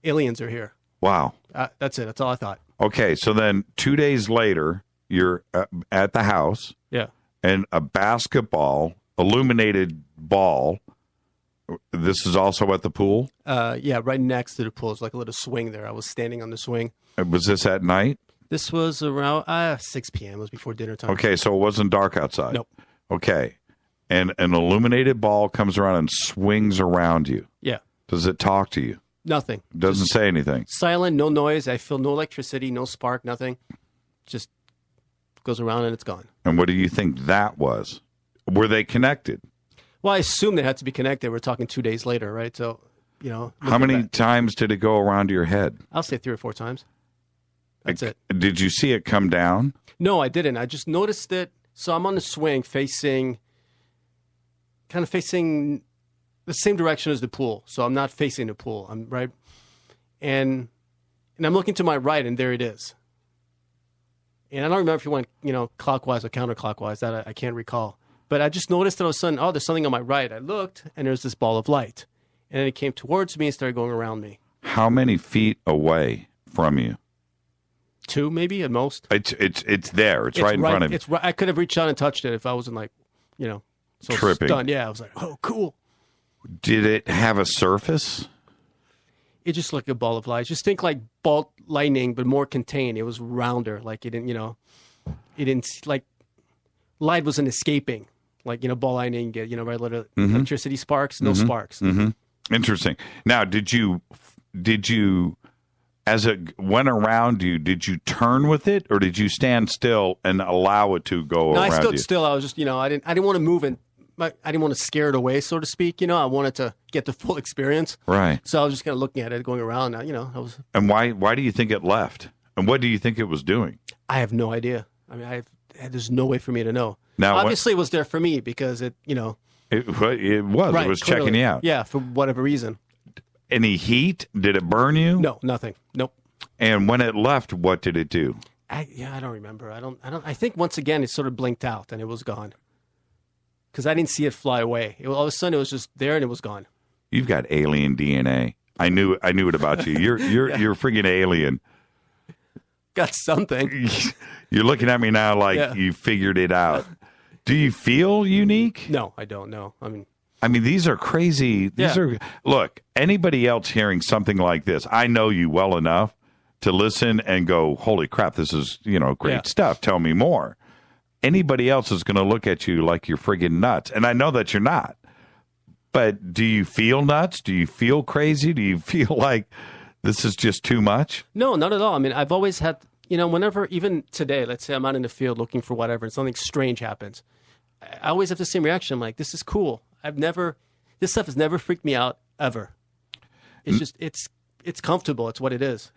aliens are here. Wow. That's it. That's all I thought. Okay, so then 2 days later, you're at the house. Yeah. And a basketball, illuminated ball. This is also at the pool? Yeah, right next to the pool. It's like a little swing there. I was standing on the swing. Was this at night? This was around 6 p.m. It was before dinner time. Okay, so it wasn't dark outside? Nope. Okay. And an illuminated ball comes around and swings around you. Yeah. Does it talk to you? Nothing. Doesn't say anything. Silent, no noise. I feel no electricity, no spark, nothing. Just goes around and it's gone. And what do you think that was? Were they connected? Well, I assume they had to be connected. We're talking 2 days later, right? So, you know. How many times did it go around your head? I'll say 3 or 4 times. That's it. Did you see it come down? No, I didn't. I just noticed it. So I'm on the swing facing the same direction as the pool. So I'm not facing the pool. I'm right. And I'm looking to my right, and there it is. And I don't remember if you went, clockwise or counterclockwise. That I can't recall. But I just noticed that all of a sudden, there's something on my right. I looked, and there's this ball of light. And then it came towards me and started going around me. How many feet away from you? 2, maybe, at most. It's there. It's right in front of you. It's right. I could have reached out and touched it if I wasn't so tripping. Stunned. Yeah, I was like, oh, cool. Did it have a surface? It just looked like a ball of light. Just think like bolt lightning, but more contained. It was rounder. Like it didn't like light wasn't escaping. Like, ball lightning, get, right, little electricity sparks, no sparks. Mm-hmm. Interesting. Now, did you, as it went around you, did you turn with it, or did you stand still and allow it to go around you? I stood still. I was just, I didn't want to move and I didn't want to scare it away, so to speak. I wanted to get the full experience. Right. So I was just kind of looking at it, going around. I was. And why do you think it left? And what do you think it was doing? I have no idea. I mean, there's no way for me to know. Now, obviously, it was there for me because it, It was. Right, it was clearly. checking you out. Yeah, for whatever reason. Any heat? Did it burn you? No, nothing. Nope. And when it left, what did it do? I don't remember. I think once again it sort of blinked out and it was gone. Because I didn't see it fly away. All of a sudden, it was just there and it was gone. You've got alien DNA. I knew it about you. You're you're freaking alien. Got something. You're looking at me now like you figured it out. Do you feel unique? No, I don't know. I mean, these are crazy. Look, anybody else hearing something like this, I know you well enough to listen and go, holy crap, this is, great stuff. Tell me more. Anybody else is going to look at you like you're friggin' nuts. And I know that you're not. But do you feel nuts? Do you feel crazy? Do you feel like this is just too much? No, not at all. I mean, I've always had, whenever, even today, let's say I'm out in the field looking for whatever and something strange happens, I always have the same reaction. I'm like, this is cool. This stuff has never freaked me out, ever. It's just, it's comfortable. It's what it is,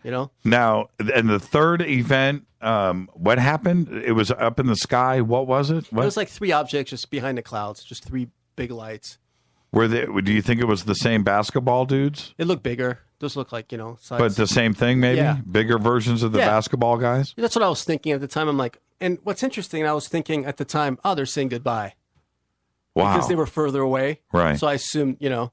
Now, and the third event, what happened? It was up in the sky. What was it? It was like 3 objects just behind the clouds, just 3 big lights. Do you think it was the same basketball dudes? It looked bigger. Those look like, size. But the same thing, maybe? Yeah. Bigger versions of the basketball guys? That's what I was thinking at the time. I'm like, and what's interesting, I was thinking at the time, they're saying goodbye. Wow. Because they were further away. Right. So I assumed, it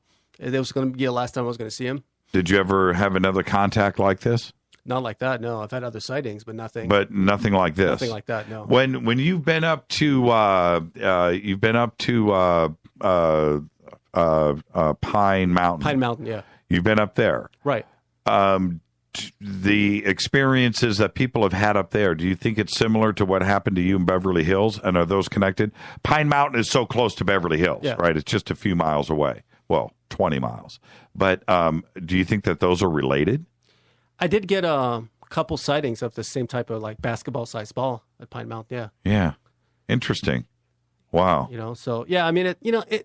was going to be the last time I was going to see him. Did you ever have another contact like this? Not like that, no. I've had other sightings, but nothing. But nothing like this. Nothing like that, no. When you've been up to Pine Mountain. Pine Mountain, yeah. You've been up there. Right. The experiences that people have had up there, do you think it's similar to what happened to you in Beverly Hills? And are those connected? Pine Mountain is so close to Beverly Hills, right? It's just a few miles away. Well, 20 miles. But do you think that those are related? I did get a couple sightings of the same type of like basketball-sized ball at Pine Mountain, yeah. Yeah. Interesting. Wow. So, yeah, I mean,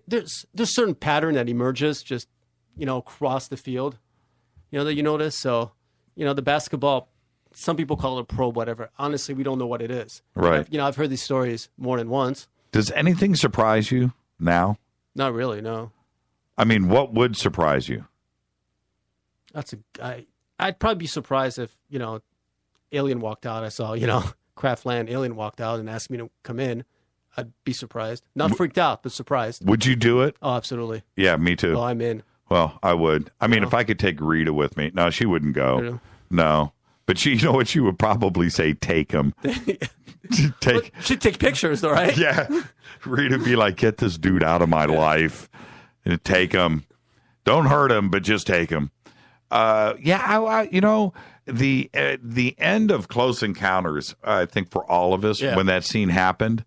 there's certain pattern that emerges just, across the field, that you notice. So, the basketball, some people call it a probe, whatever. Honestly, we don't know what it is. Right. I've heard these stories more than once. Does anything surprise you now? Not really, no. I mean, what would surprise you? I'd probably be surprised if, alien walked out. I saw, Craftland alien walked out and asked me to come in. I'd be surprised. Not freaked out, but surprised. Would you do it? Oh, absolutely. Yeah, me too. Oh, I'm in. Well, I would. I mean, if I could take Rita with me. No, she wouldn't go. No. But she, what she would probably say? Take him. She'd take pictures, though, right? Yeah. Rita would be like, get this dude out of my life. And take him. Don't hurt him, but just take him. The end of Close Encounters, I think for all of us, when that scene happened,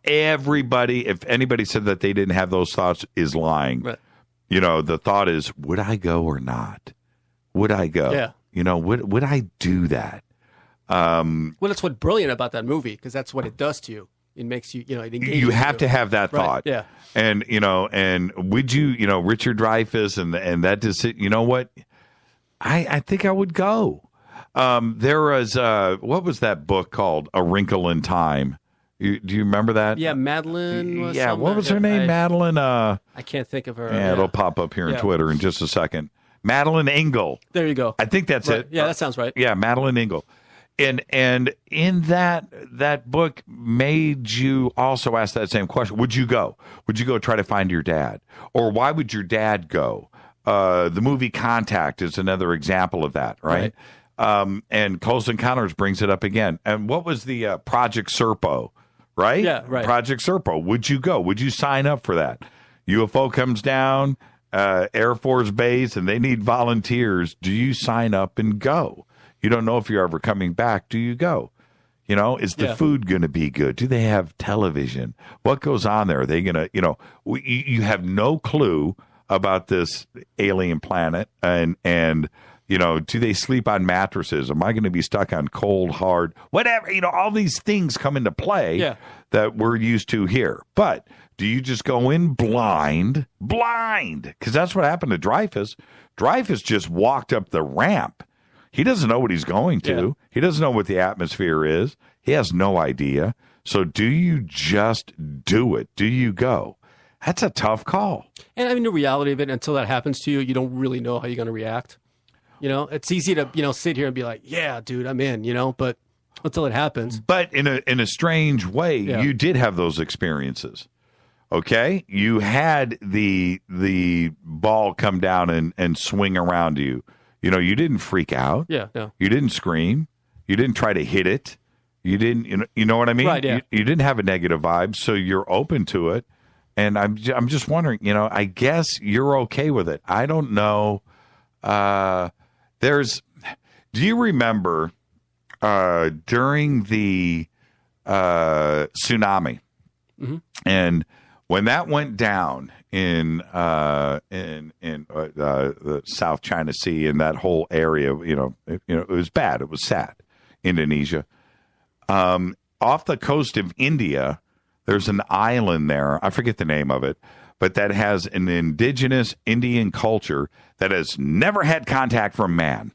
everybody, if anybody said that they didn't have those thoughts, is lying. Right. The thought is, would I go or not? Would I go? Yeah. Would I do that? Well, that's what's brilliant about that movie, because that's what it does to you. It makes you, it engages you have to have that Right, thought. yeah. And, and would you, Richard Dreyfuss and that decision, you know what? I think I would go. There was, what was that book called? A Wrinkle in Time. Do you remember that? Yeah, Madeline was what was her name? Madeline? I can't think of her. Yeah, it'll pop up here on Twitter in just a second. Madeline Engel. There you go. I think that's it. Yeah, that sounds right. Yeah, Madeline Engel. And in that book made you also ask that same question. Would you go? Would you go try to find your dad? Or why would your dad go? The movie Contact is another example of that, right? And Close Encounters brings it up again. And what was the Project Serpo, right? Yeah, right. Project Serpo. Would you go? Would you sign up for that? UFO comes down, Air Force Base, and they need volunteers. Do you sign up and go? You don't know if you're ever coming back. Do you go? Is the food going to be good? Do they have television? What goes on there? Are they going to, you have no clue about this alien planet and do they sleep on mattresses? Am I going to be stuck on cold, hard, whatever? All these things come into play that we're used to here. But do you just go in blind? Because that's what happened to Dreyfuss. Dreyfuss just walked up the ramp. He doesn't know what he's going to. Yeah. He doesn't know what the atmosphere is. He has no idea. So do you just do it? Do you go? That's a tough call. And I mean, the reality of it, until that happens to you, you don't really know how you're going to react. It's easy to, sit here and be like, yeah, dude, I'm in, but until it happens. But in a strange way, you did have those experiences. Okay? You had the ball come down and swing around you. You didn't freak out. Yeah, no. You didn't scream. You didn't try to hit it. You didn't, you know what I mean? Right, yeah. You didn't have a negative vibe, so you're open to it. And I'm just wondering, I guess you're okay with it. I don't know. Do you remember during the tsunami, and when that went down in the South China Sea and that whole area, it was bad. It was sad. Indonesia, off the coast of India, there's an island there. I forget the name of it, but that has an indigenous Indian culture that has never had contact from man,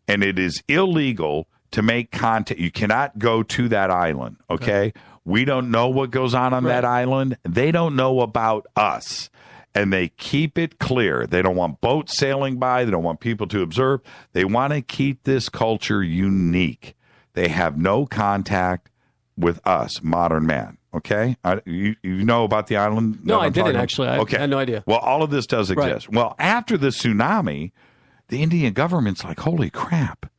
and it is illegal to make contact. You cannot go to that island. Okay. We don't know what goes on that island. They don't know about us. And they keep it clear. They don't want boats sailing by. They don't want people to observe. They want to keep this culture unique. They have no contact with us, modern man. Okay? You know about the island? No, I didn't, actually. I had no idea. Well, all of this does exist. Right. Well, after the tsunami, the Indian government's like, holy crap.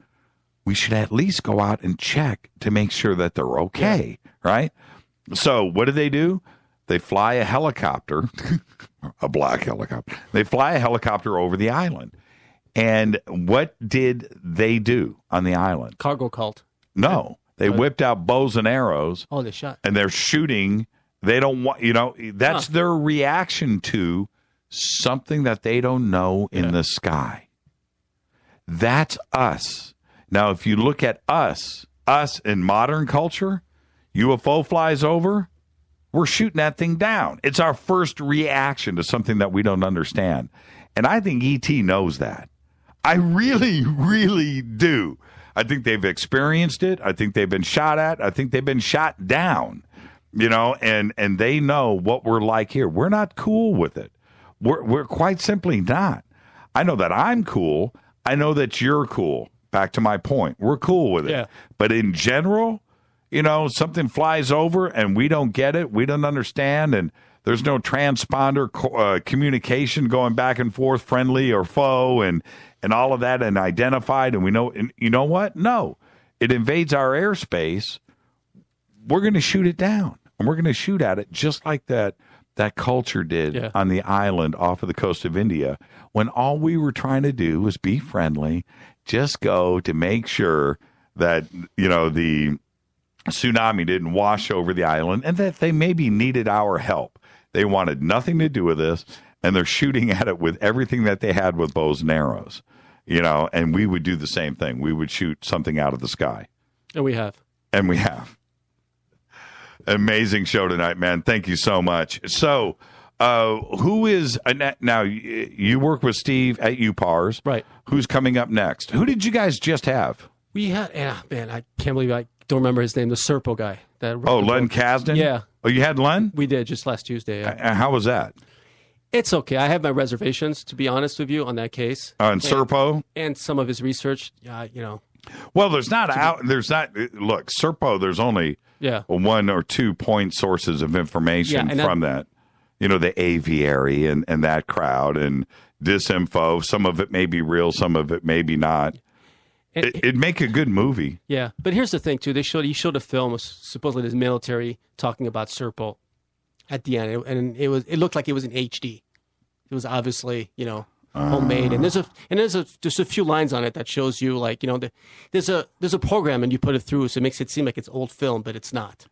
We should at least go out and check to make sure that they're okay, right? So what do? They fly a helicopter, a black helicopter. They fly a helicopter over the island. And what did they do on the island? Cargo cult. No. They whipped out bows and arrows. Oh, they shot. And they're shooting. They don't want, that's their reaction to something that they don't know in the sky. That's us. Now, if you look at us in modern culture, UFO flies over, we're shooting that thing down. It's our first reaction to something that we don't understand. And I think E.T. knows that. I really, really do. I think they've experienced it. I think they've been shot at. I think they've been shot down, and they know what we're like here. We're not cool with it. We're quite simply not. I know that I'm cool. I know that you're cool. Back to my point. We're cool with it. Yeah. But in general, you know, something flies over and we don't get it. We don't understand. And there's no transponder communication going back and forth, friendly or foe, and all of that, and identified. And we know, and you know what? No, it invades our airspace. We're going to shoot it down, and we're going to shoot at it just like that culture did on the island off of the coast of India, when all we were trying to do was be friendly, just go to make sure that, you know, the tsunami didn't wash over the island and that they maybe needed our help. They wanted nothing to do with this, and they're shooting at it with everything that they had with bows and arrows, you know, and we would do the same thing. We would shoot something out of the sky. And we have. Amazing show tonight, man. Thank you so much. So, who is now? You work with Steve at UPARS, right? Who's coming up next? Who did you guys just have? We had, man, I can't believe I don't remember his name. The Serpo guy. Len Kasdan? Yeah. Oh, you had Len? We did just last Tuesday. Yeah. How was that? It's okay. I have my reservations, to be honest with you, on that case. And Serpo? And some of his research, you know. Well, look, Serpo, there's only 1 or 2 point sources of information from that. You know, the aviary and that crowd and disinfo. Some of it may be real, some of it maybe not. It'd make a good movie. Yeah, but here's the thing, too. He showed a film of supposedly this military talking about Serpo at the end, and it looked like it was in HD. It was obviously, you know, homemade, and there's a few lines on it that shows you, like, you know, there's a program and you put it through, so it makes it seem like it's old film, but it's not.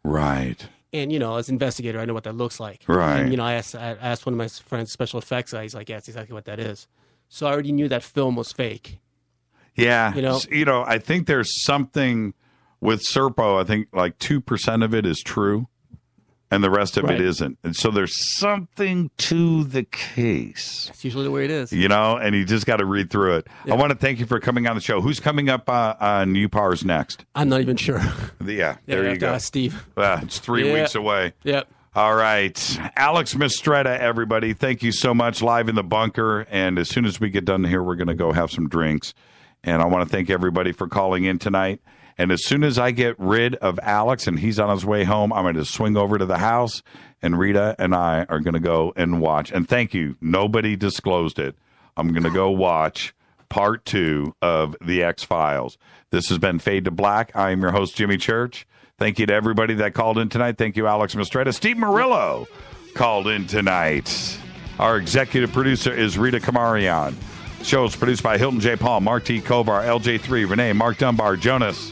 Right. And, you know, as an investigator, I know what that looks like. Right. And, you know, I asked one of my friends, special effects guy, he's like, yeah, that's exactly what that is. So I already knew that film was fake. Yeah. You know, I think there's something with Serpo, I think like 2% of it is true, and the rest of it isn't. And so there's something to the case. That's usually the way it is. You know, and you just got to read through it. Yeah. I want to thank you for coming on the show. Who's coming up on UPARS next? I'm not even sure. There you go. Steve. It's 3 weeks away. Yep. All right. Alex Mistretta, everybody. Thank you so much. Live in the bunker. And as soon as we get done here, we're going to go have some drinks. And I want to thank everybody for calling in tonight. And as soon as I get rid of Alex and he's on his way home, I'm going to swing over to the house, and Rita and I are going to go and watch. And thank you. Nobody disclosed it. I'm going to go watch part 2 of The X-Files. This has been Fade to Black. I am your host, Jimmy Church. Thank you to everybody that called in tonight. Thank you, Alex Mistretta. Steve Murillo called in tonight. Our executive producer is Rita Kamarian. The show is produced by Hilton J. Paul, Mark T. Kovar, LJ3, Renee, Mark Dunbar, Jonas.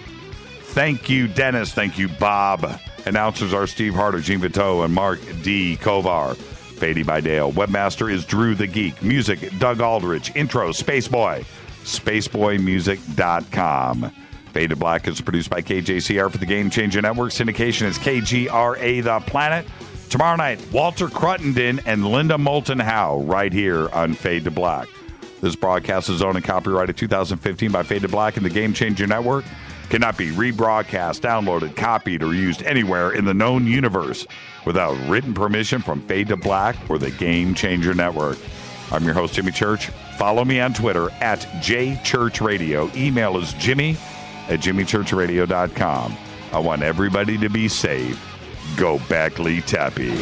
Thank you, Dennis. Thank you, Bob. Announcers are Steve Harder, Gene Vito, and Mark D. Kovar. Fady by Dale. Webmaster is Drew the Geek. Music, Doug Aldrich. Intro, Spaceboy. SpaceboyMusic.com. Fade to Black is produced by KJCR for the Game Changer Network. Syndication is KGRA The Planet. Tomorrow night, Walter Cruttenden and Linda Moulton Howe right here on Fade to Black. This broadcast is owned and copyrighted 2015 by Fade to Black and the Game Changer Network. Cannot be rebroadcast, downloaded, copied, or used anywhere in the known universe without written permission from Fade to Black or the Game Changer Network. I'm your host, Jimmy Church. Follow me on Twitter at JChurchRadio. Email is jimmy@jimmychurchradio.com. I want everybody to be safe. Go Beckley Tappy.